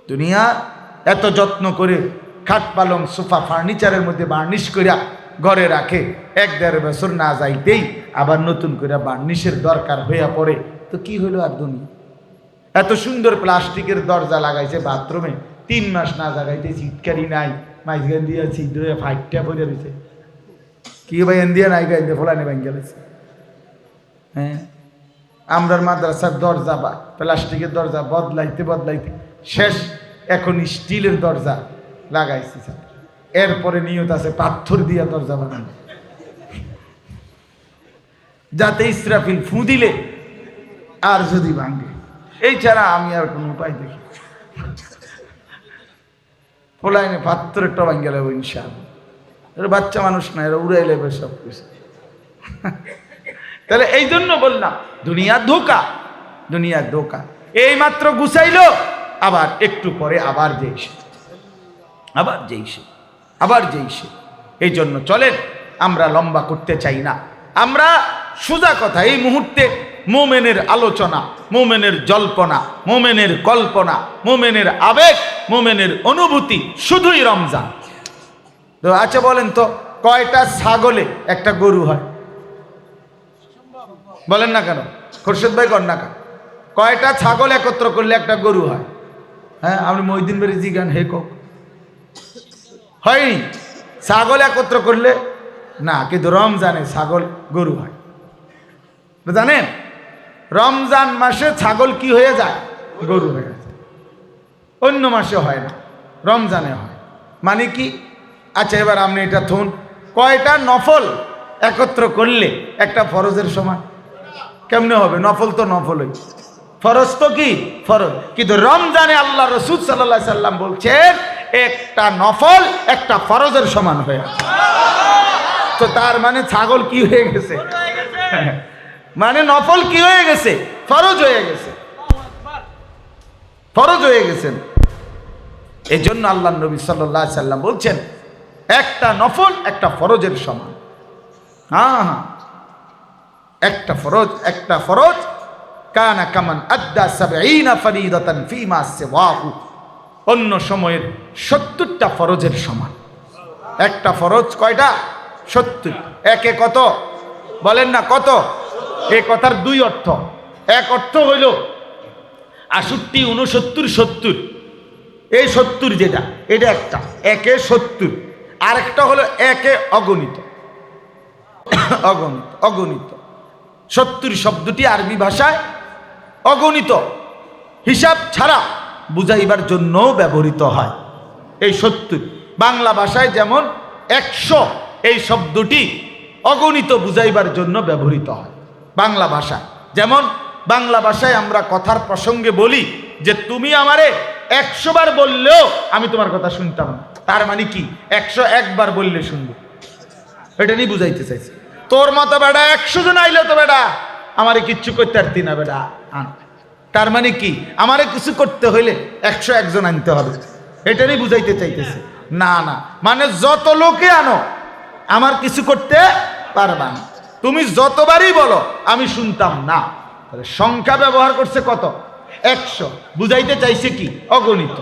দুনিয়া এত যত্ন করে খাট পালং সোফা ফার্নিচারের মধ্যে বার্নিশ করিয়া ঘরে রাখে, 1-1.5 বছর না যাইতেই আবার নতুন করে বার্নিশের দরকার হইয়া পড়ে। তো কি হইল আর দুনিয়া? এত সুন্দর প্লাস্টিকের দরজা লাগাইছে বাথরুমে, 3 মাস না লাগাইতে চিৎকারি নাই, মাইজগান দিয়ে ছিদ্র হয়ে ফাইটটা পড়ে রয়েছে। কি ভাই এন্দিয়া নাই গাইতে ফোলানি ভাঙ গেছে। হ্যাঁ, আমরার মাদ্রাসার দরজা বা প্লাস্টিকের দরজা বদলাইতে বদলাইতে শেষ এখন স্টিলের দরজা লাগাইছি। এরপরে নিয়ত আছে পাথর দিয়া দরজা বানানো, যাতে ইসরাফিল ফু দিলে আর যদি ভাঙে। এই ছাড়া আমি আর কোনো উপায় দেখি। ফোলাইনে পাথর একটা ভাঙ্গে লাগবো ইনশাআল্লাহ। এরা বাচ্চা মানুষ না, এরা উড়াই লেবে সব কিছু। তাহলে এই জন্য বললাম দুনিয়া ধোকা, দুনিয়া ধোকা। এই মাত্র গুছাইলো, আবার একটু পরে আবার যেইসে, আবার যেইসে, আবার যেইসে। এই জন্য চলেন, আমরা লম্বা করতে চাই না। আমরা সোজা কথা, এই মুহূর্তে মোমেনের আলোচনা, মোমেনের জল্পনা, মোমেনের কল্পনা, মোমেনের আবেগ, মোমেনের অনুভূতি শুধুই রমজান। তো আচ্ছা বলেন তো, কয়টা ছাগলে একটা গরু হয়? বলেন না কেন? খোরশেদ ভাই কর না কেন? কয়টা ছাগল একত্র করলে একটা গরু হয়? হ্যাঁ, আপনি মহিদিন বেরি জিগান হে কক হয়নি। ছাগল একত্র করলে না, কিন্তু রমজানে ছাগল গরু হয়। জানেন, রমজান মাসে ছাগল কি হয়ে যায়? গরু হয়ে যায়। অন্য মাসে হয় না, রমজানে হয়। মানে কি? আচ্ছা এবার আপনি এটা থুন, কয়টা নফল একত্র করলে একটা ফরজের সমান? কেমনে হবে? নফল তো নফলই, ফরজ তো কি ফরজ। কিন্তু রমজানে আল্লাহ রাসূল সাল্লাল্লাহু আলাইহি সাল্লাম বলছেন একটা নফল একটা ফরজের সমান হয়ে আছে। তো তার মানে ছাগল কি হয়ে গেছে? মানে নফল কি হয়ে গেছে? ফরজ হয়ে গেছে, ফরজ হয়ে গেছেন। এই জন্য আল্লাহ নবী সাল্লাল্লাহু আলাইহি সাল্লাম বলছেন একটা নফল একটা ফরজের সমান। হ্যাঁ হ্যাঁ, একটা ফরজ, একটা ফরজ কানা কামান আদ্দা ৭০ ফরিদাতান ফিমা সিওয়াহু, অন্য সময়ের ৭০টা ফরজের সমান। একটা ফরজ কয়টা? ৭০। একে কত বলেন না? কত? এই কথার দুই অর্থ। এক অর্থ হইল ৬৮, ৬৯, ৭০। এই ৭০ যেটা, এটা একটা, একে ৭০। আরেকটা হলো একে অগণিত, অগণিত, অগণিত। ৭০ শব্দটি আরবি ভাষায় অগণিত, হিসাব ছাড়া বুঝাইবার জন্য ব্যবহৃত হয়। এই ৭০ বাংলা ভাষায় যেমন ১০০, এই শব্দটি অগণিত বুঝাইবার জন্য ব্যবহৃত হয় বাংলা ভাষায়। যেমন বাংলা ভাষায় আমরা কথার প্রসঙ্গে বলি যে তুমি আমারে ১০০ বার বললেও আমি তোমার কথা শুনতাম না। তার মানে কি? ১০১ বার বললে শুনবো, এটা নিয়ে বুঝাইতে চাইছে। তোর মতো বেটা ১০০ জন আইলে তো বেটা আমারে কিচ্ছু করতে পারতি না বেটা। তার মানে কি? আমারে কিছু করতে হইলে ১০১ জন আনতে হবে, এটা নিয়ে বুঝাইতে চাইতেছে। না না, মানে যত লোকে আনো আমার কিছু করতে পারবা না। তুমি যতবারই বলো আমি শুনতাম না। তাহলে সংখ্যা ব্যবহার করছে কত? ১০০। বুঝাইতে চাইছে কি? অগণিত।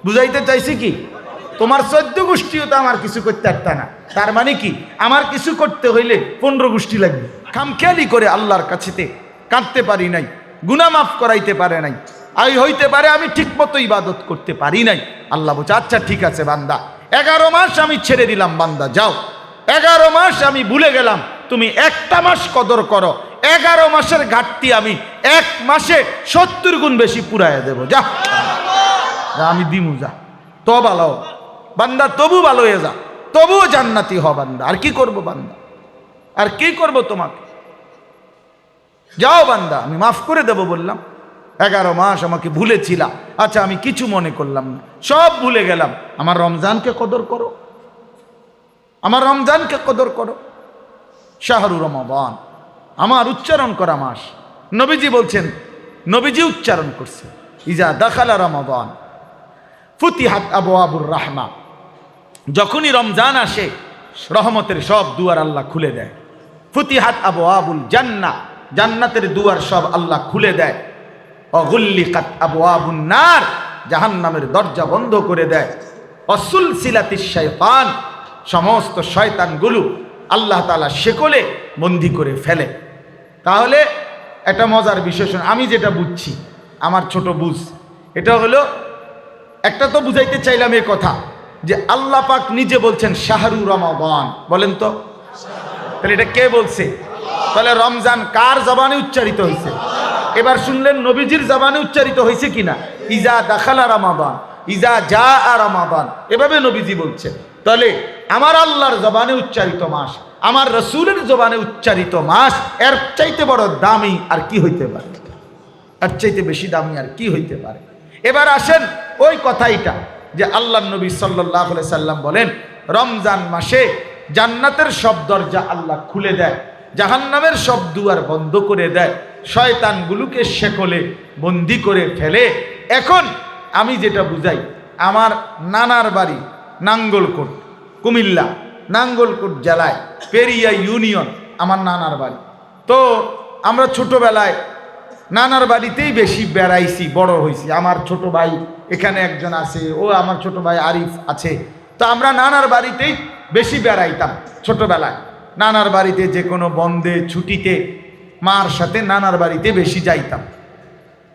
বুঝাইতে চাইছে কি? তোমার ১৪ গোষ্ঠীও তো আমার কিছু করতে পারত না। তার মানে কি? আমার কিছু করতে হইলে ১৫ গোষ্ঠী লাগবে। খামখেয়ালি করে আল্লাহর কাছেতে কাঁদতে পারি নাই, গুনাহ মাফ করাইতে পারে নাই। হইতে পারে আমি ঠিক মতো ইবাদত করতে পারি নাই। আল্লাহ বলছে আচ্ছা ঠিক আছে বান্দা, 11 মাস আমি ছেড়ে দিলাম, বান্দা যাও। 11 মাস আমি ভুলে গেলাম, তুমি একটা মাস কদর করো। 11 মাসের ঘাটতি আমি 1 মাসে ৭০ গুণ বেশি পুরাইয়া দেব। যা, আমি দিমু, যা। তো ভালো বান্দা, তবু ভালো হয়ে যা, তবুও জান্নাতি হ বান্দা। আর কি করব বান্দা, আর কি করব তোমাকে? যাও বান্দা, আমি মাফ করে দেব বললাম। 11 মাস আমাকে ভুলেছিলাম, আচ্ছা আমি কিছু মনে করলাম না, সব ভুলে গেলাম। আমার রমজানকে কদর করো, আমার রমজানকে কদর করো। শাহরু রমাদান, আমার উচ্চারণ করা মাস। নবীজি বলছেন, নবীজি উচ্চারণ করছে ইজা দাখালা রমাদান ফুতিহাত আবওয়াবুর রাহমা, যখনই রমজান আসে রহমতের সব দুয়ার আল্লাহ খুলে দেয়। ফুতিহাত আবওয়াবুল জান্নাহ, জান্নাতের দুয়ার সব আল্লাহ খুলে দেয়। অগুল্লিকাত আবওয়াবুন নার, জাহান্নামের দরজা বন্ধ করে দেয়। অসুলসিলাতিশ শাইতান, সমস্ত শয়তানগুলো আল্লাহ তাআলা শেকলে বন্দি করে ফেলে। তাহলে একটা মজার বিষয় শুনে, আমি যেটা বুঝছি, আমার ছোট বুঝ, এটা হলো, একটা তো বুঝাইতে চাইলাম এই কথা যে আল্লাহ পাক নিজে বলছেন শাহরু রমাদান, বলেন তো, তাহলে এটা কে বলছে? তাহলে রমজান কার জবানে উচ্চারিত হয়েছে? এবার শুনলেন নবীজির জবানে উচ্চারিত হয়েছে কিনা? ইজা দাখালা রমাদান, ইজা জা রমাদান, এভাবে নবীজি বলছে। তাহলে আমার আল্লাহর জবানে উচ্চারিত মাস, আমার রসুলের জবানে উচ্চারিত মাস, এর চাইতে বড় দামি আর কি হইতে পারে? এর চাইতে বেশি দামি আর কি হইতে পারে? এবার আসেন ওই কথাইটা যে আল্লাহ নবী সাল্লাল্লাহু আলাইহি সাল্লাম বলেন রমজান মাসে জান্নাতের সব দরজা আল্লাহ খুলে দেয়, জাহান্নামের সব দুয়ার বন্ধ করে দেয়, শয়তানগুলোকে শেকলে বন্দি করে ফেলে। এখন আমি যেটা বুঝাই, আমার নানার বাড়ি নাঙ্গলকোট, কুমিল্লা, নাঙ্গলকোট জেলায় পেরিয়া ইউনিয়ন আমার নানার বাড়ি। তো আমরা ছোটবেলায় নানার বাড়িতেই বেশি বেড়াইছি, বড় হয়েছি। আমার ছোট ভাই এখানে একজন আছে, ও আমার ছোট ভাই আরিফ আছে। তো আমরা নানার বাড়িতেই বেশি বেড়াইতাম ছোটবেলায়। নানার বাড়িতে যে কোনো বন্ধে ছুটিতে মার সাথে নানার বাড়িতে বেশি যাইতাম।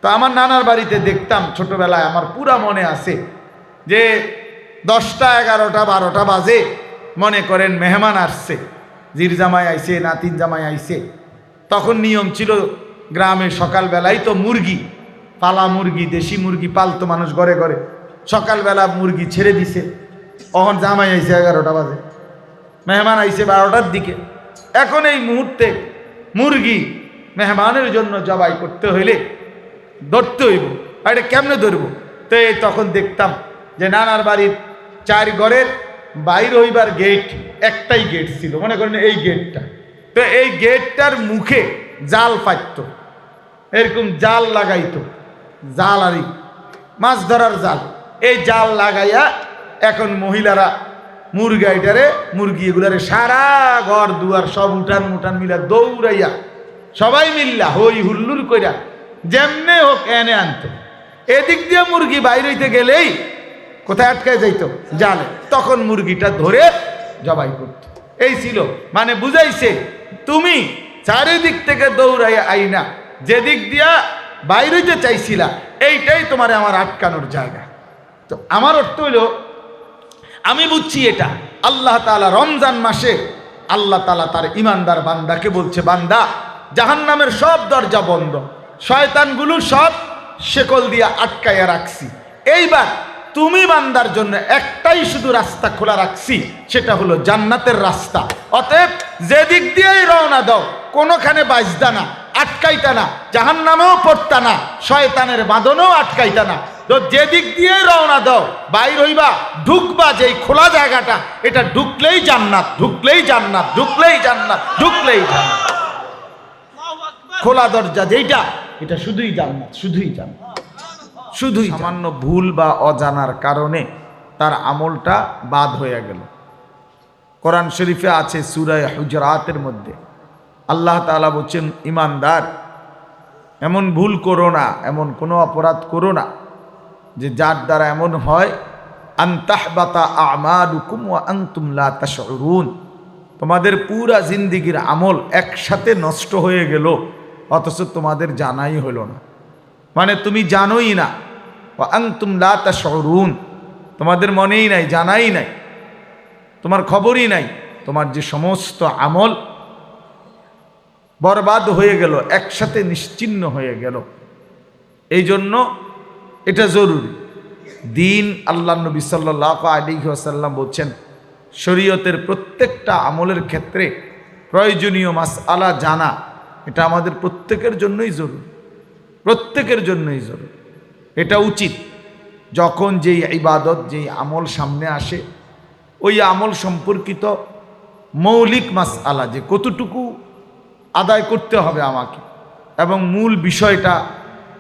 তো আমার নানার বাড়িতে দেখতাম ছোটবেলায়, আমার পুরা মনে আছে যে 10টা 11টা 12টা বাজে, মনে করেন মেহমান আসছে, জির জামাই আইছে, নাতিন জামাই আইছে। তখন নিয়ম ছিল গ্রামে সকালবেলায় তো মুরগি, পালা মুরগি, দেশি মুরগি পালতো মানুষ ঘরে ঘরে। সকালবেলা মুরগি ছেড়ে দিছে, তখন জামাই আইছে 11টা বাজে, মেহমান আইছে 12টার দিকে। এখন এই মুহূর্তে মুরগি মেহমানের জন্য জবাই করতে হইলে ধরতে হইব, আর এটা কেমনে ধরবো? তো তখন দেখতাম যে নানার বাড়ির 4 ঘরের বাইর হইবার গেট, একটাই গেট ছিল, মনে করেন এই গেটটা। তো এই গেটটার মুখে জাল পাইত, এরকম জাল লাগাইতো, জাল আরই মাছ ধরার জাল। এই জাল লাগাইয়া এখন মহিলারা মুরগি এগুলারে সারা ঘর দুয়ার সব উঠান মুঠান মিলা দৌড়াইয়া সবাই মিল্লা হই হুল্লুর কইরা যেমনে হোক এনে আনতো। এদিক দিয়ে মুরগি বাইর হইতে গেলেই কোথায় আটকায় যাইতো? জালে। তখন মুরগিটা ধরে জবাই করত। এই ছিল, মানে বুঝাইছে তুমি চারিদিক থেকে দৌড়াইয়া আইনা যেদিক দিয়া বাইর হইতে চাইছিলা, এইটাই তোমার আমার আটকানোর জায়গা। তো আমার অর্থ হইল, আমি বুঝছি এটা আল্লাহ তাআলা রমজান মাসে আল্লাহ তাআলা তার ইমানদার বান্দাকে বলছে, বান্দা জাহান্নামের সব দরজা বন্ধ, শয়তানগুলো সব শেকল দিয়া আটকাইয়া রাখছি, এইবার তুমি বান্দার জন্য একটাই শুধু রাস্তা খোলা রাখছি, সেটা হলো জান্নাতের রাস্তা। অতএব যেদিক দিয়েই রওনা দাও, কোনোখানে বাজদা না, আটকাইতা না, জাহান্নামেও পড়তা না, শয়তানের বাঁধনেও আটকাইতা না। তো যেদিক দিয়ে রওনা দাও, বাইর হইবা, ঢুকবা যেই খোলা জায়গাটা, এটা ঢুকলেই জান্নাত, ঢুকলেই জান্নাত, ঢুকলেই জান্নাত, ঢুকলেই জান্নাত। খোলা দরজা যেইটা, এটা শুধুই জান্নাত, শুধুই জান্নাত, শুধুই। সামান্য ভুল বা অজানার কারণে তার আমলটা বাদ হয়ে গেল। কোরআন শরীফে আছে সূরা হুজরাতের মধ্যে আল্লাহ তাআলা বলছেন, ইমানদার এমন ভুল করো না, এমন কোনো অপরাধ করো না যে যার দ্বারা এমন হয় আন তাহবাতা আমালুকুম ওয়া আনতুম লা তাশউরুন, তোমাদের পুরা জিন্দেগীর আমল একসাথে নষ্ট হয়ে গেল অথচ তোমাদের জানাই হলো না। মানে তুমি জানোই না, ওয়া আনতুম লা তাশউরুন, তোমাদের মনেই নাই, জানাই নাই, তোমার খবরই নাই, তোমার যে সমস্ত আমল বরবাদ হয়ে গেল, একসাথে নিশ্চিহ্ন হয়ে গেল। এই জন্য এটা জরুরি। দিন আল্লাহ নবী সাল্লাল্লাহু আলাইহি ওয়াসাল্লাম বলছেন, শরীয়তের প্রত্যেকটা আমলের ক্ষেত্রে প্রয়োজনীয় মাসআলা জানা, এটা আমাদের প্রত্যেকের জন্যই জরুরি, প্রত্যেকের জন্যই জরুরি। এটা উচিত। যখন যেই ইবাদত, যেই আমল সামনে আসে, ওই আমল সম্পর্কিত মৌলিক মাসআলা, যে কতটুকু আদায় করতে হবে আমাকে, এবং মূল বিষয়টা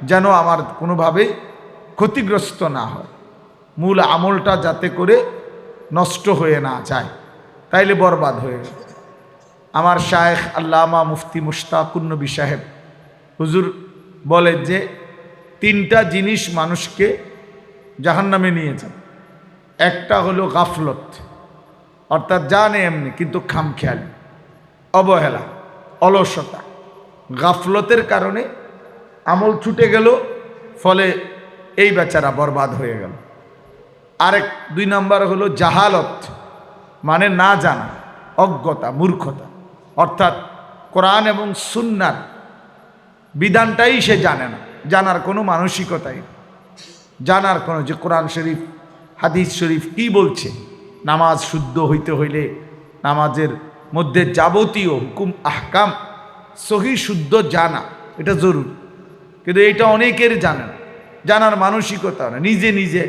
যেন আমার কোনোভাবেই ক্ষতিগ্রস্ত না হয়, মূল আমলটা যাতে করে নষ্ট হয়ে না যায়, তাইলে বরবাদ হয়ে গেল। আমার শায়েখ আল্লামা মুফতি মুশতাকুন নবী সাহেব হুজুর বলে যে 3টা জিনিস মানুষকে জাহান্নামে নিয়ে যাবে। একটা হলো গাফলত, অর্থাৎ জানে এমনি কিন্তু খামখেয়ালি, অবহেলা, অলসতা, গাফলতের কারণে আমল ছুটে গেল, ফলে এই বেচারা বরবাদ হয়ে গেল। আরেক 2 নাম্বার হলো জাহালত, মানে না জানা, অজ্ঞতা, মূর্খতা, অর্থাৎ কোরআন এবং সুন্নার বিধানটাই সে জানে না, জানার কোনো মানসিকতাই, জানার কোনো যে কোরআন শরীফ হাদিস শরীফ কি বলছে, নামাজ শুদ্ধ হইতে হইলে নামাজের মধ্যে যাবতীয় হুকুম আহকাম সহি শুদ্ধ জানা এটা জরুরি, কিন্তু এটা অনেকের জানে না, জানার মানসিকতা না, নিজে নিজে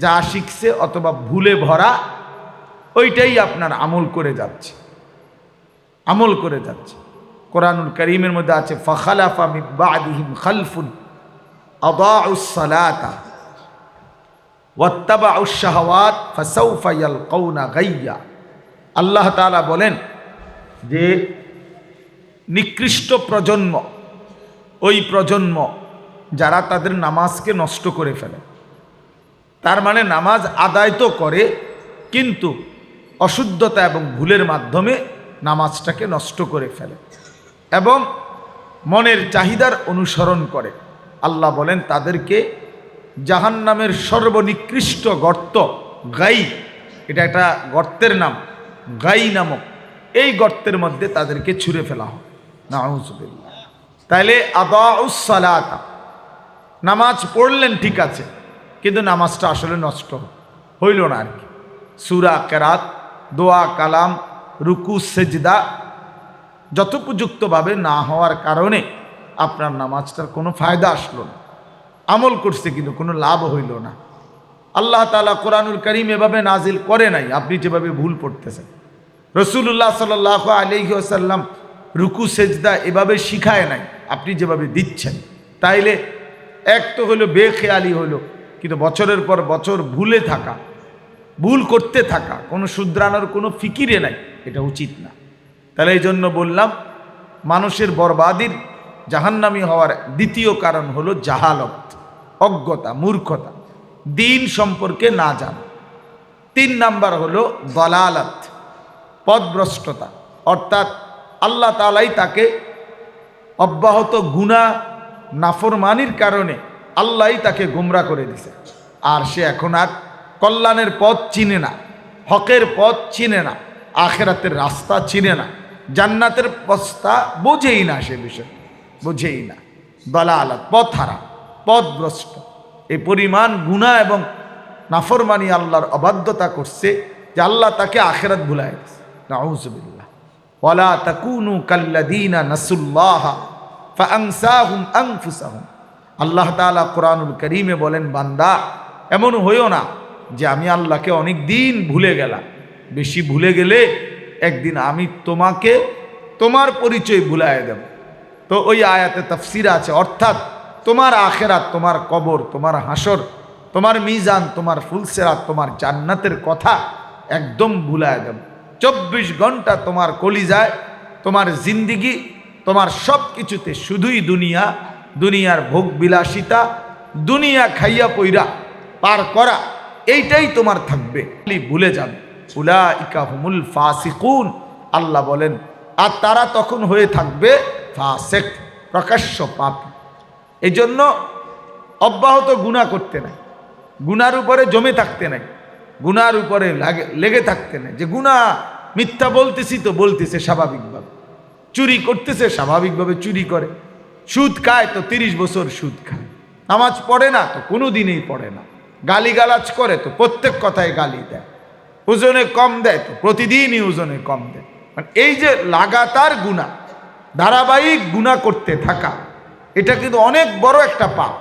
যা শিখছে অথবা ভুলে ভরা ওইটাই আপনার আমল করে যাচ্ছে, আমল করে যাচ্ছে। কোরআনুল কারীমের মধ্যে আছে ফাখালাফা মিন বা'দিহিম খালফুন আদাউস সালাতা ওয়াত্তাবাউশ শাহাওয়াত ফাসাউফা ইয়ালকাউনা গাইয়া। আল্লাহ তাআলা বলেন যে নিকৃষ্ট প্রজন্ম, ওই প্রজন্ম যারা তাদের নামাজকে নষ্ট করে ফেলে, তার মানে নামাজ আদায় তো করে কিন্তু অশুদ্ধতা এবং ভুলের মাধ্যমে নামাজটাকে নষ্ট করে ফেলে এবং মনের চাহিদার অনুসরণ করে। আল্লাহ বলেন তাদেরকে জাহান্নামের সর্বনিকৃষ্ট গর্ত গাই, এটা একটা গর্তের নাম, গাই নামক এই গর্তের মধ্যে তাদেরকে ছুঁড়ে ফেলা হয়। নাউযুবিল্লাহ। তাইলে আদাউস সালাতা, নামাজ পড়লেন ঠিক আছে, কিন্তু নামাজটা আসলে নষ্ট হইল না আর কি। সূরা কেরাত, দোয়া কালাম, রুকু সেজদা যথোপযুক্তভাবে না হওয়ার কারণে আপনার নামাজটার কোনো ফায়দা আসলো না, আমল করছে কিন্তু কোনো লাভ হইল না। আল্লাহ তাআলা কোরআনুল কারীম এভাবে নাজিল করে নাই আপনি যেভাবে ভুল পড়তেছেন। রাসূলুল্লাহ সাল্লাল্লাহু আলাইহি ওয়াসাল্লাম রুকু সেজদা এভাবে শিখায় নাই আপনি যেভাবে দিচ্ছেন। তাইলে এক তো হলো বেখেয়ালি হলো, কিন্তু বছরের পর বছর ভুলে থাকা, ভুল করতে থাকা, কোনো শুধরানোর কোনো ফিকিরে নাই, এটা উচিত না। তাহলে এই জন্য বললাম মানুষের বরবাদির জাহান্নামী হওয়ার দ্বিতীয় কারণ হলো জাহালত, অজ্ঞতা, মূর্খতা, দিন সম্পর্কে না জানা। 3 নাম্বার হলো দলালাত, পথভ্রষ্টতা, অর্থাৎ আল্লাহ তাআলাই তাকে অব্যাহত গুনাহ নাফরমানির কারণে আল্লাহই তাকে গোমরা করে দিছে, আর সে এখন আর কল্যাণের পথ চিনে না, হকের পথ চিনে না, আখিরাতের রাস্তা চিনে না, জান্নাতের পথটা বোঝেই না, সে বিষয় বোঝেই না। দলালাত, পথহারা, পথভ্রষ্ট, এই পরিমাণ গুনাহ এবং নাফরমানি আল্লাহর অবাধ্যতা করছে যে আল্লাহ তাকে আখিরাত ভুলায় দিয়েছে। নাউযুবিল্লাহ। ওয়ালা তাকুনু কাল্লাযীনা নাসুল্লাহ ফাআনসাহুম আনফুসাহুম। আল্লাহ তাআলা কোরআনুল কারীমে বলেন, বান্দা এমন হইও না যে আমি আল্লাহকে অনেক দিন ভুলে গেলাম, বেশি ভুলে গেলে একদিন আমি তোমাকে তোমার পরিচয় ভুলায় দেব। তো ওই আয়াতে তাফসীর আছে, অর্থাৎ তোমার আখিরাত, তোমার কবর, তোমার হাসর, তোমার মিজান, তোমার ফুলসেরাত, তোমার জান্নাতের কথা একদম ভুলায় দেব। 24 ঘন্টা তোমার কলিজায়, তোমার জিন্দিগি, তোমার সব কিছুতে শুধুই দুনিয়া, দুনিয়ার ভোগ বিলাসিতা, দুনিয়া খাইয়া পইরা পার করা, এইটাই তোমার থাকবে, ভুলে যাবে। উলাইকা হুমুল ফাসিকুন, আল্লাহ বলেন, আর তারা তখন হয়ে থাকবে ফাসিক, প্রকাশ্য পাপী। এই জন্য অব্যাহত গুনাহ করতে নাই, গুনার উপরে জমে থাকতে নাই, গুনার উপরে লেগে থাকতে নাই, যে গুনাহ মিথ্যা বলতেছি তো বলতেছে স্বাভাবিকভাবে, চুরি করতেছে স্বাভাবিকভাবে চুরি করে, সুদ খায় তো 30 বছর সুদ খায়, নামাজ পড়ে না তো কোনো দিনেই পড়ে না, গালিগালাজ করে তো প্রত্যেক কথায় গালি দেয়, ওজনে কম দেয় তো প্রতিদিনই ওজনে কম দেয়। মানে এই যে লাগাতার গুনাহ, ধারাবাহিক গুনাহ করতে থাকা, এটা কিন্তু অনেক বড় একটা পাপ,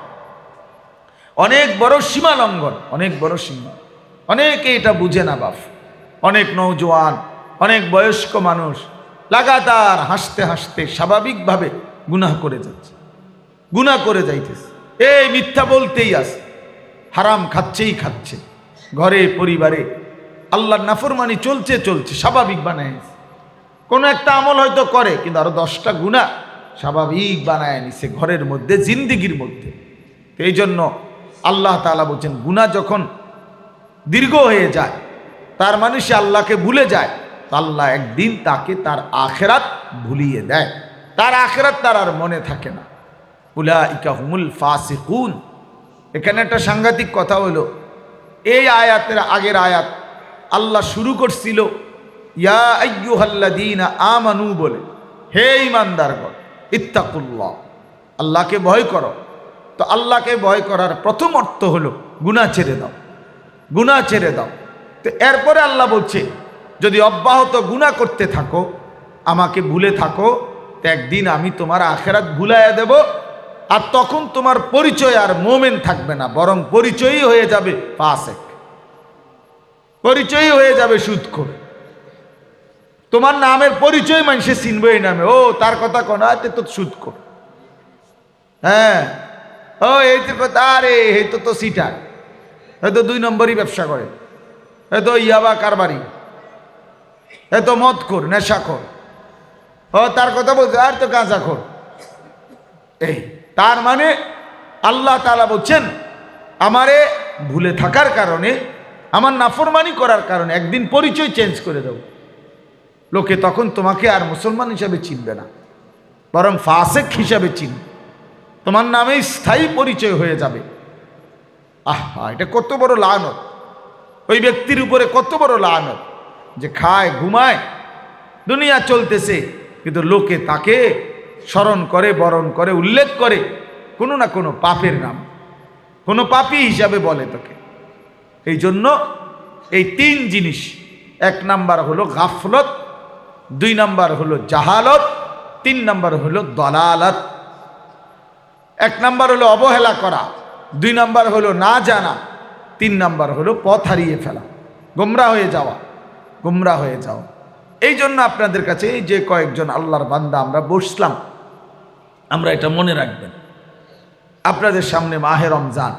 অনেক বড় সীমা লঙ্ঘন, অনেক বড় সীমা। অনেকে এটা বুঝে না বাপ, অনেক নওজোয়ান, অনেক বয়স্ক মানুষ লাগাতার হাসতে হাসতে স্বাভাবিকভাবে গুনাহ করে যাচ্ছে, গুনাহ করে যাইতেছে, এই মিথ্যা বলতেই আছে, হারাম খাচ্ছেই খাচ্ছে, ঘরে পরিবারে আল্লাহর নাফরমানি চলছে চলছে, স্বাভাবিক বানায় নিছে। কোনো একটা আমল হয়তো করে কিন্তু আরো 10টা গুনাহ স্বাভাবিক বানায় নিছে ঘরের মধ্যে, জিন্দিগির মধ্যে। এই জন্য আল্লাহ তাআলা বলছেন গুনাহ যখন দীর্ঘ হয়ে যায়, তার মানে সে আল্লাহকে ভুলে যায়, তো আল্লাহ একদিন তাকে তার আখিরাত ভুলিয়ে দেয়, তার আখিরাত তার আর মনে থাকে না। উলাইকা হুমুল ফাসিকুন। এখানে একটা সাংঘাতিক কথা হলো, এই আয়াতের আগের আয়াত আল্লাহ শুরু করছিল ইয়া আইয়ুহাল্লাযীনা আমানু বলে, হে ঈমানদারগণ ইত্তাকুল্লাহ, আল্লাহকে ভয় করো। তো আল্লাহকে ভয় করার প্রথম অর্থ হলো গুনাহ ছেড়ে দাও, গুনাহ ছেড়ে দাও। তো এরপরে আল্লাহ বলছে যদি অব্যাহত গুনাহ করতে থাকো, আমাকে ভুলে থাকো, তো একদিন আমি তোমার আখিরাত ভুলাইয়া দেব, আর তখন তোমার পরিচয় আর মোমেন থাকবে না, বরং পরিচয়ই হয়ে যাবে ফাসিক, পরিচয়ই হয়ে যাবে সুদখোর। তোমার নামের পরিচয় মানুষে চিনবে এই নামে, ও তার কথা কোন তো সুদখোর, হ্যাঁ ও এই তো কথা, আরে এই তো সিটার, হয়তো 2 নম্বরই ব্যবসা করে, হয়তো ইয়াবা কারবারি, হয়তো মদখোর, নেশাখোর, ও তার কথা বলছে আর তো গাঁজাখোর। এই তার মানে আল্লাহ তাআলা বলছেন আমারে ভুলে থাকার কারণে, আমার নাফরমানি করার কারণে একদিন পরিচয় চেঞ্জ করে দেব, লোকে তখন তোমাকে আর মুসলমান হিসাবে চিনবে না, বরং ফাসিক হিসাবে চিনবে, তোমার নামে স্থায়ী পরিচয় হয়ে যাবে। আহা, এটা কত বড় লানত, ওই ব্যক্তির উপরে কত বড় লানত, যে খায় ঘুমায়, দুনিয়া চলতেছে, কিন্তু লোকে তাকে স্মরণ করে, বরণ করে, উল্লেখ করে কোনো না কোনো পাপের নাম, কোনো পাপী হিসাবে বলে তোকে। এই জন্য এই 3 জিনিস, 1 নাম্বার হলো গাফলত, 2 নাম্বার হলো জাহালত, 3 নাম্বার হলো দলালত। 1 নাম্বার হলো অবহেলা করা, 2 নাম্বার হলো না জানা, 3 নাম্বার হলো পথ হারিয়ে ফেলা, গোমরা হয়ে যাওয়া, গোমরা হয়ে যাওয়া। এই জন্য আপনাদের কাছে এই যে কয়েকজন আল্লাহর বান্দা আমরা বসলাম, আমরা এটা মনে রাখবেন, আপনাদের সামনে মাহে রমজান,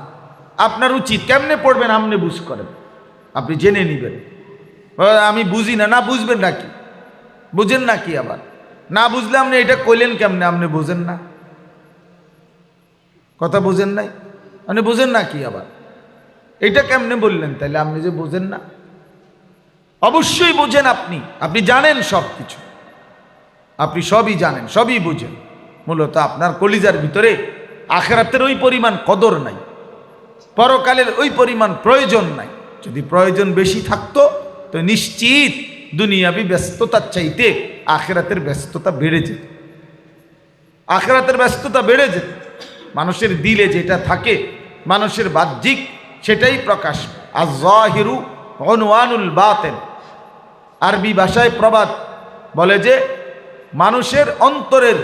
আপনার উচিত কেমনে পড়বেন আপনি বুঝ করেন, আপনি জেনে নেবেন। আমি বুঝি না, না বুঝবেন নাকি, বুঝেন নাকি, আবার না বুঝলে আপনি এটা কইলেন কেমনে, আপনি বুঝেন না, কথা বুঝেন নাই, আপনি বুঝেন না কি, আবার এটা কেমনে বললেন, তাইলে আপনি যে বুঝেন না, অবশ্যই বুঝেন, আপনি জানেন সব কিছু, আপনি সবই জানেন, সবই বুঝেন, মূলত আপনার কলিজার ভিতরে আখিরাতের ওই পরিমাণ কদর নাই, পরকালের ওই পরিমাণ প্রয়োজন নাই। যদি প্রয়োজন বেশি থাকতো তো নিশ্চিত দুনিয়াবি ব্যস্ততার চাইতে আখিরাতের ব্যস্ততা বেড়ে যেত, আখিরাতের ব্যস্ততা বেড়ে যেত। মানুষের দিলে যেটা থাকে, মানুষের বাহ্যিক সেটাই প্রকাশ, আয-যাহিরু উনওয়ানুল বাতিন। আরবি ভাষায় প্রবাদ বলে যে মানুষের অন্তরের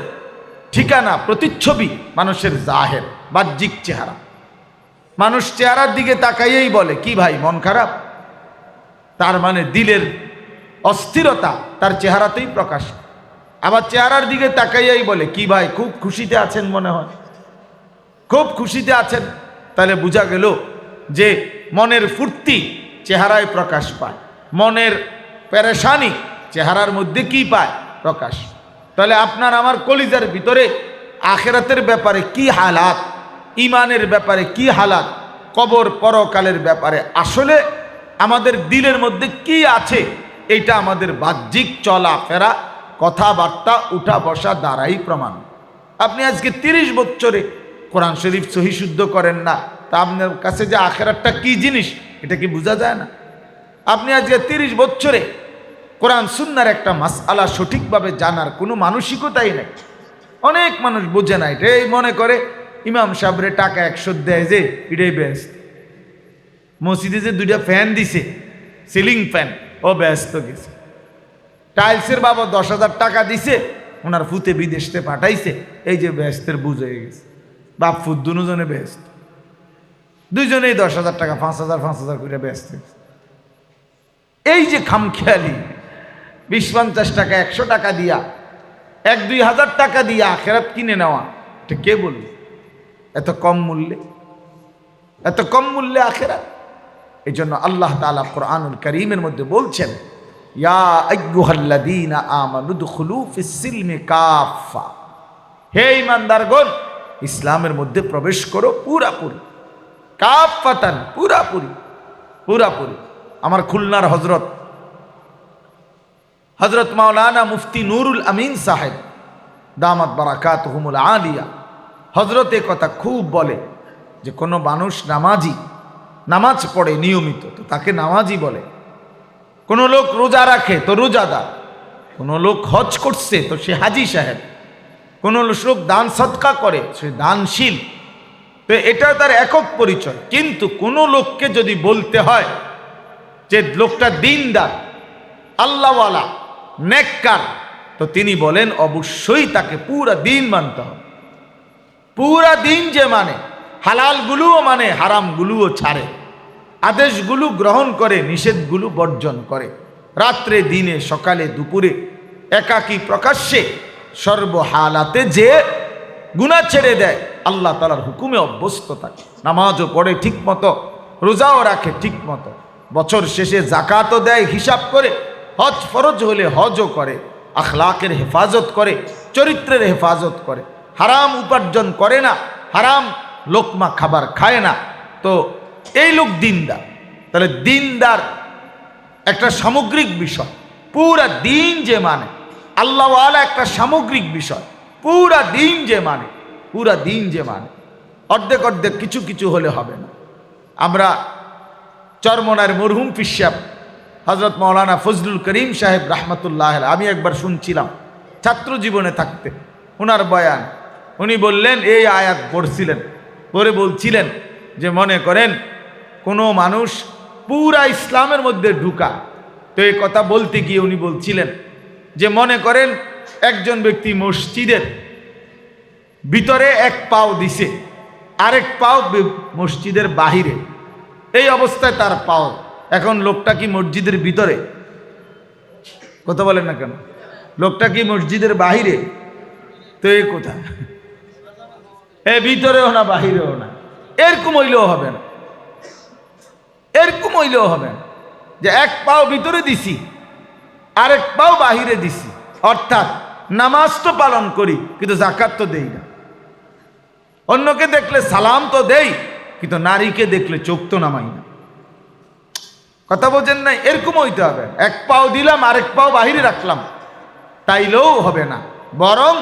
ঠিকানা, প্রতিচ্ছবি মানুষের জাহের, বাহ্যিক চেহারা। মানুষ চেহারার দিকে তাকাইয়েই বলে কি ভাই মন খারাপ, তার মানে দিলের অস্থিরতা তার চেহারাতেই প্রকাশ। আবার চেহারার দিকে তাকাইয়াই বলে কি ভাই খুব খুশিতে আছেন, মনে হয় খুব খুশিতে আছেন, তাহলে বোঝা গেল যে মনের ফুর্তি চেহারায় প্রকাশ পায়, মনের পেরেশানি চেহারার মধ্যে কি পায়, প্রকাশ। তাহলে আপনার আমার কলিজার ভিতরে আখিরাতের ব্যাপারে কি হালাত, ইমানের ব্যাপারে কি হালাত, কবর পরকালের ব্যাপারে আসলে আমাদের দিলের মধ্যে কি আছে, এটা আমাদের বাহ্যিক চলাফেরা, কথাবার্তা, উঠা বসা দ্বারাই প্রমাণ। আপনি আজকে 30 বছরে কোরআন শরীফ সহি শুদ্ধ করেন না, তা আপনার কাছে যে আখিরাতটা কি জিনিস এটা কি বোঝা যায় না? আপনি আজকে 30 বছরে কোরআন সুন্নাহর একটা মাসআলা সঠিকভাবে জানার কোনো মানসিকতাই নেই। অনেক মানুষ বোঝে না, এটাই মনে করে ইমাম সাহেবরে টাকা 100 দেয় যে এটাই ব্যস্ত, মসজিদে যে 2টা ফ্যান দিছে সিলিং ফ্যান, ও ব্যস্ত গেছে। টাইলসের বাবা 10,000 টাকা দিছে, ওনার ফুতে বিদেশে পাঠাইছে, এই যে ব্যস্তের বুঝ হয়ে গেছে। বাপ ফুত দুজনে ব্যস্ত, দুইজনেই 10,000 টাকা 5,000 করে ব্যস্ত। এই যে খামখেয়ালি 20-50 টাকা 100 টাকা দিয়া 1-2 হাজার টাকা দিয়া আখিরাত কিনে নেওয়া, এটা কে বলবে? এত কম মূল্যে, এত কম মূল্যে আখিরাত। এই জন্য আল্লাহ তাআলা কোরআনুল কারীমের মধ্যে বলছেন ইয়া আইয়ুহাল্লাযীনা আমানু দুখুলু ফিস সিলমি কাফা, হে ঈমানদারগণ ইসলামের মধ্যে প্রবেশ করো পুরাপুরি। কাফাতান, পুরাপুরি পুরাপুরি। আমার খুলনার হজরত মাওলানা মুফতি নুরুল আমিন সাহেব দামাত বারাকাতুহুমুল আলিয়া, হজরত এ কথা খুব বলে যে কোনো মানুষ নামাজ পড়ে নিয়মিত তো তাকে নামাজি বলে, কোনো লোক রোজা রাখে তো রোজাদার, কোনো লোক হজ করছে তো সে হাজি সাহেব, কোনো লোক দান সদকা করে সে দানশীল। তো এটা তার একক পরিচয়। কিন্তু কোনো লোককে যদি বলতে হয় যে লোকটা দিনদার, আল্লাহওয়ালা, নেককার, তো তিনি বলেন অবশ্যই তাকে পুরা দিন মানতে হবে। পুরা দিন যে মানে, হালালগুলোও মানে, হারামগুলোও ছাড়ে, আদেশগুলো গ্রহণ করে, নিষেধগুলো বর্জন করে, রাত্রে দিনে সকালে দুপুরে একাকী প্রকাশ্যে সর্বহালাতে যে গুনাহ ছেড়ে দেয়, আল্লাহ তাআলার হুকুমে অভ্যস্ত থাকে, নামাজও পড়ে ঠিক মতো, রোজাও রাখে ঠিক মতো, বছর শেষে জাকাতও দেয় হিসাব করে, হজ ফরজ হলে হজও করে, আখলাকের হেফাজত করে, চরিত্রের হেফাজত করে, হারাম উপার্জন করে না, হারাম লোকমা খাবার খায় না, তো এই লোক দিনদার। তাহলে দিনদার একটা সামগ্রিক বিষয়, পুরা দিন যে মানে, আল্লাহওয়ালা একটা সামগ্রিক বিষয়, পুরা দিন যে মানে, পুরা দিন যে মানে, অর্ধেক অর্ধেক কিছু কিছু হলে হবে না। আমরা চরমনার মরহুম পীর সাহেব হজরত মাওলানা ফজলুল করিম সাহেব রাহমাতুল্লাহ, আমি একবার শুনছিলাম ছাত্র জীবনে থাকতে ওনার বয়ান, উনি বললেন, এই আয়াত পড়ছিলেন, পরে বলছিলেন যে মনে করেন কোনো মানুষ পুরা ইসলামের মধ্যে ঢুকা, তো এই কথা বলতে গিয়ে উনি বলছিলেন যে মনে করেন একজন ব্যক্তি মসজিদের ভিতরে এক পাও দিছে, আরেক পাও মসজিদের বাহিরে, এই অবস্থায় তার পাও, এখন লোকটা কি মসজিদের ভিতরে? কথা বলেন না কেন? লোকটা কি মসজিদের বাহিরে? তো এই কোথা, এ ভিতরেও না বাহিরেও না, এরকম হইলেও হবে না, এরকম হইলেও হবে না যে এক পাও ভিতরে দিছি আরেক পাও বাহিরে দিছি, অর্থাৎ নামাজ তো পালন করি কিন্তু যাকাত তো দেই না, অন্যকে দেখলে সালাম তো দেই কিন্তু নারীকে দেখলে চোখ তো নামাই না। কথা বোঝেন নাই? এরকম হইতে হবে, এক পাও দিলাম আরেক পাও বাহিরে রাখলাম তাইলেও হবে না, বরং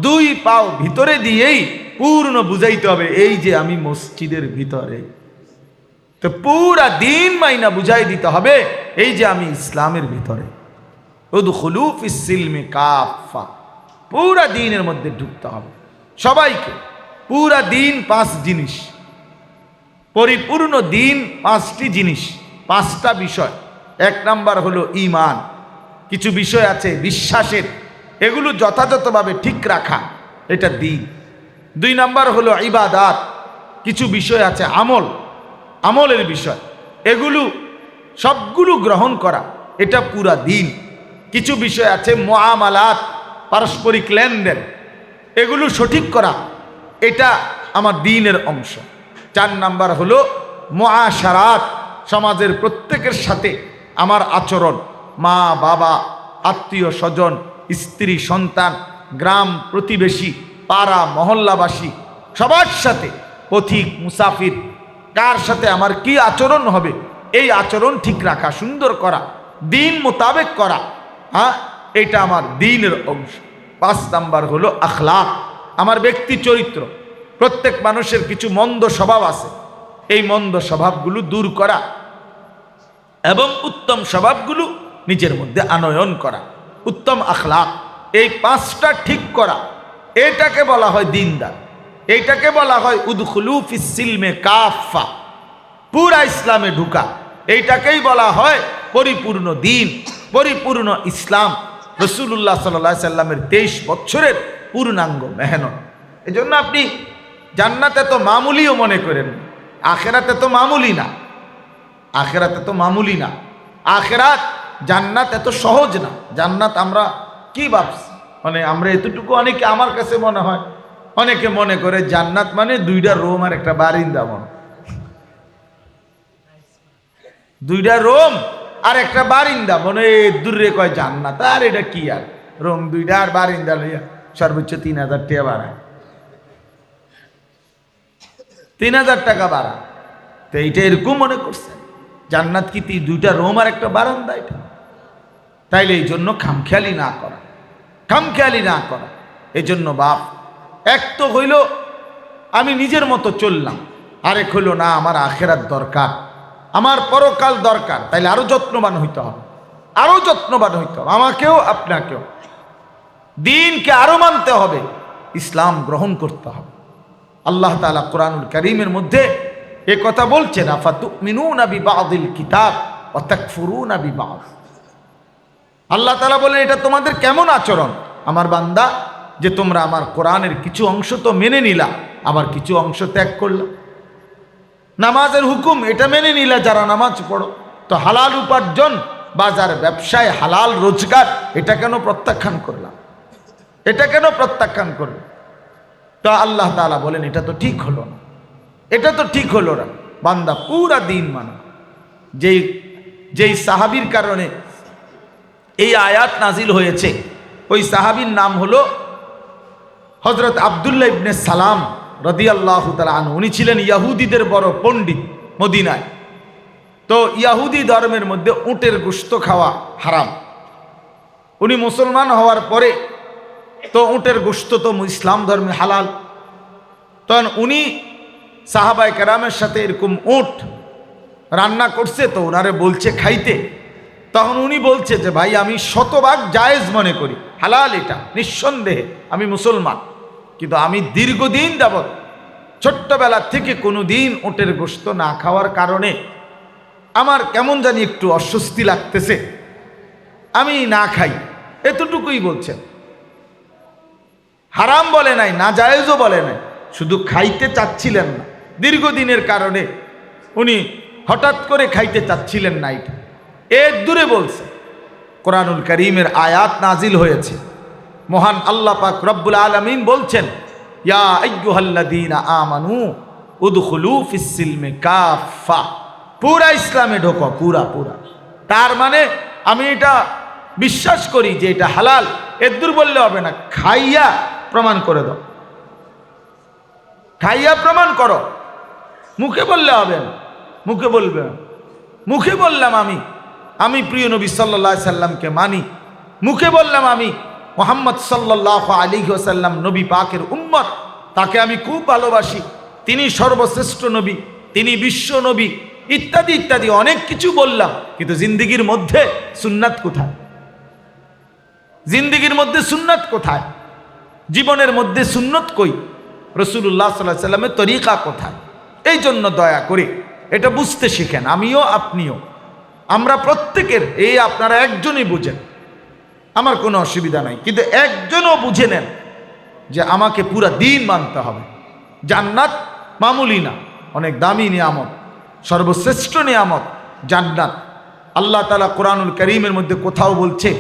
দুই পাও ভিতরে দিয়েই পূর্ণ বুঝাইতে হবে এই যে আমি মসজিদের ভিতরে, তো পুরা দিন মাইনা বুঝাই দিতে হবে এই যে আমি ইসলামের ভিতরে। উদখুলু ফিস সিলমি কাফা, পুরা দিনের মধ্যে ঢুকতে হবে সবাইকে। পুরা দিন পাঁচ জিনিস, পরিপূর্ণ দিন পাঁচটি জিনিস, পাঁচটা বিষয়। এক নাম্বার হলো ঈমান, কিছু বিষয় আছে বিশ্বাসের, এগুলো যথাযথভাবে ঠিক রাখা, এটা দিন। দুই নাম্বার হলো ইবাদাত, কিছু বিষয় আছে আমলের বিষয়, এগুলো সবগুলো গ্রহণ করা, এটা পুরা দিন। কিছু বিষয় আছে মুআমালাত, পারস্পরিক লেনদেন, এগুলো সঠিক করা, এটা আমার দ্বীনের অংশ। চার নাম্বার হলো মুআশারাত, সমাজের প্রত্যেকের সাথে আমার আচরণ, মা বাবা, আত্মীয় স্বজন, স্ত্রী সন্তান, গ্রাম প্রতিবেশী, পাড়া মহল্লাবাসী, সবার সাথে, পথিক মুসাফির, কার সাথে আমার কি আচরণ হবে, এই আচরণ ঠিক রাখা, সুন্দর করা, দিন মোতাবেক করা, হ্যাঁ, এটা আমার দ্বীনের অংশ। পাঁচ নাম্বার হলো আখলাক, আমার ব্যক্তি চরিত্র। প্রত্যেক মানুষের কিছু মন্দ স্বভাব আছে, এই মন্দ স্বভাবগুলো দূর করা এবং উত্তম স্বভাবগুলো নিজের মধ্যে আনয়ন করা, উত্তম আখলাক, এই পাঁচটা ঠিক করা, এটাকে বলা হয় দিনদার, এইটাকে বলা হয় উদখুলু ফিস সিলমে কাফা, পুরা ইসলামে ঢুকা, এইটাকেই বলা হয় পরিপূর্ণ দিন, পরিপূর্ণ ইসলাম। রাসূলুল্লাহ সাল্লাল্লাহু আলাইহি সাল্লামের 23 বছরের পূর্ণাঙ্গ মেহনত। এই জন্য আপনি জান্নাতে তো মামুলিও মনে করেন, আখেরাতে তো মামুলি না, আখেরাতে তো মামুলি না, আখেরাত জান্নাত এত সহজ না। জান্নাত আমরা কি ভাবছি, মানে আমরা এতটুকু, অনেকে, আমার কাছে মনে হয় অনেকে মনে করে জান্নাত মানে 2টা রুম আর একটা বারিন্দা, মনে 2টা রুম আর একটা বারিন্দা, মনে দূরে কয় জান্নাত, আর এটা কি, আর রুম 2টা আর বারিন্দা লইয়া সর্বোচ্চ 3000 টাকা ভাড়া, 3000 টাকা ভাড়া, তো এইটা এরকম মনে করছেন জান্নাত কি দুইটা রুম আর একটা বারান্দা? এটা তাইলে এই জন্য খামখেয়ালি না করা, খামখেয়ালি না করা। এই জন্য বাপ, এক তো হইল আমি নিজের মতো চললাম, আরেক হইল না আমার আখেরাত দরকার, আমার পরকাল দরকার। তাইলে আরো যত্নবান হইতে হবে, আরো যত্নবান হইতে হবে, আমাকেও আপনাকেও। দিনকে আরো মানতে হবে, ইসলাম গ্রহণ করতে হবে। আল্লাহ তাআলা কোরআনুল কারীমের মধ্যে এ কথা বলছেন, আফাতুমিনুনা বিবাদিল কিতাব ওয়া তাকফুরুনা বিবাদ। আল্লাহ তাআলা বলেন এটা তোমাদের কেমন আচরণ আমার বান্দা, যে তোমরা আমার কোরআনের কিছু অংশ তো মেনে নিলা, আবার কিছু অংশ ত্যাগ করলা। নামাজের হুকুম এটা মেনে নিলা যারা নামাজ পড়ো, তো হালাল উপার্জন, বাজার ব্যবসায় হালাল রোজগার, এটা কেন প্রত্যাখ্যান করলাম? এটা কেন প্রত্যাখ্যান করলাম? তো আল্লাহ তাআলা বলেন এটা তো ঠিক হলো না, এটা তো ঠিক হলো না। বান্দা পুরা দিন মানো। যেই সাহাবীর কারণে এই আয়াত নাজিল হয়েছে, ওই সাহাবীর নাম হলো হযরত আব্দুল্লাহ ইবনে সালাম রাদিয়াল্লাহু তাআলা আনহু। উনি ছিলেন ইহুদিদের বড় পণ্ডিত মদিনায়। তো ইহুদি ধর্মের মধ্যে উটের গোশত খাওয়া হারাম। উনি মুসলমান হওয়ার পরে তো উটের গোশত তো ইসলাম ধর্মে হালাল। তখন উনি সাহাবায়ে কেরামের সাথে এরকম উট রান্না করছে, তো ওনারে বলছে খাইতে। তখন উনি বলছে যে ভাই আমি শতভাগ জায়েজ মনে করি, হালাল এটা নিঃসন্দেহে, আমি মুসলমান, কিন্তু আমি দীর্ঘদিন যাবৎ ছোট্টবেলা থেকে কোনো দিন উটের গোশত না খাওয়ার কারণে আমার কেমন জানি একটু অস্বস্তি লাগতেছে, আমি না খাই, এতটুকুই বলছেন। হারাম বলে নাই, না জায়েজও বলে নাই, শুধু খাইতে চাচ্ছিলেন না। দীর্ঘদিনের কারণে উনি হঠাৎ করে খাইতে চাচ্ছিলেন না, এটা এর দূরে বলছে। কোরআনুল কারীমের আয়াত নাজিল হয়েছে, মহান আল্লাহ পাক রব্বুল আলামিন বলছেন, ইয়া আইয়ুহাল্লাযীনা আমানু উদখুলু ফিস সিলমি কাফা, পুরা ইসলামে ঢোকো, পুরা পুরা। তার মানে আমি এটা বিশ্বাস করি যে এটা হালাল, এর দূর বললে হবে না, খাইয়া প্রমাণ করে দাও, খাইয়া প্রমাণ করো। মুখে বললে হবে না, মুখে বলবে, মুখে বললাম আমি প্রিয় নবী সাল্লাল্লাহু আলাইহি সাল্লামকে মানি, মুখে বললাম আমি মুহাম্মদ সাল্লাল্লাহু আলাইহি ওয়াসাল্লাম নবী পাকের উম্মত, তাকে আমি খুব ভালোবাসি, তিনি সর্বশ্রেষ্ঠ নবী, তিনি বিশ্ব নবী, ইত্যাদি ইত্যাদি অনেক কিছু বললাম। কিন্তু জিন্দেগির মধ্যে সুন্নাত কোথায়? জিন্দেগির মধ্যে সুন্নাত কোথায়? জীবনের মধ্যে সুন্নত কই? রাসূলুল্লাহ সাল্লাল্লাহু আলাইহি সাল্লামের তরিকা কোথায়? এই জন্য দয়া করে এটা বুঝতে শিখেন, আমিও আপনিও, আমরা প্রত্যেকের। এই আপনারা একজনই বুঝেন, আমার কোনো অসুবিধা নাই, কিন্তু একজনও বুঝে নেন যে আমাকে পুরা দিন মানতে হবে। জান্নাত মামুলি না, অনেক দামি নিয়ামত, সর্বশ্রেষ্ঠ নিয়ামত জান্নাত। আল্লাহ তাআলা কোরআনুল কারীমের মধ্যে কোথাও বলছে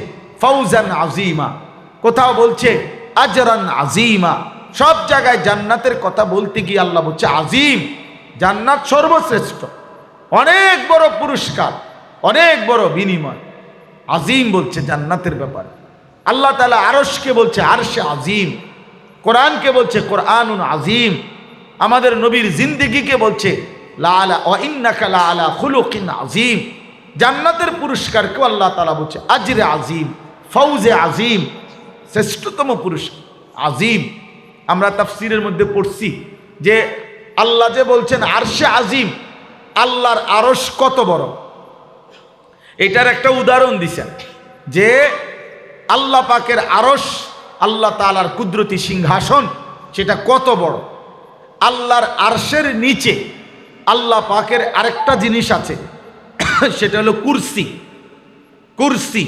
ফাউজান আজিমা, কোথাও বলছে আজরান আজিমা। সব জায়গায় জান্নাতের কথা বলতে গিয়ে আল্লাহ বলছে আজিম, জান্নাত সর্বশ্রেষ্ঠ, অনেক বড় পুরস্কার, অনেক বড় বিনিময়। আজিম বলছে জান্নাতের ব্যাপারে। আল্লাহ তাআলা আরশকে বলছে আরশে আজিম, কোরআনকে বলছে কোরআনুন আজিম, আমাদের নবীর জিন্দেগিকে বলছে লা আলা ওয়া ইন্নাকা লা আলা খুলুকিন আজিম। জান্নাতের পুরস্কারকেও আল্লাহ তাআলা বলছে আজরে আজিম, ফৌজে আজিম, শ্রেষ্ঠতম পুরস্কার আজিম। আমরা তাফসীরের মধ্যে পড়ছি যে আল্লাহ যে বলছেন আরশে আজিম, আল্লাহর আরশ কত বড়, এটার একটা উদাহরণ দিছেন যে আল্লাহ পাকের আরশ, আল্লাহ তাআলার কুদরতি সিংহাসন, সেটা কত বড়। আল্লাহর আরশের নিচে আল্লাহ পাকের আরেকটা জিনিস আছে, সেটা হলো কুরসি। কুরসি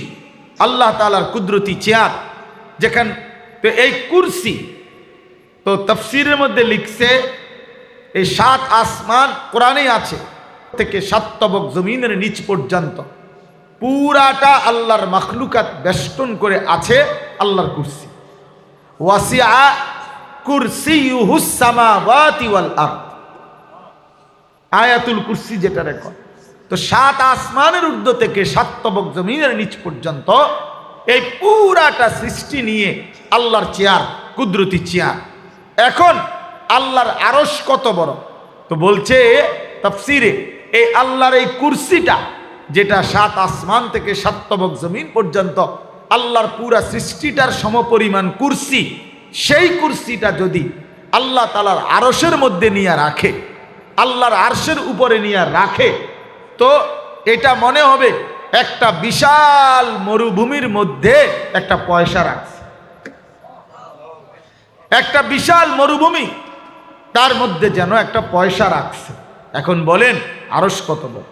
আল্লাহ তাআলার কুদরতি চেয়ার, যেখান তো এই কুরসি, তো তাফসীরের মধ্যে লিখছে এই 7 আসমান কোরআনেই আছে, থেকে 7 তবক জমিনের নিচ পর্যন্ত পুরাটা আল্লাহর মাখলুকাত বেষ্টন করে আছে আল্লাহর কুরসি। ওয়াসিআ কুরসিয়ুহুস সামাওয়াতি ওয়াল আরদ, আয়াতুল কুরসি যেটা রেকর্ড। তো 7 আসমানের ঊর্ধ্ব থেকে 7 তবক জমিনের নিচ পর্যন্ত এই পুরাটা সৃষ্টি নিয়ে আল্লাহর চেয়ার, কুদরতি চেয়ার। এখন আল্লাহর আরশ কত বড়, তো বলছে তাফসিরে এই আল্লাহর এই কুরসিটা, যেটা 7 আসমান থেকে 7 তবক জমিন পর্যন্ত আল্লাহর পুরা সৃষ্টিটার সমপরিমাণ কুরসি, সেই কুরসিটা যদি আল্লাহ তাআলার আরশের মধ্যে নিয়ে রাখে, আল্লাহর আরশের উপরে নিয়ে রাখে, তো এটা মনে হবে একটা বিশাল মরুভূমির মধ্যে একটা পয়সা রাখছে। একটা বিশাল মরুভূমি, তার মধ্যে যেন একটা পয়সা রাখছে। এখন বলেন আরশ কত বড়?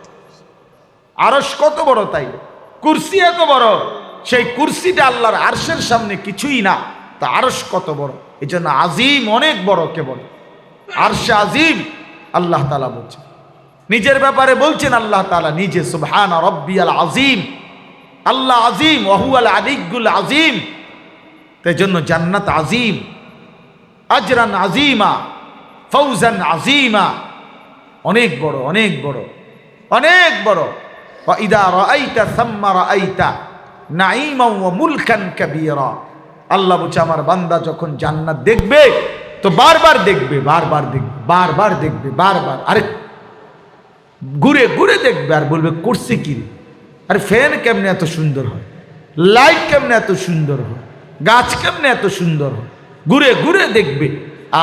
আরশ কত বড়? তাই কুরসি এত বড়, সেই কুরসিটা আল্লাহর আরশের সামনে কিছুই না, তা আরশ কত বড়? এই জন্য আজিম, অনেক বড়। কে বলে? আরশে আজিম। আল্লাহ তাআলা বলছেন, নিজের ব্যাপারে বলছেন আল্লাহ তাআলা নিজে, সুবহান রাব্বিয়াল আজিম। আল্লাহ আজিম, ওয়া হুয়াল আলিয়্যুল আজিম। তাই জন্য জান্নাত আজিম, আজরান আজিমা, ফৌজান আজিমা, অনেক বড়, অনেক বড়, অনেক বড়। ওয়া ইদা রাআইতা সাম্মা রাআইতা নাঈমান ওয়া মুলকান কাবীরা। আল্লাহ বলছে আমার বান্দা যখন জান্নাত দেখবে তো বারবার দেখবে, বারবার দেখবে, বারবার দেখবে, বারবার। আরে ঘুরে ঘুরে দেখবে আর বলবে করছে কি রে? আরে ফ্যান কেমনে এত সুন্দর হয়, লাইট কেমনে এত সুন্দর হয়, গাছ কেমনে এত সুন্দর হয়, ঘুরে ঘুরে দেখবে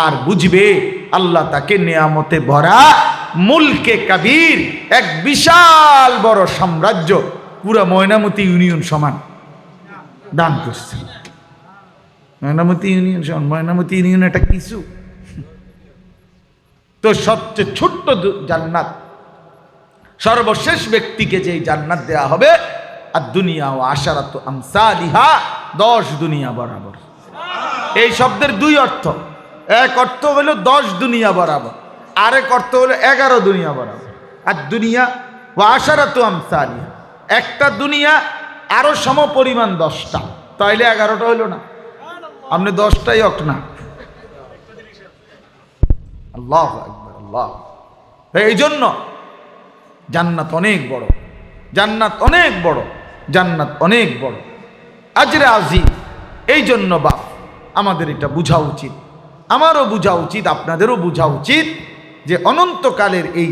আর বুঝবে আল্লাহ তাকে নিয়ামতে ভরা মুলকে কাবীর, এক বিশাল বড় সাম্রাজ্য, পুরা ময়নামতি ইউনিয়ন সমান দান করছে। ময়নামতি ইউনিয়ন সমান, ময়নামতি ইউনিয়ন এটা কিছু তো, সবচেয়ে ছোট্ট জান্নাত, সর্বশেষ ব্যক্তিকে যেই জান্নাত দেয়া হবে, আর দুনিয়া ও আশারাতু আমসালিহা, 10 দুনিয়া বরাবর। এই শব্দের 2 অর্থ। এক অর্থ হলো 10 দুনিয়া বরাবর, আরেক অর্থ হলো 11 দুনিয়া বরাবর। আর দুনিয়া ও আশারাতু আমসালিহা, একটা দুনিয়া আরো সমপরিমাণ 10টা, তাইলে 11টা হইল না? আপনি 10টাই অক না। আল্লাহু আকবার, আল্লাহ। এই জন্য জান্নাত অনেক বড়, জান্নাত অনেক বড়, জান্নাত অনেক বড়, আজরে আজিম। এই জন্য বাপ আমাদের এটা বোঝা উচিত, আমারও বোঝা উচিত, আপনাদেরও বোঝা উচিত যে অনন্তকালের এই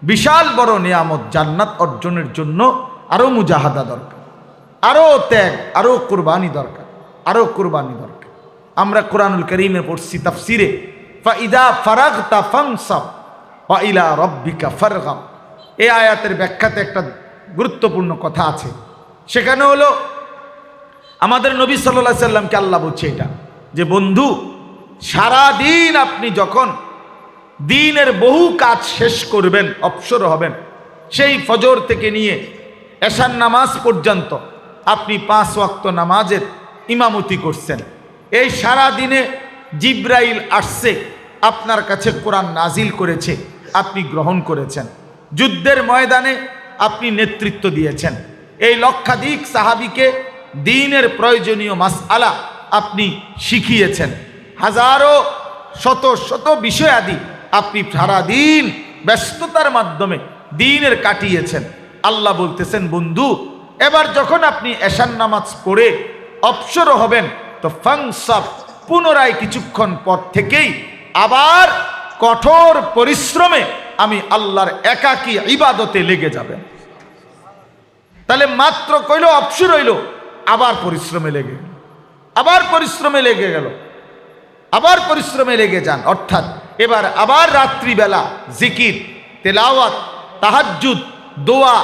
বিশাল বড় নিয়ামত জান্নাত অর্জনের জন্য আরো মুজাহাদা দরকার, আরো ত্যাগ, আরো কুরবানি দরকার, আরো কুরবানি দরকার। আমরা কোরআনুল কারীমে পড়ছি তাফসিরে, ফাইদা ফারাগতা ফানসাব ওয়া ইলা রাব্বিকা ফারগাব। এই আয়াতের ব্যাখ্যাতে একটা গুরুত্বপূর্ণ কথা আছে। সেখানে হলো আমাদের নবী সাল্লাল্লাহু আলাইহি সাল্লামকে আল্লাহ বলছে এটা, যে বন্ধু সারা দিন আপনি যখন দিনের বহু কাজ শেষ করবেন, অবসর হবেন, সেই ফজর থেকে নিয়ে এশার নামাজ পর্যন্ত আপনি 5 ওয়াক্ত নামাজের ইমামতি করছেন। এই সারা দিনে জিব্রাইল আসছে, আপনার কাছে কোরআন নাজিল করেছে, আপনি গ্রহণ করেছেন। যুদ্ধের ময়দানে আপনি নেতৃত্ব দিয়েছেন। এই লক্ষাধিক সাহাবীকে দ্বীনের প্রয়োজনীয় মাসআলা আপনি শিখিয়েছেন। হাজারো শত শত বিষয়াদি আপনি সারাদিন ব্যস্ততার মাধ্যমে দ্বীনের কাটিয়েছেন। আল্লাহ বলতেছেন বন্ধু এবার যখন আপনি এশার নামাজ পড়ে অবসর হবেন তো ফানসাব, পুনরায় কিছুক্ষণ পর থেকেই আবার কঠোর পরিশ্রমে আমি আল্লাহর একাকী ইবাদতে লেগে যাবেন। তাহলে মাত্র কইল অবসর হইল, আবার পরিশ্রমে লেগে গেল, আবার পরিশ্রমে লেগে গেল, আবার পরিশ্রমে লেগে যান। অর্থাৎ এবার আবার রাত্রিবেলা জিকির, তেলাওয়াত, তাহাজ্জুদ, দোয়া,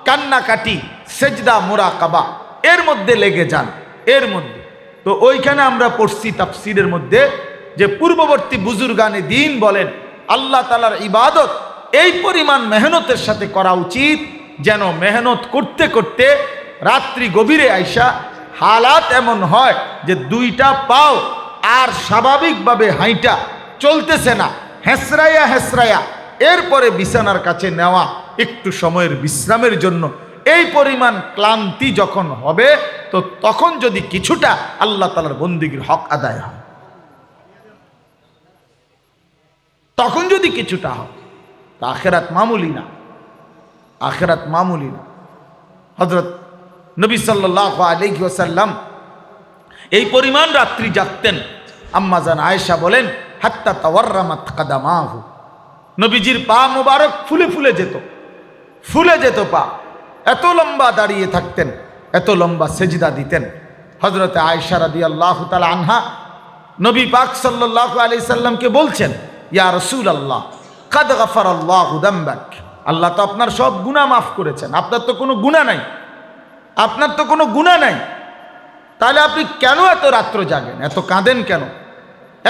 কান্নাকাটি, সেজদা, মুরাকাবা, এর মধ্যে লেগে যান। এর মধ্যে তো ওইখানে আমরা পড়ছি তাফসীরের মধ্যে যে পূর্ববর্তী বুজুর্গানে দ্বীন বলেন আল্লাহ তাআলার ইবাদত এই পরিমাণ মেহনতের সাথে করা উচিত যেন মেহনত করতে করতে রাত্রি গভীরে আইসা হালাত এমন হয় যে 2টা পাও আর স্বাভাবিকভাবে হাইটা চলতেছে না, হেসরাইয়া হেসরাইয়া এরপরে বিছানার কাছে নেওয়া একটু সময়ের বিশ্রামের জন্য। এই পরিমাণ ক্লান্তি যখন হবে তো তখন যদি কিছুটা আল্লাহ তাআলার বন্দেগীর হক আদায় হয়, তখন যদি কিছুটা হয়, তা আখিরাত মামুলি না, আখিরাত মামুলি না। হযরত নবী সাল্লাল্লাহু আলাইহি ওয়াসাল্লাম এই পরিমাণ রাত্রি জাগতেন। আম্মা জান আয়েশা বলেন হাত্তা তাওয়াররামাত কাদামাহু, নবীজির পা মোবারক ফুলে ফুলে যেত, পা। এত লম্বা দাঁড়িয়ে থাকতেন, এত লম্বা সেজদা দিতেন। হযরতে আয়েশা রাদিয়াল্লাহু তাআলা আনহা নবী পাক সাল্লাল্লাহু আলাইহি সাল্লামকে বলছেন, ইয়া রাসূলুল্লাহ কাদ গাফারাল্লাহু যামবাক, আল্লাহ তো আপনার সব গুনাহ মাফ করেছেন, আপনার তো কোনো গুনাহ নাই, তাহলে আপনি কেন এত রাত্র জাগেন, এত কাঁদেন কেন,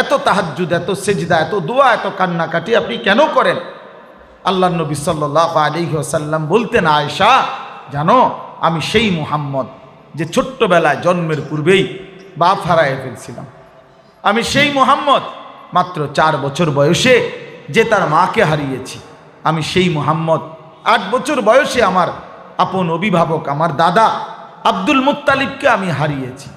এত তাহাজ্জুদ, এত সেজদা, এত দোয়া, এত কান্নাকাটি আপনি কেন করেন? আল্লাহর নবী সাল্লাল্লাহু আলাইহি ওয়াসাল্লাম বলতেন, আয়েশা জানো, আমি সেই মুহাম্মদ যে ছোট্টবেলায় জন্মের পূর্বেই বাপ হারায় ফেলছিলাম। আমি সেই মুহাম্মদ মাত্র 4 বছর বয়সে যে তার মাকে হারিয়েছি। আমি সেই মুহাম্মদ 8 বছর বয়সে আমার আপন অভিভাবক আমার দাদা আব্দুল মুত্তালিবকে আমি হারিয়েছি।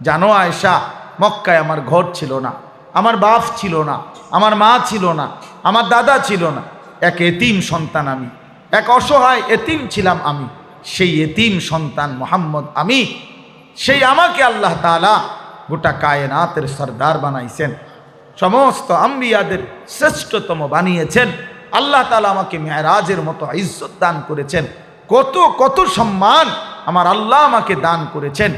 জানো আয়েশা, মক্কায় আমার ঘর ছিল না, আমার বাপ ছিল না, আমার মা ছিল না, আমার দাদা ছিল না। এক এতিম সন্তান আমি, এক অসহায় এতিম ছিলাম আমি। সেই এতিম সন্তান মুহাম্মদ আমি, সেই আমাকে আল্লাহ তাআলা গোটা কায়নাতের সরদার বানাইছেন, সমস্ত আম্বিয়াদের শ্রেষ্ঠতম বানিয়েছেন। আল্লাহ তাআলা আমাকে মেরাজের মতো ইজ্জত দান করেছেন। কত কত সম্মান আমার আল্লাহ আমাকে দান করেছেন।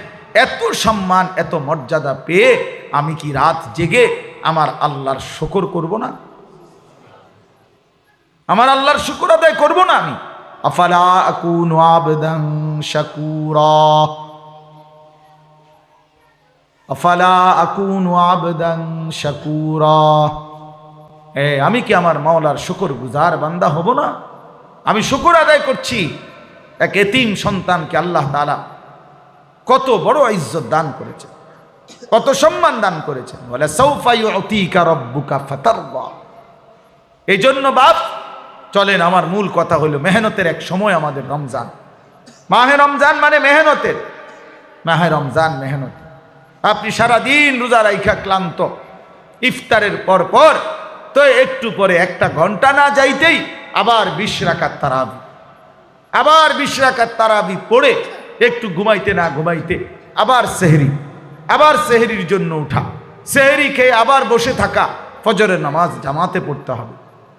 এত সম্মান, এত মর্যাদা পেয়ে আমি কি রাত জেগে আমার আল্লাহর শুকর করব না? আমার আল্লাহর শুকর আদায় করব না আমি? আফালা আকুনু আবদান শাকুরা, আফালা আকুনু আবদান শাকুরা। আমি কি আমার মাওলার শুকর গুজার বান্দা হব না? আমি শুকর আদায় করছি। এক এতিম সন্তানকে আল্লাহ তাআলা কত বড় ইজ্জত দান করেছেন, কত সম্মান দান করেছেন। বলে সাউফা ইউতিকা রাব্বুকা ফাতারদা। এই জন্য বাপ চলেন, আমার মূল কথা হলো মেহনতের এক সময় আমাদের রমজান, মাহে রমজান মানে মেহনতের মাহে রমজান, মেহনত। আপনি সারাদিন রোজা রাইখা ক্লান্ত, ইফতারের পর পর তো একটু পরে 1 ঘন্টা না যাইতেই আবার 20 রাকাত তারাবি, আবার 20 রাকাত তারাবি পড়ে একটু ঘুমাইতে না ঘুমাইতে আবার সেহরি, আবার সেহরির জন্য উঠা, সেহরি খেয়ে আবার বসে থাকা। ফজরের নামাজ জামাতে পড়তে হবে,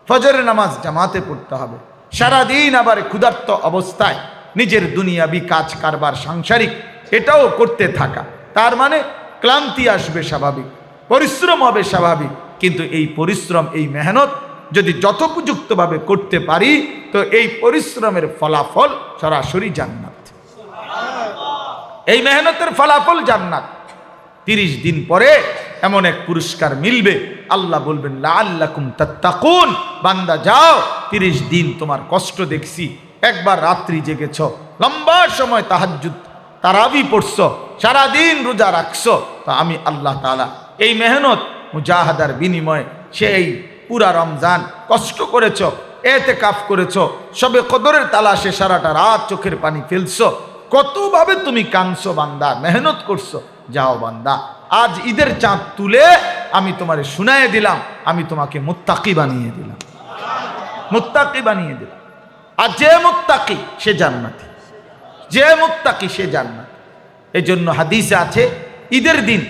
ফজরের নামাজ জামাতে পড়তে হবে। সারাদিন আবার ক্ষুধার্ত অবস্থায় নিজের দুনিয়াবি কাজ কারবার সাংসারিক এটাও করতে থাকা। তার মানে ক্লান্তি আসবে স্বাভাবিক, পরিশ্রম হবে স্বাভাবিক। কিন্তু এই পরিশ্রম, এই মেহনত যদি যথোপযুক্তভাবে করতে পারি তো এই পরিশ্রমের ফলাফল সরাসরি জান্নাত। এই মেহনতের ফলাফল জান্নাত। 30 দিন পরে এমন এক পুরস্কার মিলবে, আল্লাহ বলবেন লাআল্লাকুম তাত্তাকুন, বান্দা যাও, 30 দিন তোমার কষ্ট দেখছি, একবার রাত্রি জেগেছ, লম্বা সময় তাহাজ্জুদ তারাবি পড়ছো, সারাদিন রোজা রাখছো, তো আমি আল্লাহ তাআলা এই মেহনত মুজাহাদার বিনিময়ে সেই পুরা রমজান কষ্ট করেছ, এতেকাফ করেছ, সবে কদরের তালাশে সারাটা রাত চোখের পানি ফেলছো, কতভাবে তুমি কাঁদছো বান্দা, মেহনত করছো। যাও বান্দা, আজ ঈদের চাঁদ তুলে আমি তোমারে শুনায়ে দিলাম, আমি তোমাকে মুত্তাকি বানিয়ে দিলাম, মুত্তাকি বানিয়ে দিলাম। আর যে মুত্তাকি সে জান্নাতি, যে মুত্তাকি সে জান্নাতি। এই জন্য হাদিসে আছে ঈদের দিন,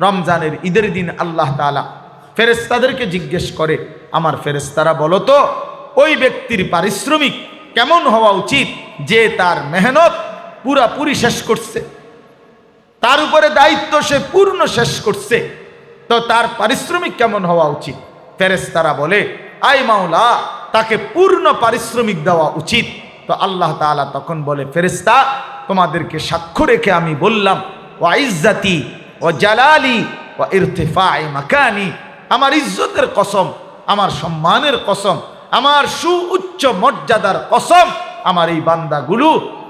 রমজানের ঈদের দিন আল্লাহ তাআলা ফেরেশতাদেরকে জিজ্ঞেস করে, আমার ফেরেশতারা বলো তো ওই ব্যক্তির পারিশ্রমিক কেমন হওয়া উচিত যে তার মেহনত পুরাপুরি শেষ করছে, তার উপরে দায়িত্ব সে পূর্ণ শেষ করছে, তো তার পারিশ্রমিক কেমন হওয়া উচিত? ফেরেশতারা বলে, আয় মাওলা, তাকে পূর্ণ পারিশ্রমিক দেওয়া উচিত। তো আল্লাহ তাআলা তখন বলে, ফেরেশতা তোমাদেরকে সাক্ষ্য রেখে আমি বললাম, ওয়া ইজ্জতি ওয়া জালালি ওয়া ইরতিফা'i মাকানি, আমার ইজ্জতের কসম, আমার সম্মানের কসম, আমার সুউচ্চ মর্যাদার কসম, আমার এই বান্দাগুলো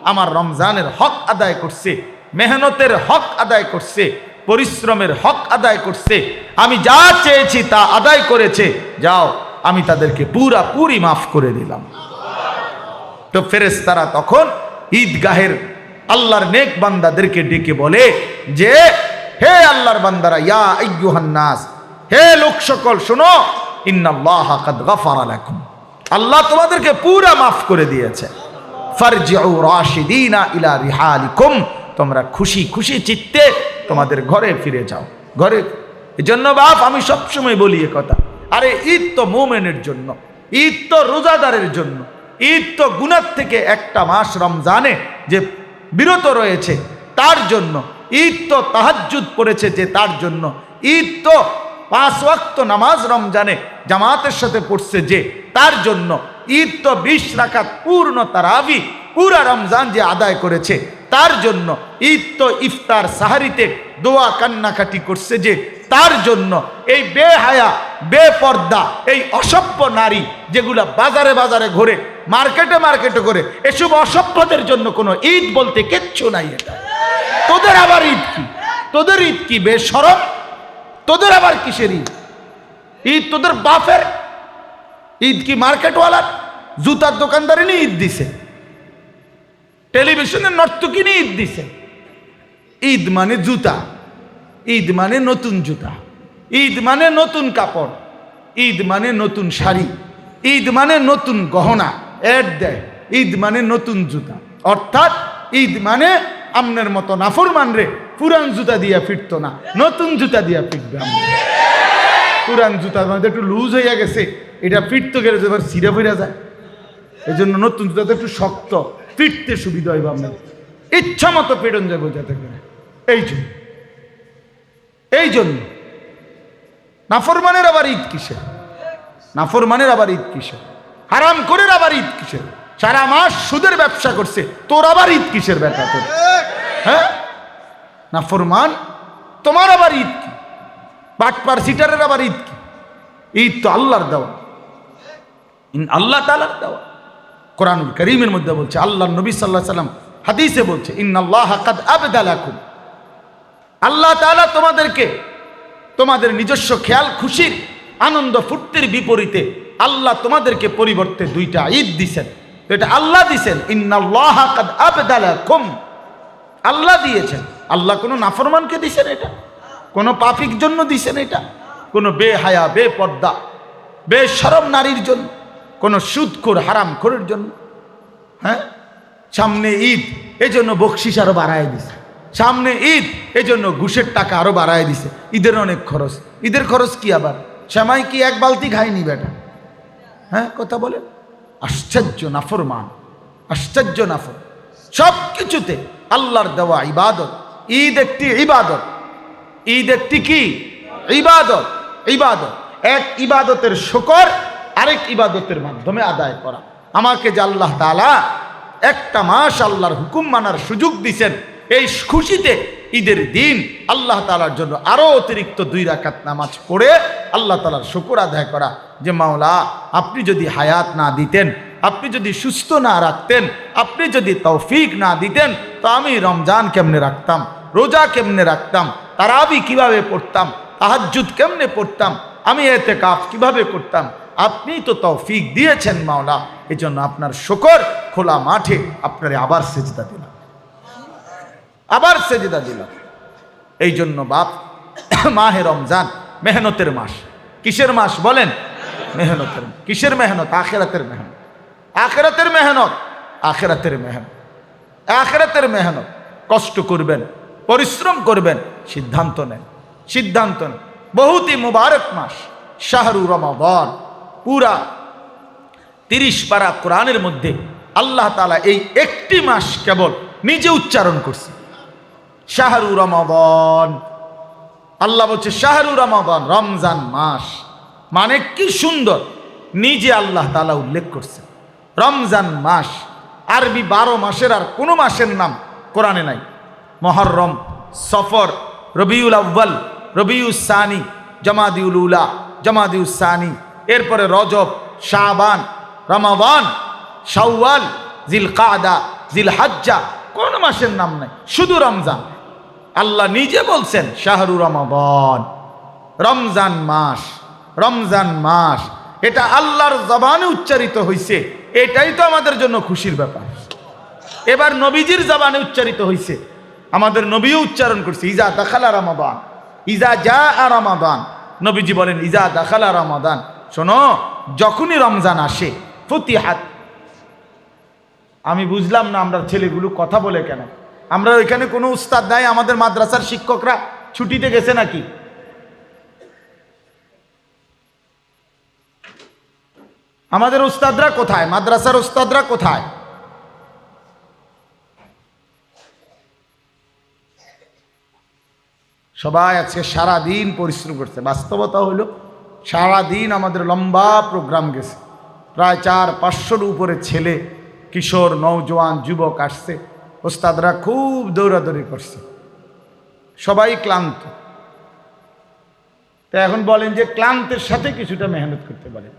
আমার রমজানের হক আদায় করছে, মেহনতের হক আদায় করছে, পরিশ্রমের হক আদায় করছে, আমি যা চেয়েছি তা আদায় করেছে, যাও আমি তাদেরকে পুরাপুরি মাফ করে দিলাম। তো ফেরেশতারা তখন ঈদগাহের আল্লাহর নেক বান্দাদেরকে ডেকে বলে যে, হে আল্লাহর বান্দারা, ইয়া আইয়ুহান নাস, হে লোক সকল শোনো, ইন্নাল্লাহা কাদ গাফারা লাকুম, আল্লাহ তোমাদেরকে পুরা মাফ করে দিয়েছে। ফারজিউ রাশিদিনা ইলা রিহালিকুম, তোমরা খুশি খুশি চিত্তে তোমাদের ঘরে ফিরে যাও, ঘরে। এজন্য বাপ আমি সবসময় বলি এ কথা, আরে ঈদ তো মুমিনের জন্য, ঈদ তো রোজাদারের জন্য, ঈদ তো গুনাহ থেকে একটা মাস রমজানে যে বিরত রয়েছে তার জন্য, ঈদ তো তাহাজ্জুদ পড়েছে যে তার জন্য, ঈদ তো 5 ওয়াক্ত নামাজ রমজানে জামাতের সাথে পড়ছে যে তার জন্য, ঈদ তো 20 রাকাত পূর্ণ তারাবি পুরা রমজান যে আদায় করেছে তার জন্য, ঈদ তো ইফতার সাহারিতে দোয়া কান্নাকাটি করছে যে তার জন্য। এই বেহায়া বেপর্দা এই অসভ্য নারী যেগুলা বাজারে বাজারে ঘুরে, মার্কেটে মার্কেটে করে, এসব অসভ্যদের জন্য কোনো ঈদ বলতে কিচ্ছু নাই। এটা তোদের আবার ঈদ কি? তোদের ঈদ কি বেশরম? তোদের আবার কিসের ঈদ? ঈদ তোদের বাপের ঈদ কি মার্কেটওয়ালার? জুতার দোকানদারি নিয়ে ঈদ দিছে, টেলিভিশনের নর্তকী নিয়ে ঈদ দিছে। ঈদ মানে জুতা, ঈদ মানে নতুন জুতা, ঈদ মানে নতুন কাপড়, ঈদ মানে নতুন শাড়ি, ঈদ মানে নতুন গহনা এড দেয়, ঈদ মানে নতুন জুতা। অর্থাৎ ঈদ মানে আমনের মতো নাফরমান রে পুরান জুতা দিয়া ফিরতো না, নতুন জুতা দিয়া ফিরবে। পুরান জুতা মানে একটু লুজ হইয়া গেছে, এটা ফিরতে গেলে এবার সিরা ফিরা যায়, এই জন্য নতুন জুতা তো একটু শক্ত, ফিরতে সুবিধা হইব, আপনার ইচ্ছা মতো পেড়ন যাবো যাতে করে। এই জন্য নাফরমানের আবার ঈদ কিসের? নাফরমানের আবার ঈদ কিসের? হারাম করে আবার ঈদ কিসের? সারা মাস সুদের ব্যবসা করছে, তোর আবার ঈদ কিসের ব্যাটা তোর? হ্যাঁ নাফরমান, তোমার আবার ঈদ কি? বাটপার সিটারের আবার ঈদ কি? ঈদ তো আল্লাহর দেওয়া, আল্লাহ তাআলার দেওয়া। কোরআনুল কারীমের মধ্যে বলছে, আল্লাহর নবী সাল্লাল্লাহু আলাইহি ওয়াসাল্লাম হাদিসে বলছে, ইন্নাল্লাহা কাদ আবদালাকুম, আল্লাহ তাআলা তোমাদেরকে তোমাদের নিজস্ব খেয়াল খুশির আনন্দ ফুর্তির বিপরীতে আল্লাহ তোমাদেরকে পরিবর্তে 2টা ঈদ দিছেন। এটা আল্লাহ দিছেন, ইন্নাল্লাহা কাদ আবদালাকুম, আল্লাহ দিয়েছেন। আল্লাহ কোনো নাফরমানকে দিছেন এটা? কোনো পাপীর জন্য দিছেন এটা? কোনো বেহায়া বেপর্দা বেশরম নারীর জন্য? কোনো সুদখোর হারামখোরের জন্য? হ্যাঁ, সামনে ঈদ এই জন্য বকশিস আরো বাড়ায় দিছে, সামনে ঈদ এই জন্য ঘুষের টাকা আরো বাড়ায় দিছে। ঈদের অনেক খরচ, ঈদের খরচ কি আবার? সেমাই কি 1 বালতি খায়নি বেটা? হ্যাঁ কথা বলে, আশ্চর্য নাফরমান, আশ্চর্য নাফর। সব কিছুতে আল্লাহর দেওয়া ইবাদত। ঈদ একটি ইবাদত, ঈদ একটি কি ইবাদত? ইবাদত, এক ইবাদতের শুকর আরেক ইবাদতের মাধ্যমে আদায় করা। আমাকে যে আল্লাহ তাআলা একটা মাস আল্লাহর হুকুম মানার সুযোগ দিছেন, এই খুশিতে ঈদের দিন আল্লাহ তাআলার জন্য আরো অতিরিক্ত 2 রাকাত নামাজ পড়ে আল্লাহ তাআলার শুকর আদায় করা, যে মাওলা আপনি যদি হায়াত না দিতেন, আপনি যদি সুস্থ না রাখতেন, আপনি যদি তৌফিক না দিতেন, তো আমি রমজান কেমনে রাখতাম, রোজা কেমনে রাখতাম, তারাবি কিভাবে পড়তাম, তাহাজ্জুদ কেমনে পড়তাম, আমি ইতিকাফ কিভাবে করতাম? আপনি তো তৌফিক দিয়েছেন মাওলা, এজন্য আপনার শুকর। খোলা মাঠে আপনারে আবার সেজদা দিলাম, আবার সেজদা দিলাম। এই জন্য বাপ, মাহে রমজান মেহনতের মাস। কিসের মাস বলেন? মেহনতের। কিসের মেহনত? আখিরাতের মেহনত, আখিরাতের মেহনত, আখিরাতের মেহনত, আখিরাতের মেহনত। কষ্ট করবেন, পরিশ্রম করবেন, সিদ্ধান্ত নেন, সিদ্ধান্ত নেন। বহুতই মুবারক মাস শাহরু রমাদান। পুরা 30 পারা কোরআনের মধ্যে আল্লাহ তাআলা এই একটি মাস কেবল নিজে উচ্চারণ করছে, শাহরু রমাদান। আল্লাহ বলছে শাহরু রমাদান, রমজান মাস। মানে কি সুন্দর, নিজে আল্লাহ তাআলা উল্লেখ করছে রমজান মাস। আরবি 12 মাসের আর কোনো মাসের নাম কোরআনে নাই। মুহররম, সফর, রবিউল আউয়াল, রবিউস সানি, জামাদিউল উলা, জামাদিউস সানি, এরপরে রজব, শাবান, রমাদান, শাওয়াল, জিলকাদা, জিলহজ্জা, কোন মাসের নাম নাই, শুধু রমজান। আল্লাহ নিজে বলছেন শাহরু রমাদান, রমজান মাস, রমজান মাস। এটা আল্লাহর জবানে উচ্চারিত হয়েছে, এটাই তো আমাদের জন্য খুশির ব্যাপার। এবার নবীজির জবানে উচ্চারিত হয়েছে, আমাদের নবীও উচ্চারণ করছে, ইজা দাখালা রমাদান, ইজা জাআ রমাদান। নবীজি বলেন ইজা দাখালা রমাদান, শোনো যখনই রমজান আসে, ফুতিহাত। আমি বুঝলাম না আমরা ছেলেগুলো কথা বলে কেন? আমরা ওইখানে কোনো উস্তাদ নাই? আমাদের মাদ্রাসার শিক্ষকরা ছুটিতে গেছে নাকি? আমাদের উস্তাদরা কোথায়? মাদ্রাসার উস্তাদরা কোথায়? সবাই আজকে সারাদিন পরিশ্রম করছে। বাস্তবতা হলো সারাদিন আমাদের লম্বা প্রোগ্রাম গেছে, প্রায় 400-500 উপরে ছেলে, কিশোর, নওজোয়ান, যুবক আসছে। ওস্তাদরা খুব দৌড়াদৌড়ি করছে, সবাই ক্লান্ত। তো এখন বলেন যে ক্লান্তের সাথে কিছুটা মেহনত করতে পারেন।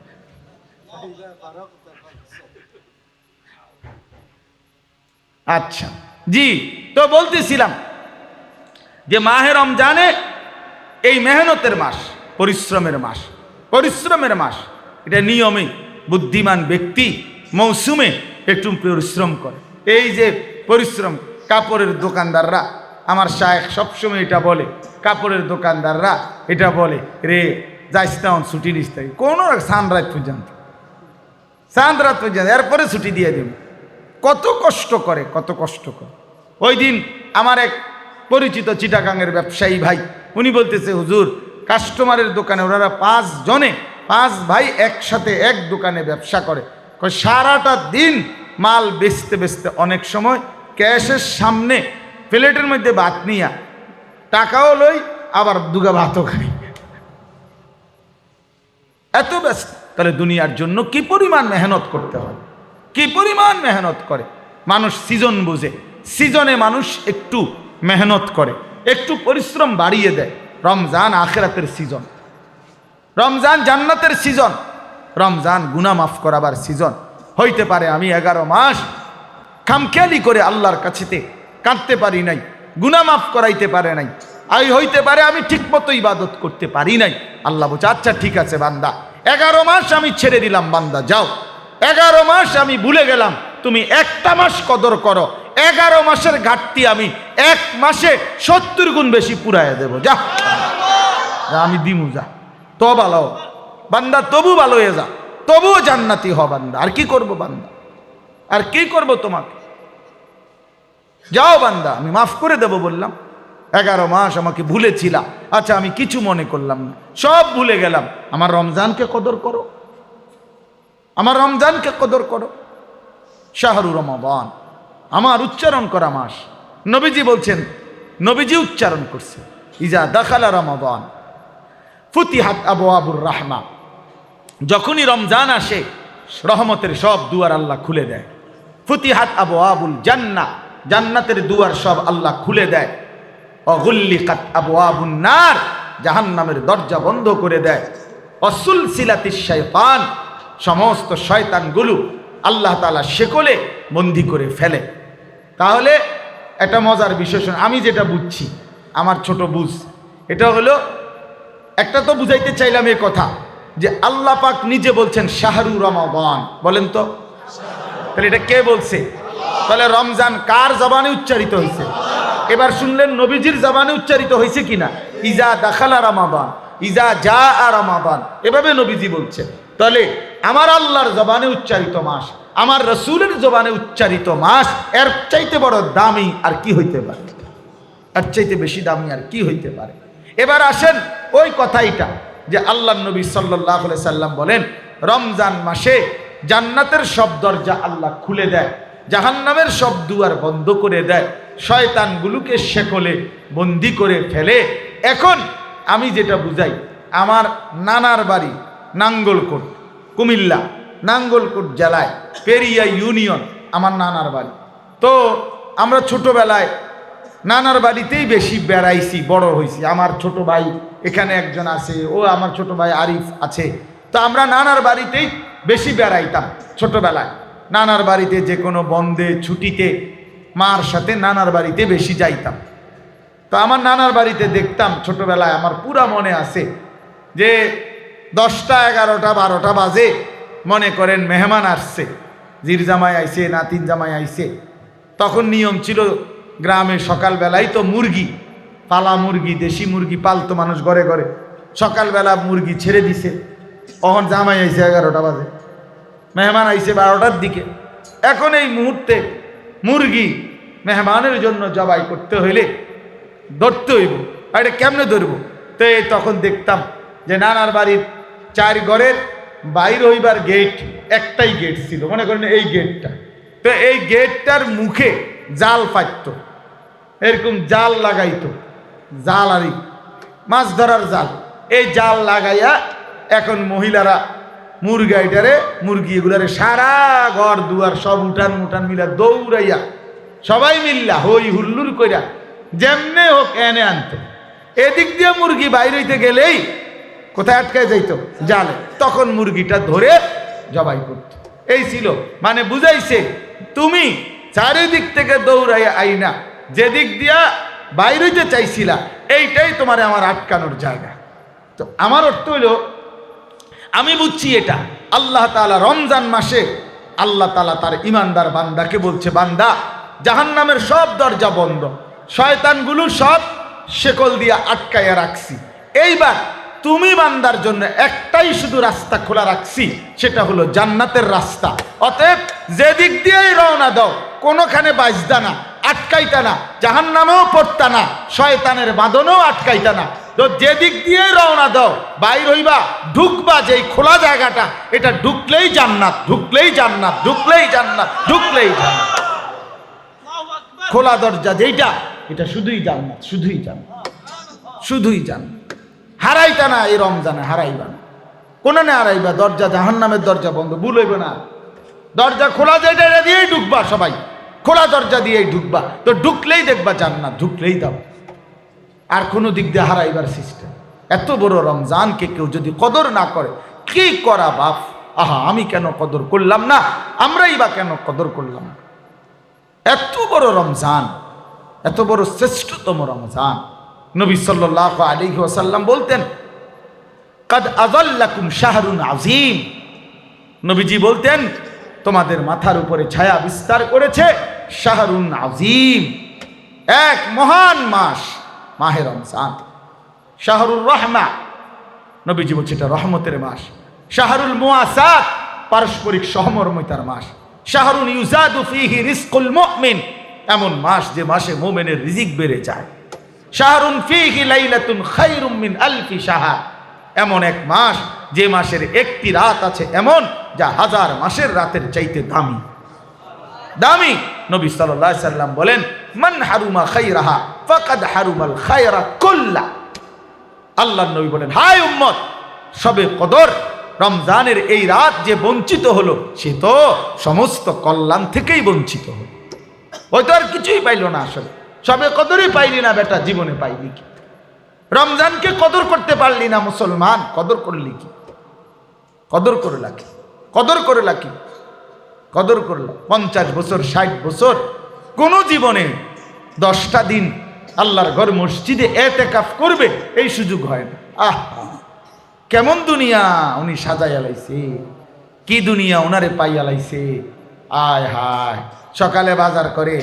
আচ্ছা জি, তো বলতেছিলাম যে মাহে রমজানে এই মেহনতের মাস, পরিশ্রমের মাস, পরিশ্রমের মাস। এটা নিয়মে বুদ্ধিমান ব্যক্তি মৌসুমে একটু পরিশ্রম করে। এই যে পরিশ্রম, কাপড়ের দোকানদাররা, আমার শায়েখ সবসময় এটা বলে, কাপড়ের দোকানদাররা এটা বলে, রে যাইস না ছুটি নিস, তাই কোনো সানরাত পর্যন্ত, সানরাত পর্যন্ত, এরপরে ছুটি দিয়ে দেব। কত কষ্ট করে, কত কষ্ট করে। ওই দিন আমার এক পরিচিত চিটাগাংয়ের ব্যবসায়ী ভাই, উনি বলতেছে, হুজুর কাস্টমারের দোকানে ওনারা 5 জনে, 5 ভাই একসাথে এক দোকানে ব্যবসা করে, সারাটা দিন মাল বেচতে বেচতে অনেক সময় ক্যাশের সামনে প্লেটের মধ্যে ভাত নিয়া টাকাও লই, আবার দুগা ভাতও খাই, এত ব্যস্ত। তাহলে দুনিয়ার জন্য কি পরিমাণ মেহনত করতে হয়, কি পরিমাণ মেহনত করে মানুষ। সিজন বুঝে, সিজনে মানুষ একটু মেহনত করে, একটু পরিশ্রম বাড়িয়ে দেয়। রমজান আখিরাতের সিজন, রমজান জান্নাতের সিজন, রমজান গুনাহ মাফ করাবার সিজন। হইতে পারে আমি 11 মাস খামখেয়ালি করে আল্লাহর কাছেতে কাঁদতে পারি নাই, গুনাহ মাফ করাইতে পারে নাই। হইতে পারে আমি ঠিক মতো ইবাদত করতে পারি নাই। আল্লাহ বলছে, আচ্ছা ঠিক আছে বান্দা, 11 মাস আমি ছেড়ে দিলাম, বান্দা যাও। 11 মাস আমি ভুলে গেলাম, তুমি একটা মাস কদর করো। 11 মাসের ঘাটতি আমি 1 মাসে 70 গুণ বেশি পুরাইয়া দেব। যা, আমি দিমু, যা তো ভালো বান্দা, তবু ভালো হয়ে যা, তবুও জান্নাতি হ বান্দা। আর কি করব বান্দা, আর কি করব তোমাকে? যাও বান্দা, আমি মাফ করে দেব বললাম। 11 মাস আমাকে ভুলেছিলাম, আচ্ছা আমি কিছু মনে করলাম না, সব ভুলে গেলাম। আমার রমজানকে কদর করো, আমার রমজানকে কদর করো। শাহরু রমাদান, আমার উচ্চারণ করা মাস। নবীজি বলছেন, নবীজি উচ্চারণ করছে, ইজা দাখালা রমাদান ফুতিহাত আবওয়াবুর রাহমা। যখনই রমজান আসে রহমতের সব দুয়ার আল্লাহ খুলে দেয়। ফুতিহাত আবওয়াবুল জান্নাহ, জান্নাতের দুয়ার সব আল্লাহ খুলে দেয়। অগুল্লিকাত আবওয়াবুন নার, জাহান্নামের দরজা বন্ধ করে দেয়। অসুলসিলাতিশ শাইতান, সমস্ত শয়তানগুলো আল্লাহ তাআলা শেকলে বন্দী করে ফেলে। তাহলে একটা মজার বিশেষণ আমি যেটা বুঝছি, আমার ছোট বুঝ, এটা হলো, একটা তো বুঝাইতে চাইলাম এই কথা যে আল্লাহ পাক নিজে বলছেন শাহরু রমাদান, বলেন তো, তাহলে এটা কে বলছে? তাহলে রমজান কার জবানে উচ্চারিত হয়েছে? এবার শুনলেন নবীজির জবানে উচ্চারিত হয়েছে কিনা? ইজা দাখালা রমাদান, ইজা জা রমাদান, এভাবে নবীজি বলছেন। তাহলে আমার আল্লাহর জবানে উচ্চারিত মাস, আমার রসুলের জবানে উচ্চারিত মাস, এর চাইতে বড় দামি আর কি হইতে পারে? এর চাইতে বেশি দামি আর কি হইতে পারে? এবার আসেন ওই কথাইটা যে আল্লাহ নবী সাল্লাল্লাহু আলাইহি সাল্লাম বলেন, রমজান মাসে জান্নাতের সব দরজা আল্লাহ খুলে দেয়, জাহান্নামের সব দুয়ার বন্ধ করে দেয়, শয়তানগুলোকে শেকলে বন্দি করে ফেলে। এখন আমি যেটা বুঝাই, আমার নানার বাড়ি নাঙ্গলকোট, কুমিল্লা, নাঙ্গলকোট জেলায় পেরিয়া ইউনিয়ন আমার নানার বাড়ি। তো আমরা ছোটবেলায় নানার বাড়িতেই বেশি বেড়াইছি, বড় হয়েছি। আমার ছোট ভাই এখানে একজন আছে, ও আমার ছোট ভাই আরিফ আছে। তো আমরা নানার বাড়িতেই বেশি বেড়াইতাম ছোটবেলায়। নানার বাড়িতে যে কোনো বন্ধে ছুটিতে মার সাথে নানার বাড়িতে বেশি যাইতাম। তো আমার নানার বাড়িতে দেখতাম ছোটবেলায়, আমার পুরা মনে আছে যে 10টা 11টা 12টা বাজে, মনে করেন মেহমান আসছে, জির জামাই আইছে, নাতিন জামাই আইছে। তখন নিয়ম ছিল গ্রামে সকালবেলায় তো মুরগি, পালা মুরগি, দেশি মুরগি পালতো মানুষ ঘরে ঘরে। সকালবেলা মুরগি ছেড়ে দিছে, তখন জামাই আইছে 11টা বাজে, মেহমান আইছে 12টার দিকে। এখন এই মুহূর্তে মুরগি মেহমানের জন্য জবাই করতে হইলে ধরতে হইব, আর এটা কেমনে ধরবো? তো তখন দেখতাম যে নানার বাড়ির 4 ঘরের বাইর হইবার গেট একটাই গেট ছিল, মনে করেন এই গেটটা। তো এই গেটটার মুখে জাল পাতত, এরকম জাল লাগাইতো, জাল আরই মাছ ধরার জাল। এই জাল লাগাইয়া এখন মহিলারা মুরগি এগুলারে সারা ঘর দুয়ার সব উঠান মুঠান মিলা দৌড়াইয়া সবাই মিল্লা হই হুল্লুর কইরা যেমনে হোক এনে আনতো। এদিক দিয়ে মুরগি বাইর হইতে গেলেই কোথায় আটকায় যাইতো? জালে। তখন মুরগিটা ধরে জবাই করত। এই ছিল, মানে বুঝাইছে তুমি চারিদিক থেকে দৌড়াইয়া আইনা যেদিক দিয়া বাইর হইতে চাইছিলা এইটাই তোমার আমার আটকানোর জায়গা। তো আমার অর্থ হইল, আমি বুঝছি এটা আল্লাহ তাআলা রমজান মাসে আল্লাহ তাআলা তার ইমানদার বান্দাকে বলছে, বান্দা জাহান্নামের সব দরজা বন্ধ, শয়তানগুলো সব শেকল দিয়া আটকাইয়া রাখছি, এইবার তুমি বান্দার জন্য একটাই শুধু রাস্তা খোলা রাখছি, সেটা হলো জান্নাতের রাস্তা। অতএব যেদিক দিয়েই রওনা দাও কোনোখানে বাজদা না, আটকাইতা না, জাহান্নামেও পড়তা না, শয়তানের বাঁধনেও আটকাইতা না। তো যেদিক দিয়ে রওনা দাও বাইর হইবা, ঢুকবা যেই খোলা জায়গাটা, এটা ঢুকলেই জান্নাত, ঢুকলেই জান্নাত, ঢুকলেই জান্নাত, ঢুকলেই জান্নাত। খোলা দরজা যেইটা, এটা শুধুই জান্নাত, শুধুই জান্নাত, শুধুই জান্নাত। হারাইতা না, এই রমজানে হারাইবা না, কোন না হারাইবা। দরজা জাহান্নামের দরজা বন্ধ, ভুল হইবে না। দরজা খোলা যেটা, এটা দিয়েই ঢুকবা, সবাই খোলা দরজা দিয়েই ঢুকবা। তো ঢুকলেই দেখবা জান্নাত, ঢুকলেই দাও। আর কোনো দিক দিয়ে হারাইবার সিস্টেম। এত বড় রমজানকে কেউ যদি কদর না করে, কি করা বাপ। আহা, আমি কেন কদর করলাম না, আমরাই বা কেন কদর করলাম না। এত বড় রমজান, এত বড় শ্রেষ্ঠতম রমজান। নবী সাল্লাল্লাহু আলাইহি ওয়াসাল্লাম বলতেন, কাদ আযাল্লাকুম শাহরুন আযীম। নবীজি বলতেন, তোমাদের মাথার উপরে ছায়া বিস্তার করেছে শাহরুন আযীম, এক মহান মাস, মাহে রমজান। শাহরুর রহমা, নবীজি বলছে এটা রহমতের মাস। শাহরুল মুআসাত, পারস্পরিক সহমর্মিতার মাস। শাহরুন ইউজাদু ফীহি রিজকুল মুমিন, এমন মাস যে মাসে মুমিনের রিজিক বেড়ে যায়। শাহরুন ফীহি লাইলাতুন খায়রুম মিন আলফি শাহর, এমন এক মাস যে মাসের একটি রাত আছে এমন যা হাজার মাসের রাতের চাইতে দামি, দামি। নবী সাল্লাল্লাহু আলাইহি সাল্লাম বলেন, মান হারুমা খায়রাহা ফাকাদ হারুমাল খায়রা কুল্লা। আল্লাহর নবী বলেন, হায় উম্মত, সবে কদর রমজানের এই রাত যে বঞ্চিত হলো, সে তো সমস্ত কল্যাণ থেকেই বঞ্চিত হলো। ওই তো আর কিছুই পাইল না। আসলে সবে কদরই পাইলি না বেটা, জীবনে পাইলি কি? রমজানকে কদর করতে পারলি না মুসলমান, কদর করলি কি? কদর করলা কি? কদর করলা কি? কদর করলা 50 বছর 60 বছর, কোন জীবনে 10টা দিন আল্লাহর ঘর মসজিদে এতেকাফ করবে এই সুযোগ হয় না। আহ, কেমন দুনিয়া উনি সাজাইয়া লাইছে, কি দুনিয়া ওনারে পাইয়া লাইছে। আয় হায়, সকালে বাজার করে,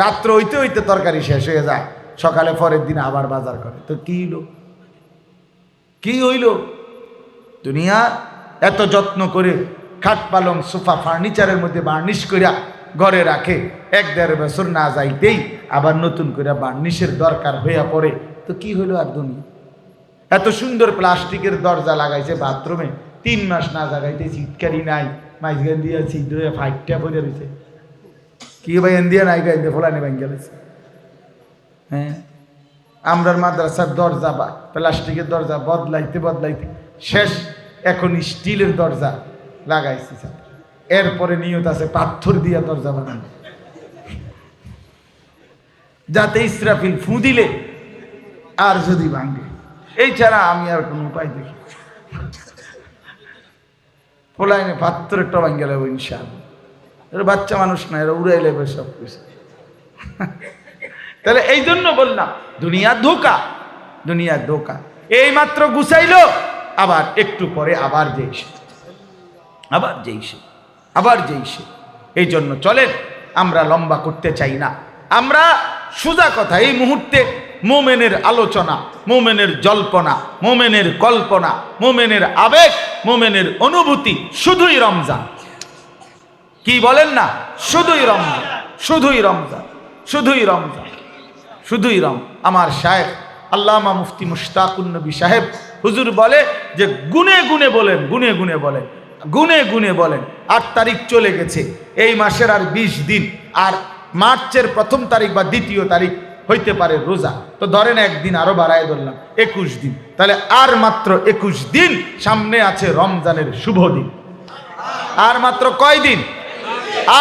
রাত্র হইতে হইতে তরকারি শেষ হয়ে যায়, সকালে পরের দিন আবার বাজার করে। তো কি হইল? কি হইল? দুনিয়া এত যত্ন করে খাট পালং সোফা ফার্নিচারের মধ্যে বার্নিশ করিয়া ঘরে রাখে, 1-1.5 বছর না যাইতেই আবার নতুন করে বার্নিশের দরকার হইয়া পড়ে। তো কি হইল আর দুনিয়া? এত সুন্দর প্লাস্টিকের দরজা লাগাইছে বাথরুমে, 3 মাস না লাগাইতে চিৎকারি নাই, মাইজগান দিয়া ছিদ্র ফাইটটা পড়ে রয়েছে। কি ভাই এন্দিয়া নাই গাইতে ফোলানি ভাঙ গেছে। হ্যাঁ, আমরার মাদ্রাসার দরজা বা প্লাস্টিকের দরজা বদলাইতে বদলাইতে শেষ, এখন স্টিলের দরজা লাগাইছি। এরপরে নিয়ত আছে পাথর দিয়া দরজা বানানো, যাতে ইসরাফিল ফু দিলে আর যদি ভাঙে। এই ছাড়া আমি আর কোনো উপায় দেখি। ফোলাইনে পাথরের টা ভাঙ গেলে ইনশাআল্লাহ। এরা বাচ্চা মানুষ না, এরা উড়াই লেবে সব কিছু। তাহলে এই জন্য বললাম, দুনিয়া ধোকা, দুনিয়া ধোকা। এই মাত্র গুছাইলো, আবার একটু পরে আবার যেইসে, আবার যেইসে, আবার যেইসে। এই জন্য চলেন, আমরা লম্বা করতে চাই না। আমরা সোজা কথা, এই মুহূর্তে মোমেনের আলোচনা, মোমেনের জল্পনা, মোমেনের কল্পনা, মোমেনের আবেগ, মোমেনের অনুভূতি শুধুই রমজান। কি বলেন না? শুধুই রমজান, শুধুই রমজান, শুধুই রমজান, শুধুই রম। আমার শায়েখ আল্লামা মুফতি মুশতাকুন নবী সাহেব হুজুর বলে যে গুনে গুনে বলেন, গুনে গুনে বলেন, গুনে গুনে বলেন। 8 তারিখ চলে গেছে, এই মাসের আর 20 দিন, আর মার্চের 1ম তারিখ বা 2য় তারিখ হইতে পারে রোজা, তো ধরেন একদিন আরো বাড়ায় ধরলাম 21 দিন, তাহলে আর মাত্র 21 দিন সামনে আছে রমজানের শুভ দিন। আর মাত্র কয় দিন?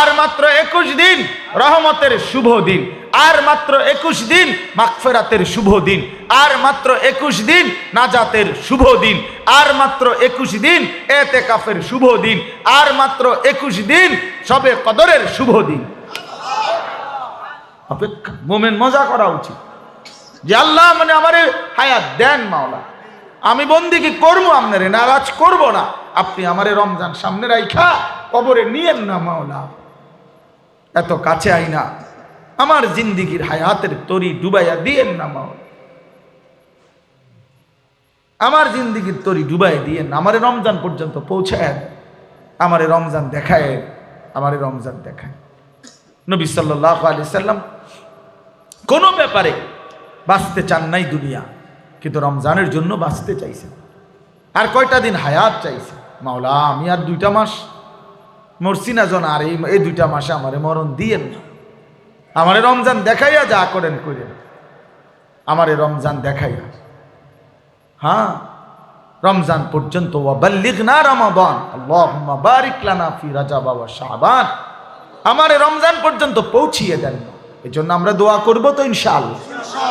আর মাত্র 21 দিন রহমতের শুভ দিন, আর মাত্র 21 দিন মাগফিরাতের শুভ দিন, আর মাত্র 21 দিন নাজাতের শুভ দিন, আর মাত্র 21 দিন ইতিকাফের শুভ দিন, আর মাত্র 21 দিন শবে কদরের শুভ দিন। অপেক্ষা, মোমেন মজা করা উচিত যে আল্লাহ মানে আমারে হায়াত দেন মাওলা, আমি বন্দিকে করবো, আপনারে নারাজ করব না, আপনি আমারে রমজান সামনে রাইখা কবরে নিয়েন না মাওলা, এত কাছে আইনা আমার জিন্দিগির হায়াতের তরি ডুবাইয়া দিয়েন না মাওলা, আমার জিন্দিগির তরি ডুবাই দিয়েন না, আমারে রমজান পর্যন্ত পৌঁছায়, আমারে রমজান দেখায়, আমারে রমজান দেখায়। নবী সাল্লাল্লাহু আলাইহি সাল্লাম কোনো ব্যাপারে বাঁচতে চান নাই দুনিয়া, কিন্তু রমজানের জন্য বাঁচতে চাইছে। আর কয়টা দিন হায়াত চাইছে, মাওলা আমি আর 2টা মাস মরছি না জন, আর এই 2টা মাসে আমারে মরণ দিয়েন না, আমারে রমজান দেখাইয়া যা করেন করেন, আমারে রমজান দেখাইয়া। হ্যাঁ, রমজান পর্যন্ত ওয়াবাল্লিগনা রমাদান, আল্লাহুম্মা বারিক লানা ফি রাজাব ওয়া শাবান, আমারে রমজান পর্যন্ত পৌঁছিয়ে দেন। এই জন্য আমরা দোয়া করবো তো ইনশাআল্লাহ।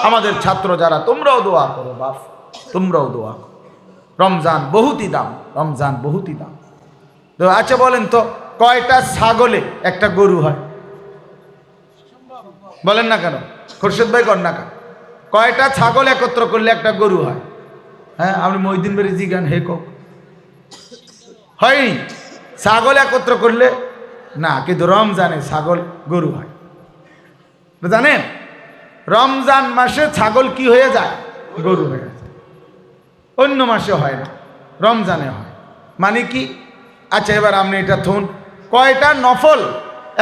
আমাদের ছাত্র যারা, তোমরাও দোয়া করো বাপ, তোমরাও দোয়া করো। রমজান বহুতই দাম, রমজান বহুতই দাম। তো আচ্ছা বলেন তো, কয়টা ছাগলে একটা গরু হয়? বলেন না কেন, খোরশেদ ভাই কর না কেন? কয়টা ছাগল একত্র করলে একটা গরু হয়? হ্যাঁ, আপনি মহিউদ্দিন ভাই জিগান, হে কক হয়নি? ছাগল একত্র করলে না, কিন্তু রমজানে ছাগল গরু হয়। জানেন, রমজান মাসে ছাগল কি হয়ে যায়? গরু হয়ে যায়। অন্য মাসে হয় না, রমজানে হয়। মানে কি? আচ্ছা এবার আপনি এটা থুন, কয়টা নফল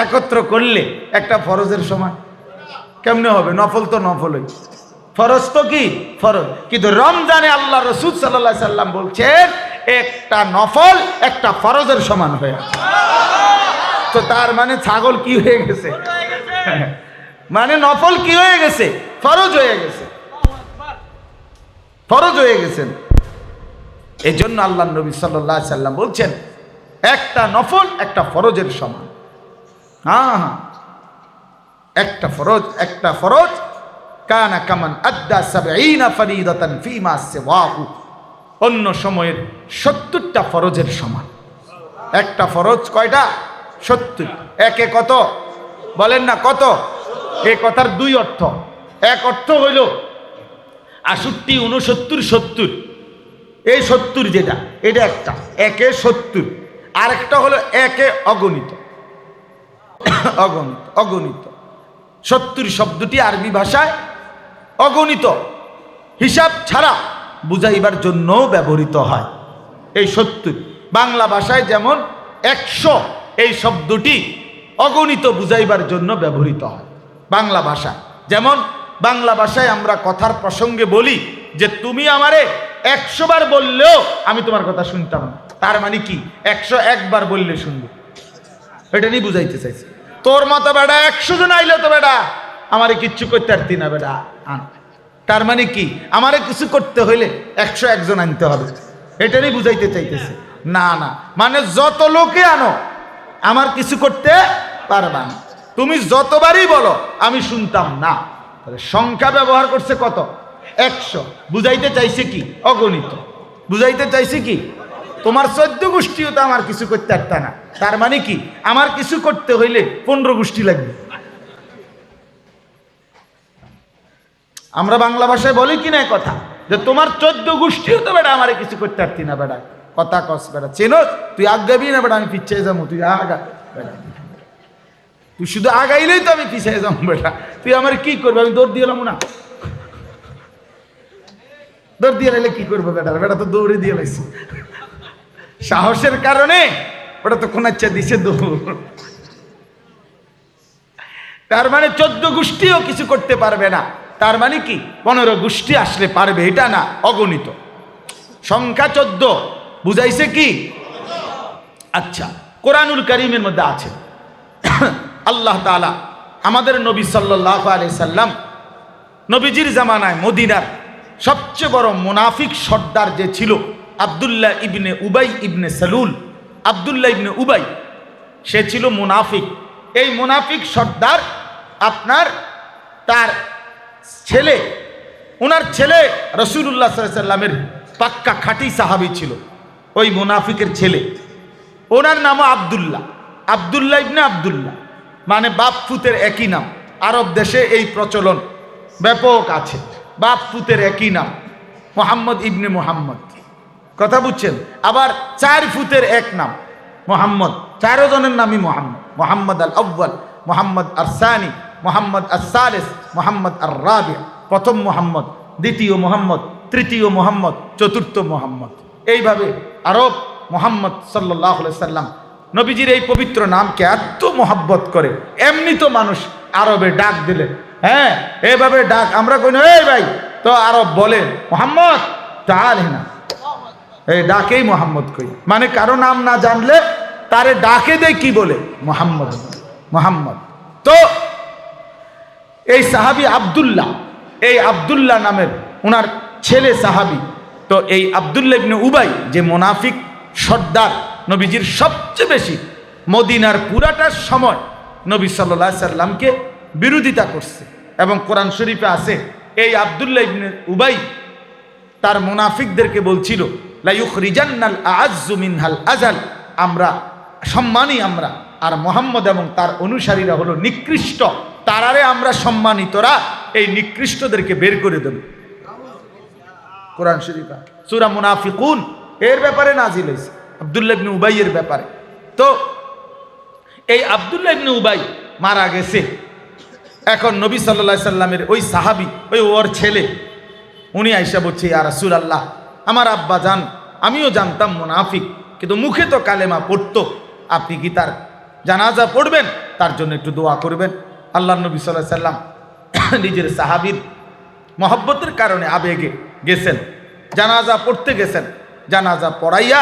একত্র করলে একটা ফরজের সমান? কেমনে হবে? নফল তো নফলই, ফরজ তো কি ফরজ, কিন্তু রমজানে আল্লাহ রাসূল সাল্লাল্লাহু আলাইহি সাল্লাম বলছেন একটা নফল একটা ফরজের সমান হয়ে আছে। তো তার মানে ছাগল কি হয়ে গেছে? মানে নফল কি হয়ে গেছে? ফরজ হয়ে গেছে, ফরজ হয়ে গেছেন। এই জন্য আল্লাহ নবী সাল্লাল্লাহু আলাইহি সাল্লাম বলছেন একটা নফল একটা ফরজের সমান। হ্যাঁ হ্যাঁ, একটা ফরজ কানা কামান আদ্দা 70 ফরিদাতান ফিমা সিওয়াহু, অন্য সময়ের 70টা ফরজের সমান। একটা ফরজ কয়টা? 70। একে কত বলেন না, কত? এই কথার 2 অর্থ। এক অর্থ হইল 68, 69, 70, এই 70 যেটা, এটা একটা, একে 70। আরেকটা হলো একে অগণিত, অগণিত, অগণিত। 70 শব্দটি আরবি ভাষায় অগণিত, হিসাব ছাড়া বুঝাইবার জন্য ব্যবহৃত হয়। এই 70 বাংলা ভাষায় যেমন 100, এই শব্দটি অগণিত বুঝাইবার জন্য ব্যবহৃত হয় বাংলা ভাষায়। যেমন বাংলা ভাষায় আমরা কথার প্রসঙ্গে বলি যে তুমি আমারে 100 বার বললেও আমি তোমার কথা শুনতাম না। তার মানে কি? 101 বার বললে শুনবো, এটা নিয়ে বুঝাইতে চাইছে। তোর মতো বেটা 100 জন আইলে তো বেটা আমারে কিচ্ছু করতে পারতি না বেটা। তার মানে কি? আমারে কিছু করতে হইলে 101 জন আনতে হবে, এটা নিয়ে বুঝাইতে চাইতেছে। না না, মানে যত লোকে আনো আমার কিছু করতে পারবা না, তুমি যতবারই বলো আমি শুনতাম না। তাহলে সংখ্যা ব্যবহার করছে কত? 100। বুঝাইতে চাইছে কি? অগণিত। বুঝাইতে চাইছে কি? তোমার 14 গোষ্ঠীও তো আমার কিছু করতে পারত না। তার মানে কি? আমার কিছু করতে হইলে 15 গোষ্ঠী লাগবে। আমরা বাংলা ভাষায় বলি কি না কথা, যে তোমার 14 গোষ্ঠীও তো বেটা আমারে কিছু করতে পারতি না বেটা। কথা কস বেটা, চেনো তুই আগাবি না বেটা, আমি পিছিয়ে যাবো, তুই আগা বেটা, তুই শুধু আগাইলেই তো আমি পিছিয়ে যাবো বেটা, তুই আমার কি করবি? আমি দৌড় দিয়ে এলাম না, দৌড় দিয়ে এলে কি করবো বেটা? বেটা তো দৌড়ে দিয়ে লাইছি সাহসের কারণে, ওটা তো কোনাচ্ছা দিছে দৌড়। তার মানে 14 গোষ্ঠীও কিছু করতে পারবে না। তার মানে কি? 15 গোষ্ঠী আসলে পারবে, এটা না, অগণিত। সংখ্যা 14, বুঝাইছে কি? আচ্ছা, কোরআনুল কারীমের মধ্যে আছে আল্লাহ তাআলা আমাদের নবী সাল্লাল্লাহু আলাইহি সাল্লাম, নবীজির জামানায় মদিনার সবচেয়ে বড় মুনাফিক সর্দার যে ছিল আব্দুল্লাহ ইবনে উবাই ইবনে সালুল, আব্দুল্লাহ ইবনে উবাই, সে ছিল মুনাফিক। এই মুনাফিক সর্দার আপনার তার ছেলে, ওনার ছেলে রাসূলুল্লাহ সাল্লাল্লাহু আলাইহি সাল্লামের পাক্কা খাঁটি সাহাবী ছিল। ওই মুনাফিকের ছেলে, ওনার নামও আব্দুল্লাহ, আব্দুল্লাহ ইবনে আব্দুল্লাহ, মানে বাপ পুতের একই নাম। আরব দেশে এই প্রচলন ব্যাপক আছে, বাপ পুতের একই নাম, মোহাম্মদ ইবনে মোহাম্মদ, কথা বুঝছেন? আবার 4 ফুতের এক নাম মোহাম্মদ, 4 জনের নামই মোহাম্মদ, মোহাম্মদ আল আউয়াল, মোহাম্মদ আর সানি, মোহাম্মদ আর সালেস, মোহাম্মদ আর রাবি, প্রথম মোহাম্মদ, দ্বিতীয় মোহাম্মদ, তৃতীয় মোহাম্মদ, চতুর্থ মোহাম্মদ। এইভাবে আরব মোহাম্মদ সাল্লাল্লাহু আলাইহি সাল্লাম নবীজির এই পবিত্র নামকে এত মহব্বত করে, এমনি তো মানুষ আরবে ডাক দিলে, হ্যাঁ এইভাবে ডাক আমরা কই না, এই ভাই তো আরব বলে মোহাম্মদ তাআল না, এই ডাকেই মোহাম্মদ কই, মানে কারো নাম না জানলে তারে ডাকে দেয় কি বলে? মোহাম্মদ, মোহাম্মদ। তো এই সাহাবী আব্দুল্লাহ, এই আব্দুল্লাহ নামের ওনার ছেলে সাহাবী, তো এই আব্দুল্লাহ ইবনে উবাই যে মুনাফিক সর্দার, নবীজির সবচেয়ে বেশি মদিনার পুরাটা সময় নবী সাল্লাল্লাহু আলাইহি সাল্লামকে বিরোধিতা করছে। এবং কোরআন শরীফে আছে এই আব্দুল্লাহ ইবনে উবাই তার মুনাফিকদেরকে বলছিল লা ইউখরিজান্নাল আ'আজ্জু মিনহাল আযাল, আমরা সম্মানী আমরা, আর মুহাম্মদ এবং তার অনুসারীরা হলো নিকৃষ্ট, তারারে আমরা সম্মানিতরা এই নিকৃষ্টদেরকে বের করে দেব। কোরআন শরীফে সূরা মুনাফিকুন এর ব্যাপারে নাজিল হয়েছে, আব্দুল্লাহ ইবনে উবাইয়ের ব্যাপারে। তো এই আব্দুল্লাহ ইবনে উবাই মারা গেছে। এখন নবী সাল্লাল্লাহু আলাইহি সাল্লামের ওই সাহাবী, ওই ওর ছেলে, উনি আইসা বলছে ইয়া রাসূলুল্লাহ, আমার আব্বা জান, আমিও জানতাম মুনাফিক, কিন্তু মুখে তো কালেমা পড়তো, আপনি কি তার জানাজা পড়বেন? তার জন্য একটু দোয়া করবেন। আল্লাহর নবী সাল্লাল্লাহু আলাইহি সাল্লাম নিজের সাহাবীর মহব্বতের কারণে আবেগে গেছেন, জানাজা পড়তে গেছেন। জানাজা পড়াইয়া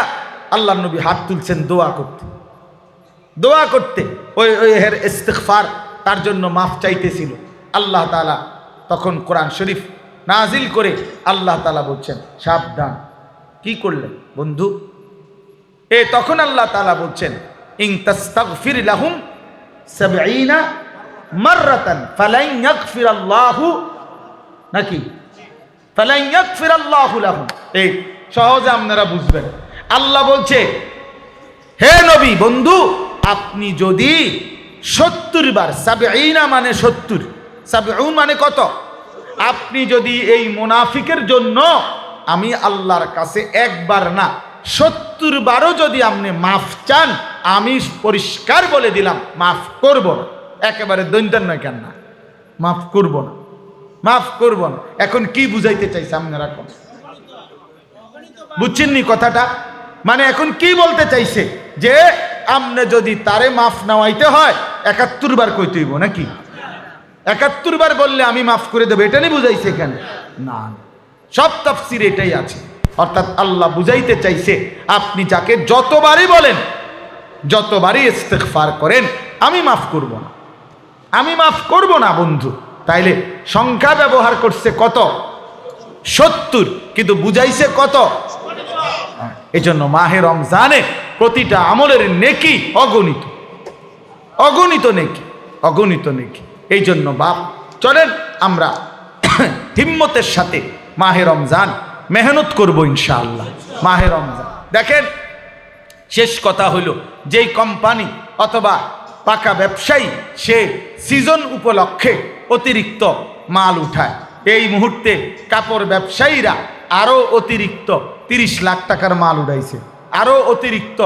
আল্লাহর নবী হাত তুলছেন দোয়া করতে, দোয়া করতে, ওই এর ইস্তিগফার, তার জন্য মাফ চাইতেছিল। আল্লাহ তাআলা তখন কোরআন শরীফ নাজিল করে আল্লাহ তাআলা বলছেন সাবধান, কি করলেন বন্ধু? তখন আল্লাহ তাআলা বলছেন ইন তাস্তাগফির লাহুম 70 মাররাতান ফালান ইয়াগফিরাল্লাহু, নাকি ফালান ইয়াগফিরাল্লাহু লাহুম। এই সহজে আপনারা বুঝবেন। আল্লাহ বলছে হে নবী বন্ধু, আপনি যদি 70 বার, 70 মানে 70, 70 মানে কত? আপনি যদি এই মুনাফিকের জন্য আমি আল্লাহর কাছে একবার না 70 বারও যদি আপনি মাফ চান, আমি পরিষ্কার বলে দিলাম মাফ করব না। একেবারে দৈন্তান নয়, কেন না, মাফ করব না, মাফ করব না। এখন কি বুঝাইতে চাইছে আপনারা? বুঝছেননি কথাটা? মানে এখন কি বলতে চাইছে যে আপনি যদি তারে মাফ নেওয়াইতে হয় 71 বার কইতে হইব নাকি? 71 বার বললে আমি মাফ করে দেবো, এটা নিয়ে বুঝাইছে এখানে? না, সব তাফসীরে এটাই আছে। অর্থাৎ আল্লাহ বুঝাইতে চাইছে আপনি যাকে যতবারই বলেন, যতবারই ইস্তিগফার করেন, আমি মাফ করব না, আমি মাফ করব না বন্ধু। তাইলে সংখ্যা ব্যবহার করছে কত? 70, কিন্তু বুঝাইছে কত? এই জন্য মাহে রমজানে প্রতিটা আমলের নেকি অগণিত, অগণিত নেকি, অগণিত নেকি। এই জন্য বাপ চলেন আমরা হিম্মতের সাথে মাহে রমজান মেহনত করব ইনশাআল্লাহ। মাহে রমজান দেখেন, শেষ কথা হইল, যেই কোম্পানি অথবা পাকা ব্যবসায়ী সে সিজন উপলক্ষে অতিরিক্ত মাল উঠায়, এই মুহূর্তে কাপড় ব্যবসায়ীরা আরও অতিরিক্ত 30 লাখ টাকার মাল উঠাইছে, আরও অতিরিক্ত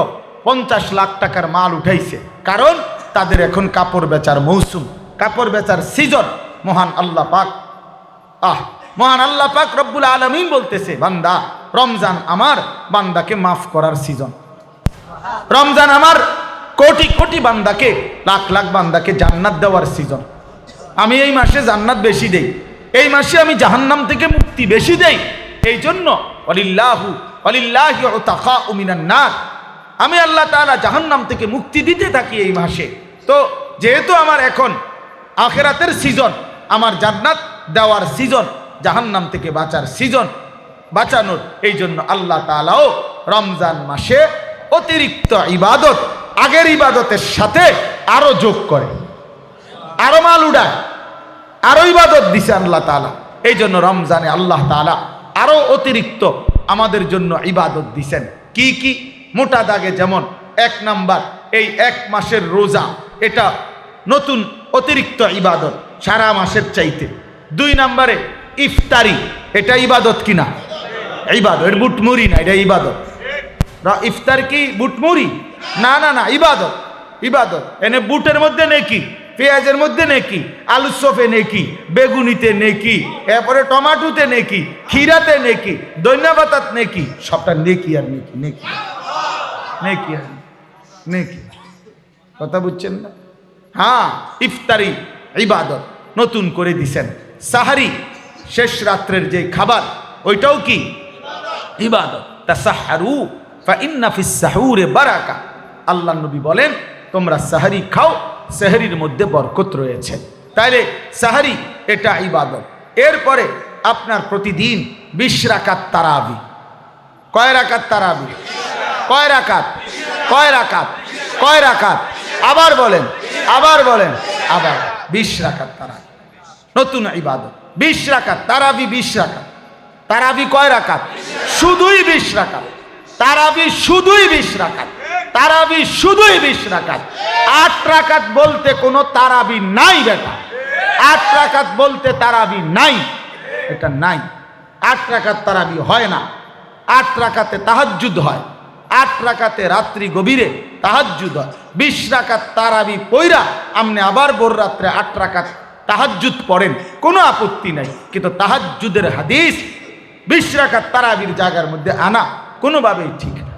50 লাখ টাকার মাল উঠাইছে। কারণ তাদের এখন কাপড় বেচার মৌসুম, কাপড় বেচার সিজন। মহান আল্লাহ পাক, মহান আল্লাহ পাক রব্বুল আলামিন বলতেছে, বান্দা রমজান আমার বান্দাকে মাফ করার সিজন, রমজান আমার কোটি কোটি বান্দাকে, লাখ লাখ বান্দাকে জান্নাত দেওয়ার সিজন। আমি এই মাসে জান্নাত বেশি দেই, এই মাসে আমি জাহান্নাম থেকে মুক্তি বেশি দেই। এই জন্য ওয়ালিল্লাহু ওয়ালিল্লাহি উতাকাউ মিনান নার, আমি আল্লাহ তাআলা জাহান্নাম থেকে মুক্তি দিতে থাকি এই মাসে। তো যেহেতু আমার এখন আখিরাতের সিজন, আমার জান্নাত দেওয়ার সিজন, জাহান্নাম থেকে বাঁচার সিজন, বাঁচানোর, এই জন্য আল্লাহ তাআলাও রমজান মাসে অতিরিক্ত ইবাদত আগের ইবাদতের সাথে আরো যোগ করে, আরো মাল উড়ায়, আরো ইবাদত দিছে আল্লাহ তাআলা। এই জন্য রমজানে আল্লাহ তাআলা আরো অতিরিক্ত আমাদের জন্য ইবাদত দিছেন। কি কি? মোটা দাগে যেমন 1 নাম্বার, এই 1 মাসের রোজা, এটা নতুন অতিরিক্ত ইবাদত সারা মাসের চাইতে। 2 নাম্বারে ইফতারি, এটা ইবাদত কিনা? ইবাদত, এটা বুটমুড়ি না, এটা ইবাদত। ইফতার কি বুটমুড়ি? না না না, ইবাদত, ইবাদত। এনে বুটের মধ্যে নেকি, পেঁয়াজের মধ্যে নেকি, আলুর চপে নেকি, বেগুনিতে নেকি, এরপরে টমাটোতে নেকি, খিরাতে নেকি, ধনিয়া পাতাত নেকি, সবটা নেকি আর নেকি, নেকি নেকি আর নেকি। কথা বুঝছেন না? হ্যাঁ, ইফতারি ইবাদত নতুন করে দিছেন। সাহারি, শেষ রাত্রের যে খাবার, ওইটাও কি ইবাদত। তাসাহারু ফা ইন্না ফিস সাহুরে বারাকা, আল্লাহ নবী বলেন তোমরা সাহারি খাও, সাহারির মধ্যে বরকত রয়েছে। তাইলে সাহারি এটা ইবাদত। এরপরে আপনার প্রতিদিন 20 রাকাত তারাবি। কয় রাকাত তারাবি? কয় রাকাত? কয় রাকাত? কয় রাকাত? আবার বলেন, আবার বলেন, আবার 20 রাকাত তারাবি, নতুন ইবাদত। 20 রাকাত তারাবি, 20 রাকাত তারাবি। কয় রাকাত? শুধুই 20 রাকাত তারাবি, শুধুই 20 রাকাত তারাবি, শুধুই 20 রাকাত। 8 রাকাত বলতে কোনো তারাবি নাই বেটা, 8 রাকাত বলতে তারাবি নাই, এটা নাই। 8 রাকাত তারাবি হয় না, 8 রাকাতে তাহাজ্জুদ হয়, 8 রাকাতে রাত্রি গভীরে তাহাজ্জুদ হয়। 20 রাকাত তারাবি পইরা আপনি আবার ভোর রাত্রে 8 রাকাত তাহাজ্জুদ পড়েন, কোনো আপত্তি নাই। কিন্তু তাহাজ্জুদের হাদিস 20 রাকাত তারাবির জায়গার মধ্যে আনা কোনোভাবেই ঠিক না,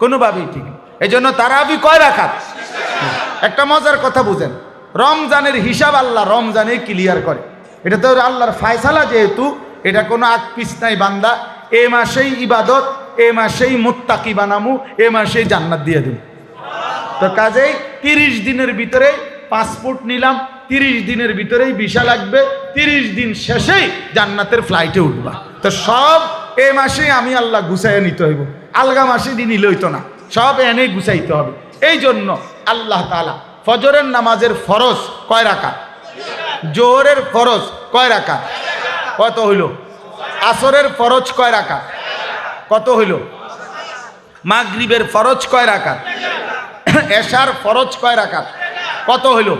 কোনোভাবেই ঠিক না। এই জন্য তারাবি কয় রাকাত? একটা মজার কথা বুঝেন, রমজানের হিসাব আল্লাহ রমজানে ক্লিয়ার করে। এটা তো আল্লাহর ফায়সালা, যেহেতু এটা কোনো আগ পিছ নাই। বান্দা এ মাসেই ইবাদত, এ মাসেই মুত্তাকি বানামু, এ মাসেই জান্নাত দিয়ে দেব। তো কাজেই 30 দিনের ভিতরে পাসপোর্ট নিলাম, 30 দিনের ভিতরেই ভিসা লাগবে, 30 দিন শেষেই জান্নাতের ফ্লাইটে উঠবা। তো সব এ মাসেই আমি আল্লাহ গুছাইয়া নিতে হইব, আলগা মাসে দিন নিলে হইতো না, সব এনে গুছাইতে হবে। এই জন্য আল্লাহ তাআলা ফজরের নামাজের ফরজ কয় রাকাত? জোহরের ফরজ কয় রাকাত? কত হইল? আসরের ফরজ কয় রাকাত? কত হইল? মাগরিবের ফরজ কয় রাকাত? এশার ফরজ কয় রাকাত? কত হইল?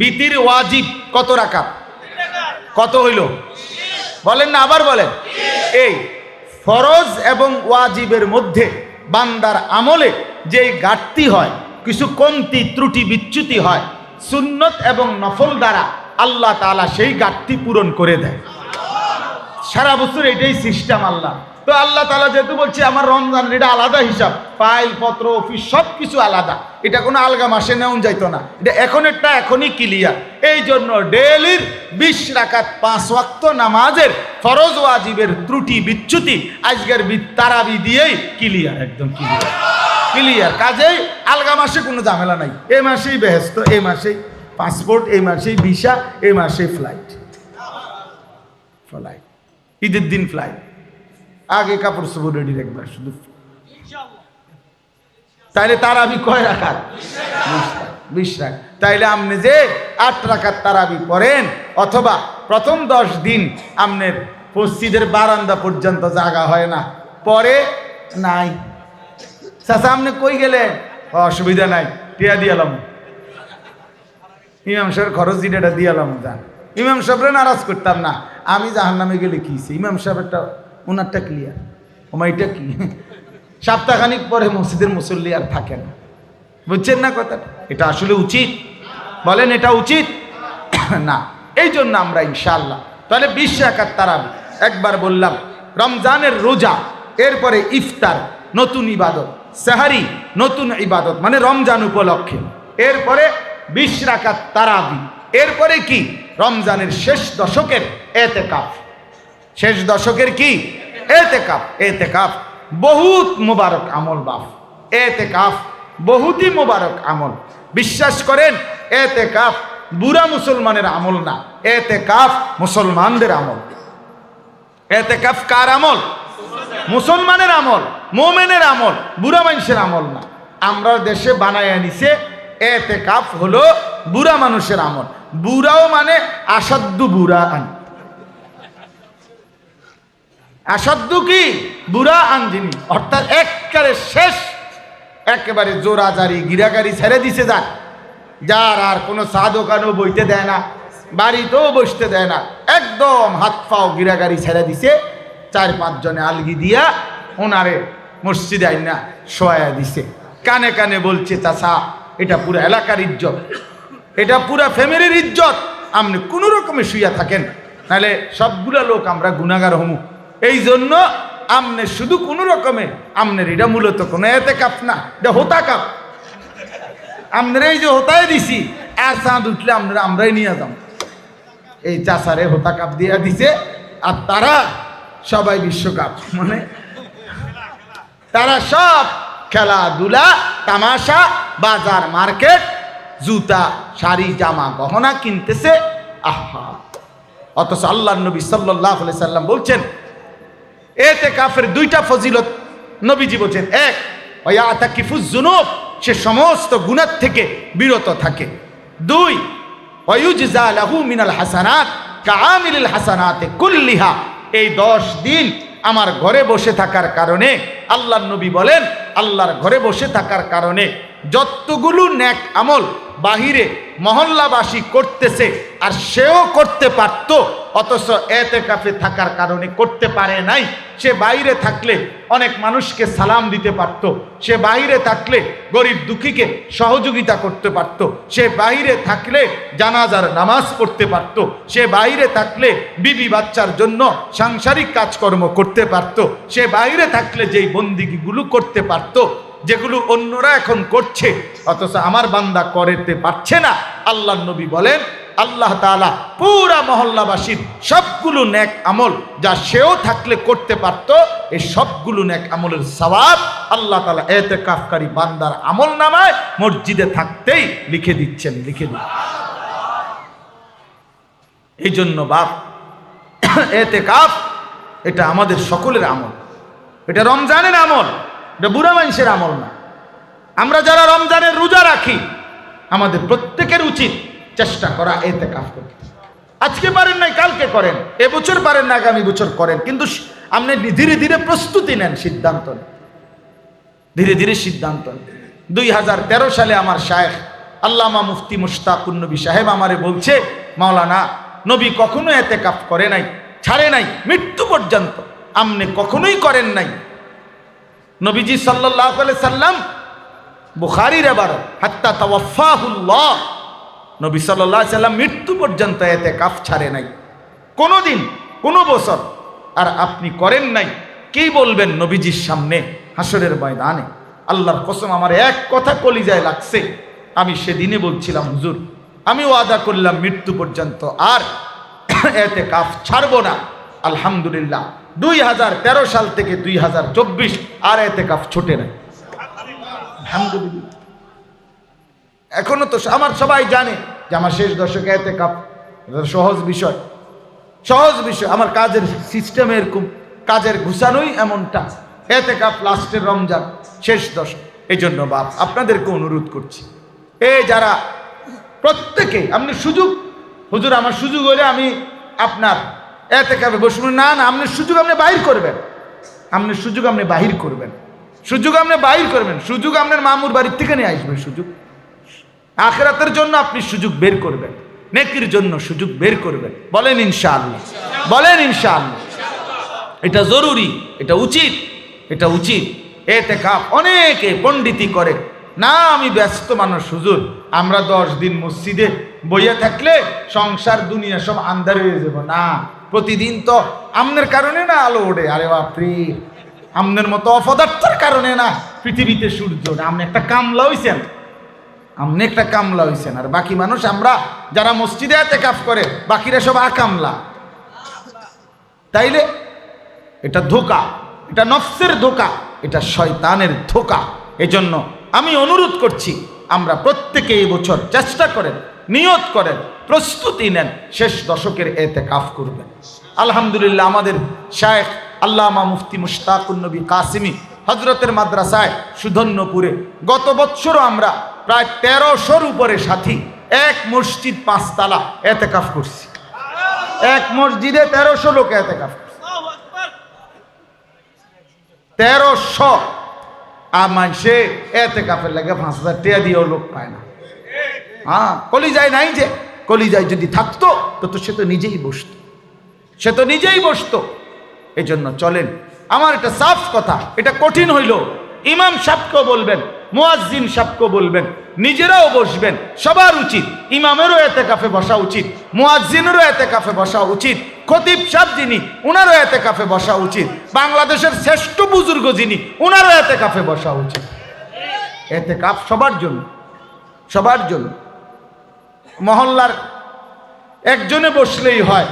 বিতির ওয়াজিব কত রাকাত? কত হইল? বলেন না, আবার বলেন। এই ফরজ এবং ওয়াজিবের মধ্যে বান্দার আমলে যে ঘাটতি হয়, কিছু কমতি ত্রুটি বিচ্যুতি হয়, সুন্নত এবং নফল দ্বারা আল্লাহ তাআলা সেই ঘাটতি পূরণ করে দেয়। সারা বছর এটাই সিস্টেম আল্লাহ। তো আল্লাহ তাআলা যেহেতু বলছে আমার রমজানের এটা আলাদা হিসাব, ফাইল পত্র অফিস সব কিছু আলাদা, এটা কোনো আলগা মাসে নেওয়া যাইতো না, এটা এখনেরটা এখনই ক্লিয়ার। এই জন্য ডেইলির 20 রাকাত 5 ওয়াক্ত নামাজের ফরজ ওয়াজিবের ত্রুটি বিচ্যুতি আজকের তারাবি দিয়েই ক্লিয়ার, একদম ক্লিয়ার, ক্লিয়ার। কাজেই আলগা মাসে কোনো ঝামেলা নাই। এই মাসেই বেহেস্ত, এই মাসেই পাসপোর্ট, এই মাসেই ভিসা, এই মাসেই ফ্লাইট, ফ্লাইট, ঈদের দিন ফ্লাইট, আগে কাপড় চোপড় রেডি রাখবা শুধু। তাইলে তারাবি কয় রাকাত? 20 রাকাত। তাইলে আপনি যে 8 রাকাত তারাবি পড়েন, অথবা প্রথম 10 দিন আপনার মসজিদের বারান্দা পর্যন্ত জায়গা হয় না, পরে নাই। চাচা আপনি কই গেলেন? অসুবিধা নাই, টিয়া দিয়ালাম, ইমাম সাহেবের খরচ দিটা দিয়ালাম। যান, ইমাম সাহেবরে নারাজ করতাম না, আমি জাহান্নামে গেলে কি, ইমাম সাহেবেরটা ওনারটা ক্লিয়ার, ওমাইটা কি। সপ্তাহখানিক পরে মসজিদের মুসল্লি আর থাকে না, বুঝছেন না কথাটা? এটা আসলে উচিত? বলেন এটা উচিত না? এই জন্য আমরা ইনশাআল্লাহ তাহলে 20 রাকাত তারাবি। একবার বললাম রমজানের রোজা, এরপরে ইফতার নতুন ইবাদত, সাহারি নতুন ইবাদত মানে রমজান উপলক্ষে, এরপরে 20 রাকাত তারাবি, এরপরে কি রমজানের শেষ দশকের এতেকাফ। শেষ দশকের কি? এতেকাফ। এতেকাফ বহুত মুবারক আমল বাপ। এতেকাফ বহুতই মুবারক আমল। বিশ্বাস করেন, এতেকাফ বুড়া মুসলমানের আমল না, এতেকাফ মুসলমানদের আমল। এতেকাফ কার আমল? মুসলমানের আমল, মোমেনের আমল, বুড়া মানুষের আমল না। আমরা দেশে বানায় নিছে এতেকাফ হলো বুড়া মানুষের আমল। বুড়াও মানে আসাধ্য বুড়া আন, আসাধ্য কি বুড়া আনজিনি, অর্থাৎ একবারে শেষ, একেবারে জোরাজারি গিরাগারি ছেড়ে দিছে যার, যার আর কোনো চা দোকানও বইতে দেয় না, বাড়িতেও বসতে দেয় না, একদম হাত পাও গিরাগারি ছেড়ে দিছে। 4-5 জনে আলগি দিয়া ওনারে মসজিদে আইনা শোয়া দিছে, কানে কানে বলছে চাচা এটা পুরো এলাকার ইজ্জত, এটা পুরা ফ্যামিলির ইজ্জত, আপনি কোনো রকমে শুইয়া থাকেন, নাহলে সবগুলা লোক আমরা গুনাহগার হমু। এই জন্য আমনে শুধু কোনো রকমে, আমনের এটা মূলত কোনো এতেকাফ না, এটা হোতাকাফ। আমনের এই যে হোতায় দিছি, আর চাঁদ উঠলে আমরাই নিয়ে যাম। এই চাচারে হোতাকাপ দিয়া দিছে, আর তারা সবাই বিশ্বকাপ, মানে তারা সব খেলাধুলা, তামাশা, বাজার, মার্কেট, জুতা, শাড়ি, জামা, গহনা কিনতেছে। আহা, অথচ আল্লাহর নবী সাল্লাল্লাহু আলাইহি সাল্লাম বলছেন এতেকাফের 2টা ফজিলত নবীজি বলছেন। 1, ওয়ায়াতাকিফুজ যুনুব, সে সমস্ত গুনাহ থেকে বিরত থাকে। 2, ওয়ায়ুজজা লাহু মিনাল হাসানাত কাআমিলিল হাসানাতে কুল্লিহা। এই 10 দিন আমার ঘরে বসে থাকার কারণে, আল্লাহর নবী বলেন আল্লাহর ঘরে বসে থাকার কারণে যতগুলো নেক আমল বাহিরে মহল্লাবাসী করতেছে আর সেও করতে পারত, অথচ এতেকাফে থাকার কারণে করতে পারে নাই। সে বাইরে থাকলে অনেক মানুষকে সালাম দিতে পারত, সে বাইরে থাকলে গরিব দুঃখীকে সহযোগিতা করতে পারত, সে বাইরে থাকলে জানাজার নামাজ পড়তে পারত, সে বাইরে থাকলে বিবি বাচ্চার জন্য সাংসারিক কাজকর্ম করতে পারত, সে বাইরে থাকলে যেই বন্দিগিগুলো করতে পারত যেগুলো অন্যরা এখন করছে, অথচ আমার বান্দা করতে পারছে না। আল্লাহর নবী বলেন আল্লাহ তাআলা পুরা মহল্লাবাসীর সবগুলো নেক আমল যা সেও থাকলে করতে পারত, এই সবগুলো নেক আমলের সওয়াব আল্লাহ তাআলা এতেকাফকারী বান্দার আমল নামায় মসজিদে থাকতেই লিখে দিচ্ছেন, লিখে দিচ্ছেন। এই জন্য বাপ, এতেকাফ এটা আমাদের সকলের আমল, এটা রমজানের আমল, এটা বুড়া মানুষের আমল না। আমরা যারা রমজানের রোজা রাখি, আমাদের প্রত্যেকের উচিত চেষ্টা করা এতেকাফ করতে। আজকে পারেন নাই কালকে করেন, এবছর পারেন না আগামী বছর করেন, কিন্তু আপনি ধীরে ধীরে প্রস্তুতি নেন, সিদ্ধান্ত নেন, ধীরে ধীরে সিদ্ধান্ত নেন। 2013 সালে আমার শায়েখ আল্লামা মুফতি মুশতাকুন নবী সাহেব আমারে বলছে, মাওলানা নবী কখনো এতেকাফ করে নাই, ছাড়ে নাই, মৃত্যু পর্যন্ত আপনি কখনোই করেন নাই। নবীজি সাল্লাল্লাহু আলাইহি সাল্লাম, বুখারীর ইবারত, হাত্তা তাওয়াফাহুল্লাহ, নবী সাল্লাল্লাহু আলাইহি সাল্লাম মৃত্যু পর্যন্ত এতেকাফ ছাড়ে নাই কোনোদিন, কোনো বছর। আর আপনি করেন নাই, কি বলবেন নবীজির সামনে হাসরের ময়দানে? আল্লাহর কসম, আমার এক কথা কলিজায় লাগছে। আমি সেদিনে বলছিলাম, হুজুর আমি ওয়াদা করলাম মৃত্যু পর্যন্ত আর এতেকাফ ছাড়বো না। আলহামদুলিল্লাহ 2013 সাল থেকে 2024 আর এতেকাফ ছোটে নাই, আলহামদুলিল্লাহ। এখনো তো আমার সবাই জানে যে আমার শেষ দশকে এতেকাফ সহজ বিষয়, সহজ বিষয়। আমার কাজের সিস্টেম এরকম, কাজের ঘুষানোই এমনটা। এতেকাফ লাস্টের রমজান, শেষ দশক। এই জন্য বাপ আপনাদেরকে অনুরোধ করছি, এই যারা প্রত্যেকে, আপনি সুযোগ, হুজুর আমার সুযোগ হলে আমি আপনার এতেকাফে বসবো না, না, আপনার সুযোগ আপনি বাহির করবেন, আপনার সুযোগ আপনি বাহির করবেন, সুযোগ আপনি বাহির করবেন, সুযোগ আপনার মামুর বাড়ির থেকে নিয়ে আসবেন। সুযোগ আখিরাতের জন্য আপনি সুযোগ বের করবেন, নেকির জন্য সুযোগ বের করবেন। বলেন ইনশাআল্লাহ, বলেন ইনশাআল্লাহ। এটা জরুরি, এটা উচিত, এটা উচিত। এতেকাফ অনেকে পণ্ডিতি করে না, আমি ব্যস্ত মানুষ হুজুর, আমরা 10 দিন মসজিদে বইয়া থাকলে সংসার দুনিয়া সব আন্ধার হয়ে যাব। না, প্রতিদিন তো আমনের কারণে না আলো ওঠে। আরে বাপরে, আমনের মতো অপদার্থের কারণে না পৃথিবীতে সূর্য ওঠে। আপনি একটা কামলা হইছেন, আপনি একটা কামলা হইছেন, আর বাকি মানুষ, আমরা যারা মসজিদে এতেকাফ করে, বাকিরা সব আকামলা। তাইলে এটা ধোঁকা, এটা নফসের ধোঁকা, এটা শয়তানের ধোঁকা। এজন্য আমি অনুরোধ করছি, আমরা প্রত্যেকে এই বছর চেষ্টা করেন, নিয়ত করেন, প্রস্তুতি নেন, শেষ দশকের এতেকাফ করবেন। আলহামদুলিল্লাহ, আমাদের শায়েখ আল্লামা মুফতি মুশতাকুন নবী কাসিমি হজরতের মাদ্রাসায় সুধন্যপুরে গত বছরও আমরা প্রায় 1300-র উপরে সাথী এক মসজিদ 5 তালা এতেকাফ করছি। এক মসজিদে 1300 লোক এতেকাফ করছে। 1300 মানুষে এতেকাফের লাগে 5000 টাকা দিয়েও লোক পায় না। হ্যাঁ, কলিজায় নাই, যে কলিজায় যদি থাকতো তো সে তো নিজেই বসতো, সে তো নিজেই বসতো। এই জন্য চলেন, আমার এটা সাফ কথা, এটা কঠিন হইল, ইমাম সাহেবকেও বলবেন, মুয়াজ্জিন সাহেবকেও বলবেন, নিজেরাও বসবেন। সবার উচিত, ইমামেরও এতেকাফে বসা উচিত, মুয়াজ্জিনেরও এতেকাফে বসা উচিত, খতিব সাহেব যিনি উনারও এতেকাফে বসা উচিত, বাংলাদেশের শ্রেষ্ঠ বুজুর্গ যিনি উনারও এতেকাফে বসা উচিত। এতেকাফ সবার জন্য, সবার জন্য। মহল্লার একজনে বসলেই হয়,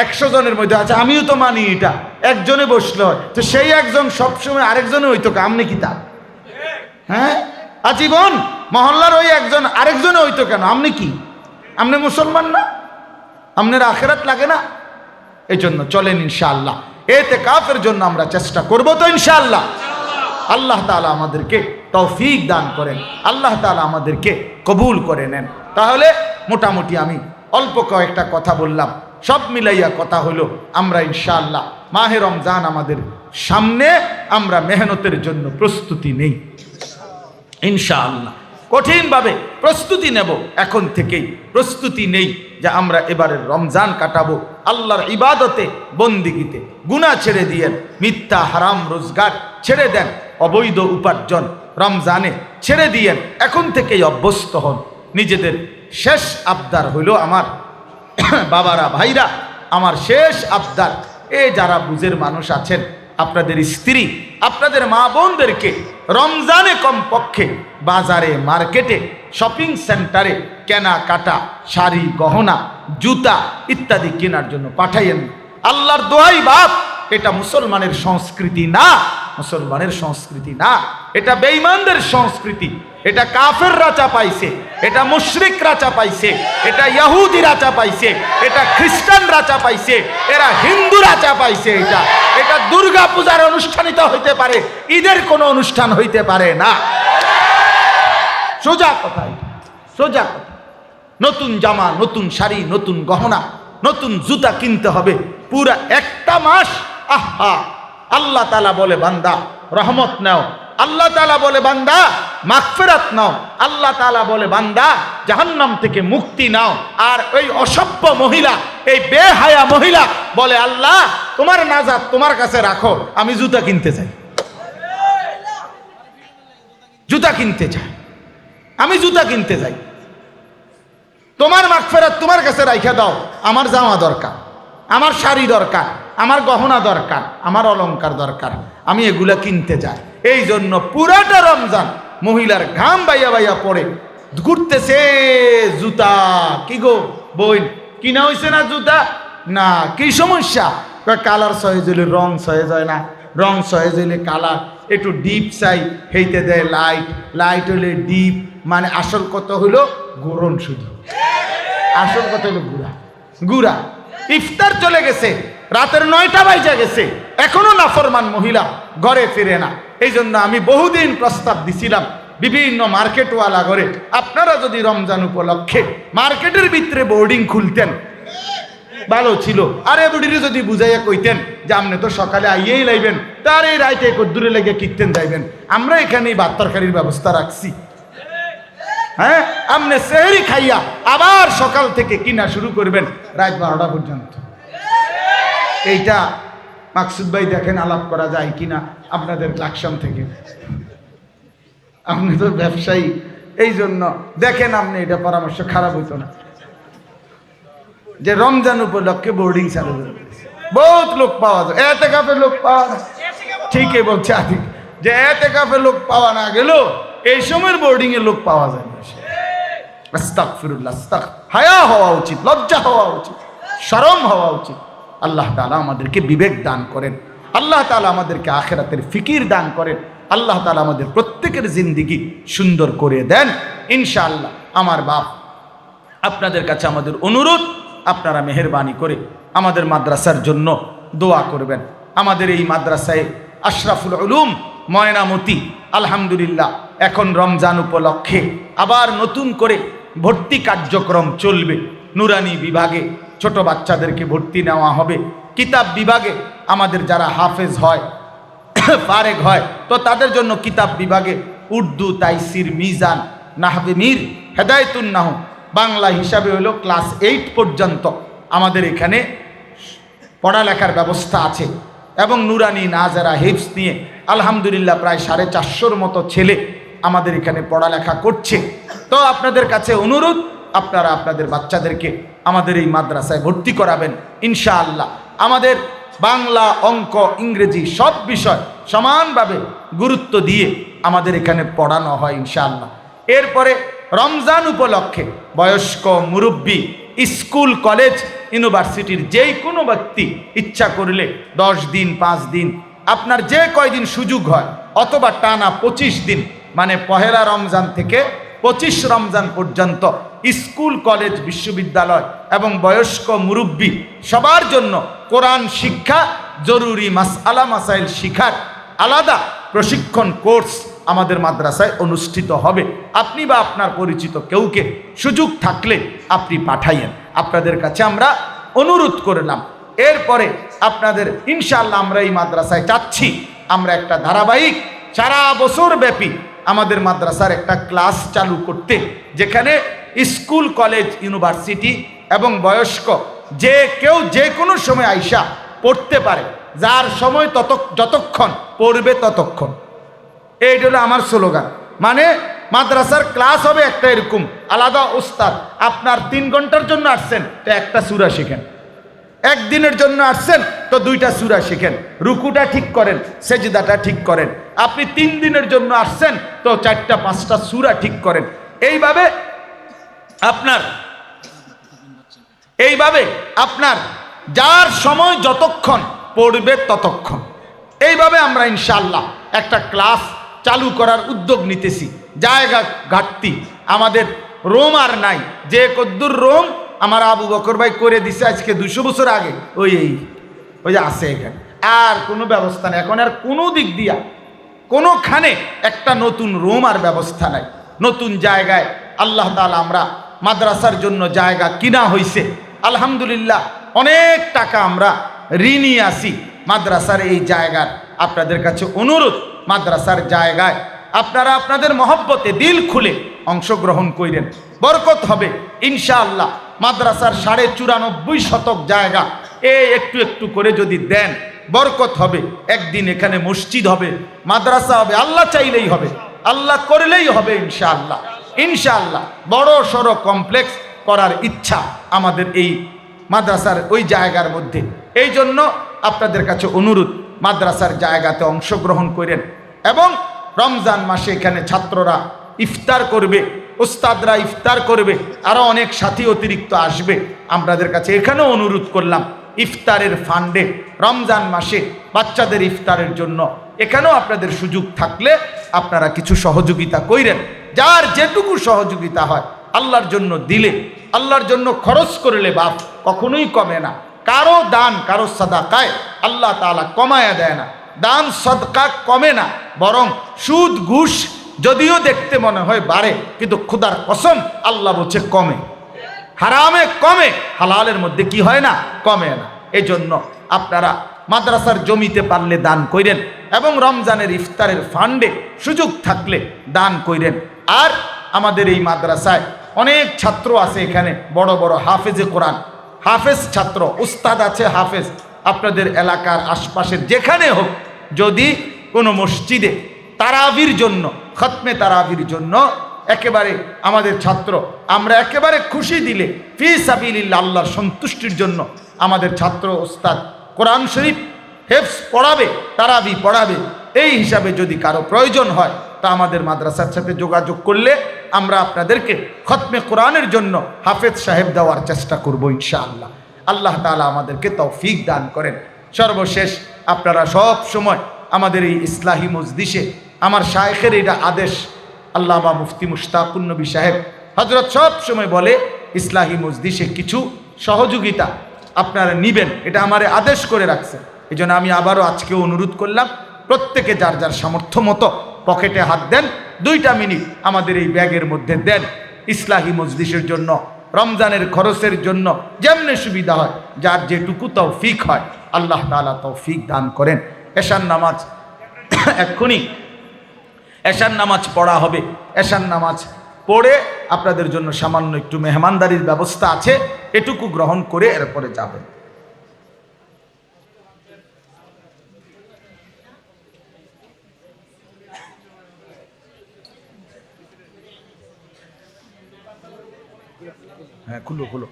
100 জনের মধ্যে। আচ্ছা, আমিও তো মানি এটা, একজনে বসলে হয়, তো সেই একজন সবসময় আরেকজনে হইতো আপনি কি তা? হ্যাঁ, আজীবন মহল্লার ওই একজন আরেকজনে হইতো কেন? আপনি কি, আপনি মুসলমান না? আপনার আখেরাত লাগে না? এই জন্য চলেন ইনশাআল্লাহ এতেকাফের জন্য আমরা চেষ্টা করব তো ইনশাআল্লাহ। আল্লাহ তাআলা আমাদেরকে তৌফিক দান করেন, আল্লাহ তাআলা আমাদেরকে কবুল করে নেন। তাহলে মোটামুটি আমি অল্প কয়েকটা কথা বললাম, সব মিলাইয়া কথা হলো আমরা ইনশাআল্লাহ মাহে রমজান আমাদের সামনে, আমরা মেহনতের জন্য প্রস্তুতি নেই ইনশাআল্লাহ, কঠিনভাবে প্রস্তুতি নেব, এখন থেকেই প্রস্তুতি নেই যে আমরা এবারের রমজান কাটাবো আল্লাহর ইবাদতে বন্দিগিতে। গুনাহ ছেড়ে দিয়েন, মিথ্যা হারাম রোজগার ছেড়ে দেন, অবৈধ উপার্জন রমজানে ছেড়ে দিয়েন, এখন থেকেই অভ্যস্ত হন। নিজেদের শেষ আবদার হইল আমার বাবারা, ভাইরা, আমার শেষ আবদার, যারা বুঝের মানুষ আছেন, আপনাদের স্ত্রী, আপনাদের মা বোনদেরকে রমজানে কমপক্ষে বাজারে, মার্কেটে, শপিং সেন্টারে কেনাকাটা, শাড়ি, গহনা, জুতা ইত্যাদি কেনার জন্য পাঠাইয়েন। আল্লাহর দোহাই বাপ, এটা মুসলমানের সংস্কৃতি না, মুসলমানের সংস্কৃতি না, এটা বেঈমানদের সংস্কৃতি। এটা কাফেররা চাপাইছে, এটা মুশরিকরা চাপাইছে, এটা ইহুদিরা চাপাইছে, এটা খ্রিস্টানরা চাপাইছে, এরা হিন্দুরা চাপাইছে। এটা দুর্গা পূজার অনুষ্ঠানিত হইতে পারে, ঈদের কোনো অনুষ্ঠান হইতে পারে না। সোজা কথা, সোজা কথা। নতুন জামা, নতুন শাড়ি, নতুন গহনা, নতুন জুতা কিনতে হবে পুরা একটা মাস। আহা, আল্লাহ তাআলা বলে বান্দা রহমত নাও, আল্লাহ তাআলা বলে বান্দা মাগফিরাত নাও, আল্লাহ তাআলা বলে বান্দা জাহান্নাম থেকে মুক্তি নাও। আর ওই অসভ্য মহিলা, এই বেহায়া মহিলা বলে আল্লাহ তোমার নাজাত তোমার কাছে রাখো, আমি জুতা কিনতে চাই, জুতা কিনতে চাই, আমি জুতা কিনতে যাই, তোমার মাগফিরাত তোমার কাছে রাইখা দাও, আমার জামা দরকার, আমার শাড়ি দরকার, আমার গহনা দরকার, আমার অলংকার দরকার, আমি এগুলা কিনতে যাই। এই জন্য পুরাটা রমজান মহিলার ঘাম বাইয়া বাইয়া পড়ে ঘুরতেছে জুতা। কি গো বোন, কিনা হইছে না জুতা? না, কি সমস্যা? কালার সহেজ হইলে রং সহেজ হয় না, রং সহেজ হইলে কালার, একটু ডিপ চাই, হেইতে দেয় লাইট, লাইট হইলে ডিপ, মানে আসল কত হইল গোরন, শুধু আসল কত হইল গুড়া, গুড়া। ইফতার চলে গেছে, রাতের 9টা বাজে গেছে, এখনো নাফরমান মহিলা ঘরে ফিরে না। এই জন্য আমি বহুদিন প্রস্তাব দিছিলাম বিভিন্ন মার্কেটওয়ালা ঘরে, আপনারা যদি রমজান উপলক্ষে মার্কেটের ভিতরে বোর্ডিং খুলতেন ভালো ছিল। আরে বুড়িরে যদি বুঝাইয়া কইতেন যে আপনি তো সকালে আইয়েই লাইবেন, তার এই রাইতে কদ্দুরে লেগে কিনতেন যাইবেন, আমরা এখানেই ভাত তরকারির ব্যবস্থা রাখছি। হ্যাঁ, আপনি সেহরি খাইয়া আবার সকাল থেকে কিনা শুরু করবেন রাত 12টা পর্যন্ত। এইটা মাকসুদ ভাই দেখেন আলাপ করা যায় কিনা আপনাদের ক্লাকশন থেকে, আপনি তো ব্যবসায়ী, এই জন্য দেখেন আপনি এটা পরামর্শ খারাপ হইতো না যে রমজান উপলক্ষে বোর্ডিং চালু করে বহুত লোক পাওয়া যায়, এতেকাফে লোক পাওয়া যায়। ঠিকই বলছে আদিক যে এতেকাফে লোক পাওয়া না গেল এই সময়ের বোর্ডিং এ লোক পাওয়া যায়। আস্তাগফিরুল্লাহ, হায়া হওয়া উচিত, লজ্জা হওয়া উচিত, শরম হওয়া উচিত। আল্লাহ তাআলা আমাদেরকে বিবেক দান করেন, আল্লাহ তাআলা আমাদেরকে আখিরাতের ফিকির দান করেন। আল্লাহ তাআলা আমাদের প্রত্যেকের জিন্দিগি সুন্দর করে দেন ইনশাআল্লাহ। আমার বাপ, আপনাদের কাছে আমাদের অনুরোধ, আপনারা মেহেরবানি করে আমাদের মাদ্রাসার জন্য দোয়া করবেন। আমাদের এই মাদ্রাসায় আশরাফুল উলুম ময়নামতি আলহামদুলিল্লাহ এখন রমজান উপলক্ষে আবার নতুন করে ভর্তি কার্যক্রম চলবে। নুরানি বিভাগে ছোট বাচ্চাদেরকে ভর্তি নেওয়া হবে। কিতাব বিভাগে আমাদের যারা হাফেজ হয়, ফারেক হয়, তো তাদের জন্য কিতাব বিভাগে উর্দু, তাইসির, মিজান, নাহবে মীর, হেদায়েতুন নাহ, বাংলা হিসাবে হলো ক্লাস 8 পর্যন্ত আমাদের এখানে পড়ালেখার ব্যবস্থা আছে। এবং নুরানি, নাজারা, হিফজ নিয়ে আলহামদুলিল্লাহ প্রায় 450 মতো ছেলে আমাদের এখানে পড়ালেখা করছে। তো আপনাদের কাছে অনুরোধ, আপনারা আপনাদের বাচ্চাদেরকে আমাদের এই মাদ্রাসায় ভর্তি করাবেন ইনশাআল্লাহ। আমাদের বাংলা, অঙ্ক, ইংরেজি সব বিষয় সমানভাবে গুরুত্ব দিয়ে আমাদের এখানে পড়ানো হয় ইনশাআল্লাহ। এরপরে রমজান উপলক্ষে বয়স্ক, মুরব্বী, স্কুল, কলেজ, ইউনিভার্সিটির যেই কোনো ব্যক্তি ইচ্ছা করলে 10 দিন, 5 দিন, আপনার যে কয়দিন সুযোগ হয়, অথবা টানা 25 দিন, মানে পহেলা রমজান থেকে 25 রমজান পর্যন্ত স্কুল, কলেজ, বিশ্ববিদ্যালয় এবং বয়স্ক, মুরব্বী সবার জন্য কোরআন শিক্ষা, জরুরি মাসআলা মাসাইল শিখার আলাদা প্রশিক্ষণ কোর্স আমাদের মাদ্রাসায় অনুষ্ঠিত হবে। আপনি বা আপনার পরিচিত কেউকে সুযোগ থাকলে আপনি পাঠাইয়েন, আপনাদের কাছে আমরা অনুরোধ করলাম। এরপরে আপনাদের ইনশাআল্লাহ আমরা এই মাদ্রাসায় চাচ্ছি আমরা একটা ধারাবাহিক সারা বছর ব্যাপী আমাদের মাদ্রাসার একটা ক্লাস চালু করতে, যেখানে স্কুল, কলেজ, ইউনিভার্সিটি এবং বয়স্ক যে কেউ যে কোনো সময় আইসা পড়তে পারে, যার সময় যতক্ষণ পড়বে ততক্ষণ। এইটা হলো আমার স্লোগান। মানে মাদ্রাসার ক্লাস হবে একটা এরকম আলাদা ওস্তাদ, আপনার 3 ঘন্টার জন্য আসছেন তো একটা সূরা শিখেন, একদিনের জন্য আসছেন তো 2টা সূরা শিখেন, রুকুটা ঠিক করেন, সেজদাটা ঠিক করেন। আপনি 3 দিনের জন্য আসছেন তো 4টা 5টা সূরা ঠিক করেন। এইভাবে আপনার যার সময় যতক্ষণ পড়বে ততক্ষণ, এইভাবে আমরা ইনশাআল্লাহ একটা ক্লাস চালু করার উদ্যোগ নিতেছি। জায়গা ঘাটতি, আমাদের রোম আর নাই, যে কদ্দুর রোম আমার আবু বকর ভাই করে দিছে আজকে 200 বছর আগে, ওই যে আছে এখানে, আর কোনো ব্যবস্থা নেই। এখন আর কোনো দিক দিয়া কোনোখানে একটা নতুন রুম আর ব্যবস্থা নাই। নতুন জায়গায় আল্লাহ তাআলা আমরা মাদ্রাসার জন্য জায়গা কিনা হয়েছে আলহামদুলিল্লাহ, অনেক টাকা আমরা ঋণী আছি মাদ্রাসার এই জায়গার। আপনাদের কাছে অনুরোধ, মাদ্রাসার জায়গায় আপনারা আপনাদের মহব্বতে দিল খুলে অংশগ্রহণ করেন, বরকত হবে ইনশাআল্লাহ। মাদ্রাসার 94.5 শতক জায়গা একটু একটু করে যদি দেন বরকত হবে। একদিন এখানে মসজিদ হবে, মাদ্রাসা হবে, আল্লাহ চাইলেই হবে, আল্লাহ করলেই হবে ইনশাআল্লাহ। ইনশাআল্লাহ বড় সড়ো কমপ্লেক্স করার ইচ্ছা আমাদের এই মাদ্রাসার ওই জায়গার মধ্যে। এই জন্য আপনাদের কাছে অনুরোধ, মাদ্রাসার জায়গাতে অংশগ্রহণ করেন এবং রমজান মাসে এখানে ছাত্ররা ইফতার করবে, উস্তাদরা ইফতার করবে, আরও অনেক সাথী অতিরিক্ত আসবে। আপনাদের কাছে এখানেও অনুরোধ করলাম, ইফতারের ফান্ডে রমজান মাসে বাচ্চাদের ইফতারের জন্য এখানেও আপনাদের সুযোগ থাকলে আপনারা কিছু সহযোগিতা কইরেন। যার যেটুকু সহযোগিতা হয় আল্লাহর জন্য দিলে, আল্লাহর জন্য খরচ করলে বাপ কখনোই কমে না। কারো দান, কারো সাদাকায় আল্লাহ তাআলা কমায়া দেয় না। দান সদকা কমে না, বরং সুদ ঘুষ যদিও দেখতে মনে হয় বাড়ে, কিন্তু খোদার কসম আল্লাহ বলছে কমে। হারামে কমে, হালালের মধ্যে কি হয় না, কমে না। এই জন্য আপনারা মাদ্রাসার জমিতে পারলে দান কইরেন এবং রমজানের ইফতারের ফান্ডে সুযোগ থাকলে দান কইরেন। আর আমাদের এই মাদ্রাসায় অনেক ছাত্র আছে, এখানে বড় বড় হাফেজে কোরআন, হাফেজ ছাত্র, উস্তাদ আছে হাফেজ। আপনাদের এলাকার আশপাশের যেখানে হোক, যদি কোনো মসজিদে তারাবির জন্য, খতমে তারাবির জন্য একেবারে আমাদের ছাত্র, আমরা একেবারে খুশি দিলে ফি সাবিলিল্লাহ, আল্লাহর সন্তুষ্টির জন্য আমাদের ছাত্র উস্তাদ কোরআন শরীফ হেফজ পড়াবে, তারাবি পড়াবে। এই হিসাবে যদি কারো প্রয়োজন হয় তা আমাদের মাদ্রাসার সাথে যোগাযোগ করলে আমরা আপনাদেরকে খতমে কোরআনের জন্য হাফেজ সাহেব দেওয়ার চেষ্টা করব ইনশাআল্লাহ। আল্লাহ তাআলা আমাদেরকে তৌফিক দান করেন। সর্বশেষ আপনারা সব সময় আমাদের এই ইসলাহি মজলিসে, আমার শায়েখের এটা আদেশ, আল্লামা মুফতি মুশতাকুন নবী সাহেব হযরত সব সময় বলে ইসলাহি মজলিসে কিছু সহযোগিতা আপনারা নিবেন, এটা আমারে আদেশ করে রাখছে। এই জন্য আমি আবারও আজকে অনুরোধ করলাম, প্রত্যেকে যার যার সামর্থ্য মতো পকেটে হাত দেন, 2টা মিনিট আমাদের এই ব্যাগের মধ্যে দেন, ইসলাহি মজলিসের জন্য, রমজানের খরচের জন্য, যেমনি সুবিধা হয়, যার যেটুকু তৌফিক হয় আল্লাহ তাআলা তৌফিক দান করেন। এশার নামাজ এক্ষুনি এশার নামাজ পড়া হবে। এশার নামাজ পড়ে আপনাদের জন্য সামান্য একটু মেহমানদারির ব্যবস্থা আছে, এটুকু গ্রহণ করে এরপরে যাবেন। হ্যাঁ, খুলো খুলো।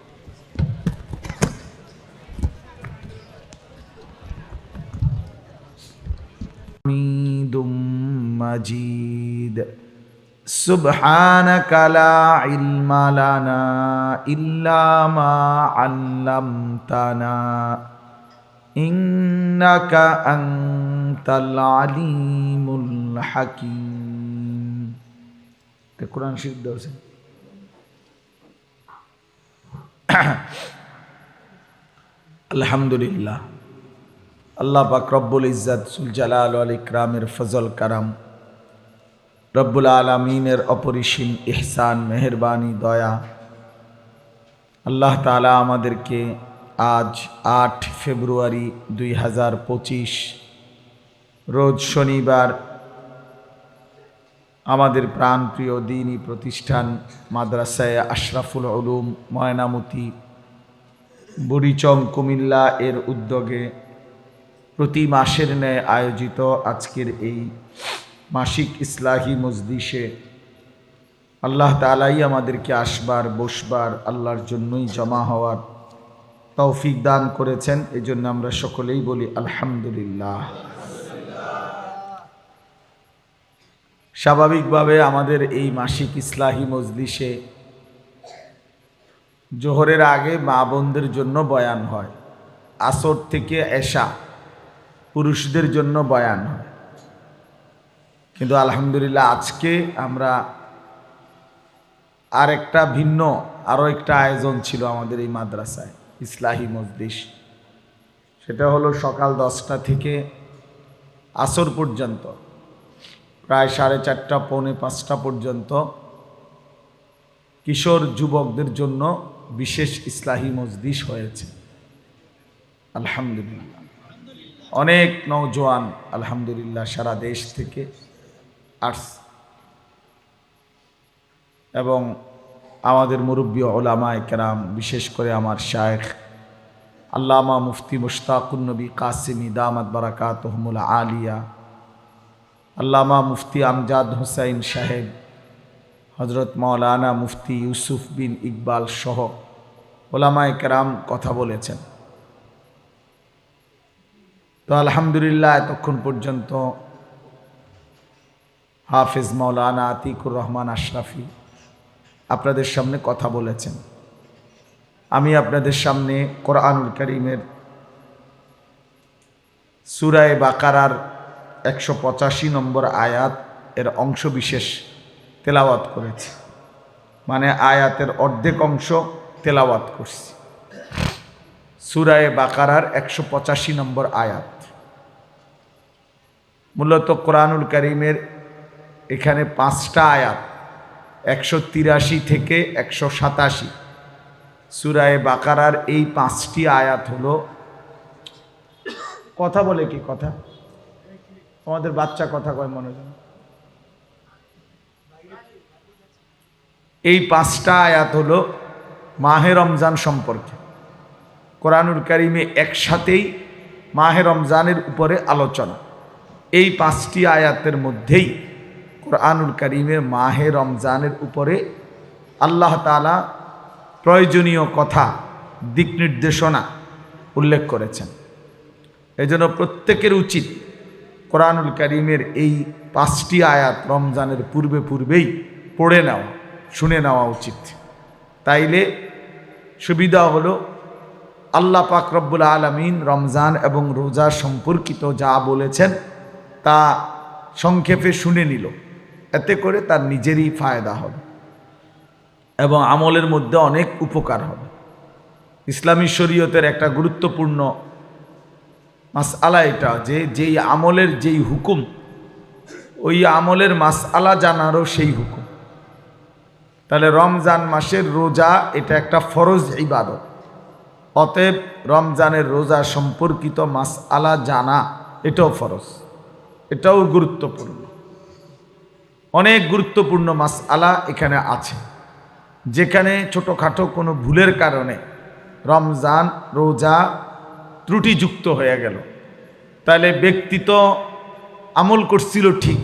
হামিদুম মাজিদ। সুবহানাকা লা ইলমা লানা ইল্লা মা আল্লামতানা ইন্নাকা আনতাল আলিমুল হাকীম। কোরআন শরীফ দর্শন। আলহামদুলিল্লাহ, আল্লাহ পাক রব্বুল ইজ্জত জুল জালাল ওয়াল ইকরামের ফজল কারাম, রব্বুল আলামিনের অপরিসীম ইহসান, মেহেরবানি, দয়া, আল্লাহ তাআলা আমাদেরকে আজ 8 ফেব্রুয়ারি 2025 রোজ শনিবার আমাদের প্রাণপ্রিয় দ্বীনি প্রতিষ্ঠান মাদ্রাসায়ে আশরাফুল উলুম ময়নামতি বুড়িচং কুমিল্লা এর উদ্যোগে প্রতি মাসের ন্যায় আয়োজিত আজকের এই মাসিক ইসলাহি মজলিসে আল্লাহ তাআলাই আমাদেরকে আসবার, বসবার, আল্লাহর জন্যই জমা হওয়ার তৌফিক দান করেছেন। এই জন্য আমরা সকলেই বলি আলহামদুলিল্লাহ। স্বাভাবিকভাবে আমাদের এই মাসিক ইসলাহি মজলিসে জোহরের আগে মা বোনদের জন্য বয়ান হয়, আসর থেকে এশা পুরুষদের জন্য বয়ান হয়। কিন্তু আলহামদুলিল্লাহ আজকে আমরা আরও একটা আয়োজন ছিল আমাদের এই মাদ্রাসায় ইসলাহি মজলিস। সেটা হলো সকাল 10টা থেকে আসর পর্যন্ত, প্রায় 4:30 পৌনে 5টা পর্যন্ত কিশোর যুবকদের জন্য বিশেষ ইসলাহি মজলিস হয়েছে। আলহামদুলিল্লাহ, অনেক নওজোয়ান আলহামদুলিল্লাহ সারা দেশ থেকে আসছে এবং আমাদের মুরব্বী উলামায়ে কেরাম, বিশেষ করে আমার শায়েখ আল্লামা মুফতি মুশতাকুন নবী কাসিমি দামাত বারাকাতুহুমুল আলিয়া, আল্লামা মুফতি আমজাদ হুসাইন সাহেব, হজরত মাওলানা মুফতি ইউসুফ বিন ইকবাল সহ উলামায়ে কেরাম কথা বলেছেন। তো আলহামদুলিল্লাহ এতক্ষণ পর্যন্ত হাফেজ মাওলানা আতিকুর রহমান আশরাফি আপনাদের সামনে কথা বলেছেন। আমি আপনাদের সামনে কোরআনুল কারীমের সূরা বাকারার 185 নম্বর আয়াত এর অংশ বিশেষ তেলাওয়াত করেছি, মানে আয়াতের অর্ধেক অংশ তেলাওয়াত করছি। সূরা বাকারার 185 নম্বর আয়াত। মূলত কোরআনুল কারীমের এখানে 5টা আয়াত, 183 থেকে 187। সূরা বাকারার এই 5টি আয়াত হলো, কথা বলে কি কথা, আমাদের বাচ্চা কথা কয় মনে হয়। এই 5টা আয়াত হলো মাহে রমজান সম্পর্কে। কোরআনুল কারীমে একসাথেই মাহে রমজানের উপরে আলোচনা। এই 5টি আয়াতের মধ্যেই কোরআনুল কারীমে মাহে রমজানের উপরে আল্লাহ তাআলা প্রয়োজনীয় কথা, দিক নির্দেশনা উল্লেখ করেছেন। এজন্য প্রত্যেকের উচিত কোরআনুল কারীমের এই 5টি আয়াত রমজানের পূর্বেই পড়ে নেওয়া, শুনে নেওয়া উচিত। তাইলে সুবিধা হলো আল্লাহ পাক রব্বুল আলামিন রমজান এবং রোজা সম্পর্কিত যা বলেছেন তা সংক্ষেপে শুনে নিল, এতে করে তার নিজেরই ফায়দা হবে এবং আমলের মধ্যে অনেক উপকার হবে। ইসলামী শরীয়তের একটা গুরুত্বপূর্ণ মাসআলা এটা, যে যেই আমলের যেই হুকুম, ওই আমলের মাসআলা জানারও সেই হুকুম। তাহলে রমজান মাসের রোজা এটা একটা ফরজ ইবাদত, অতএব রমজানের রোজা সম্পর্কিত মাসআলা জানা এটাও ফরজ, এটাও গুরুত্বপূর্ণ। অনেক গুরুত্বপূর্ণ মাসআলা এখানে আছে, যেখানে ছোটোখাটো কোনো ভুলের কারণে রমজান রোজা ত্রুটিযুক্ত হয়ে গেল, তাহলে ব্যক্তি তো আমল করছিল ঠিক,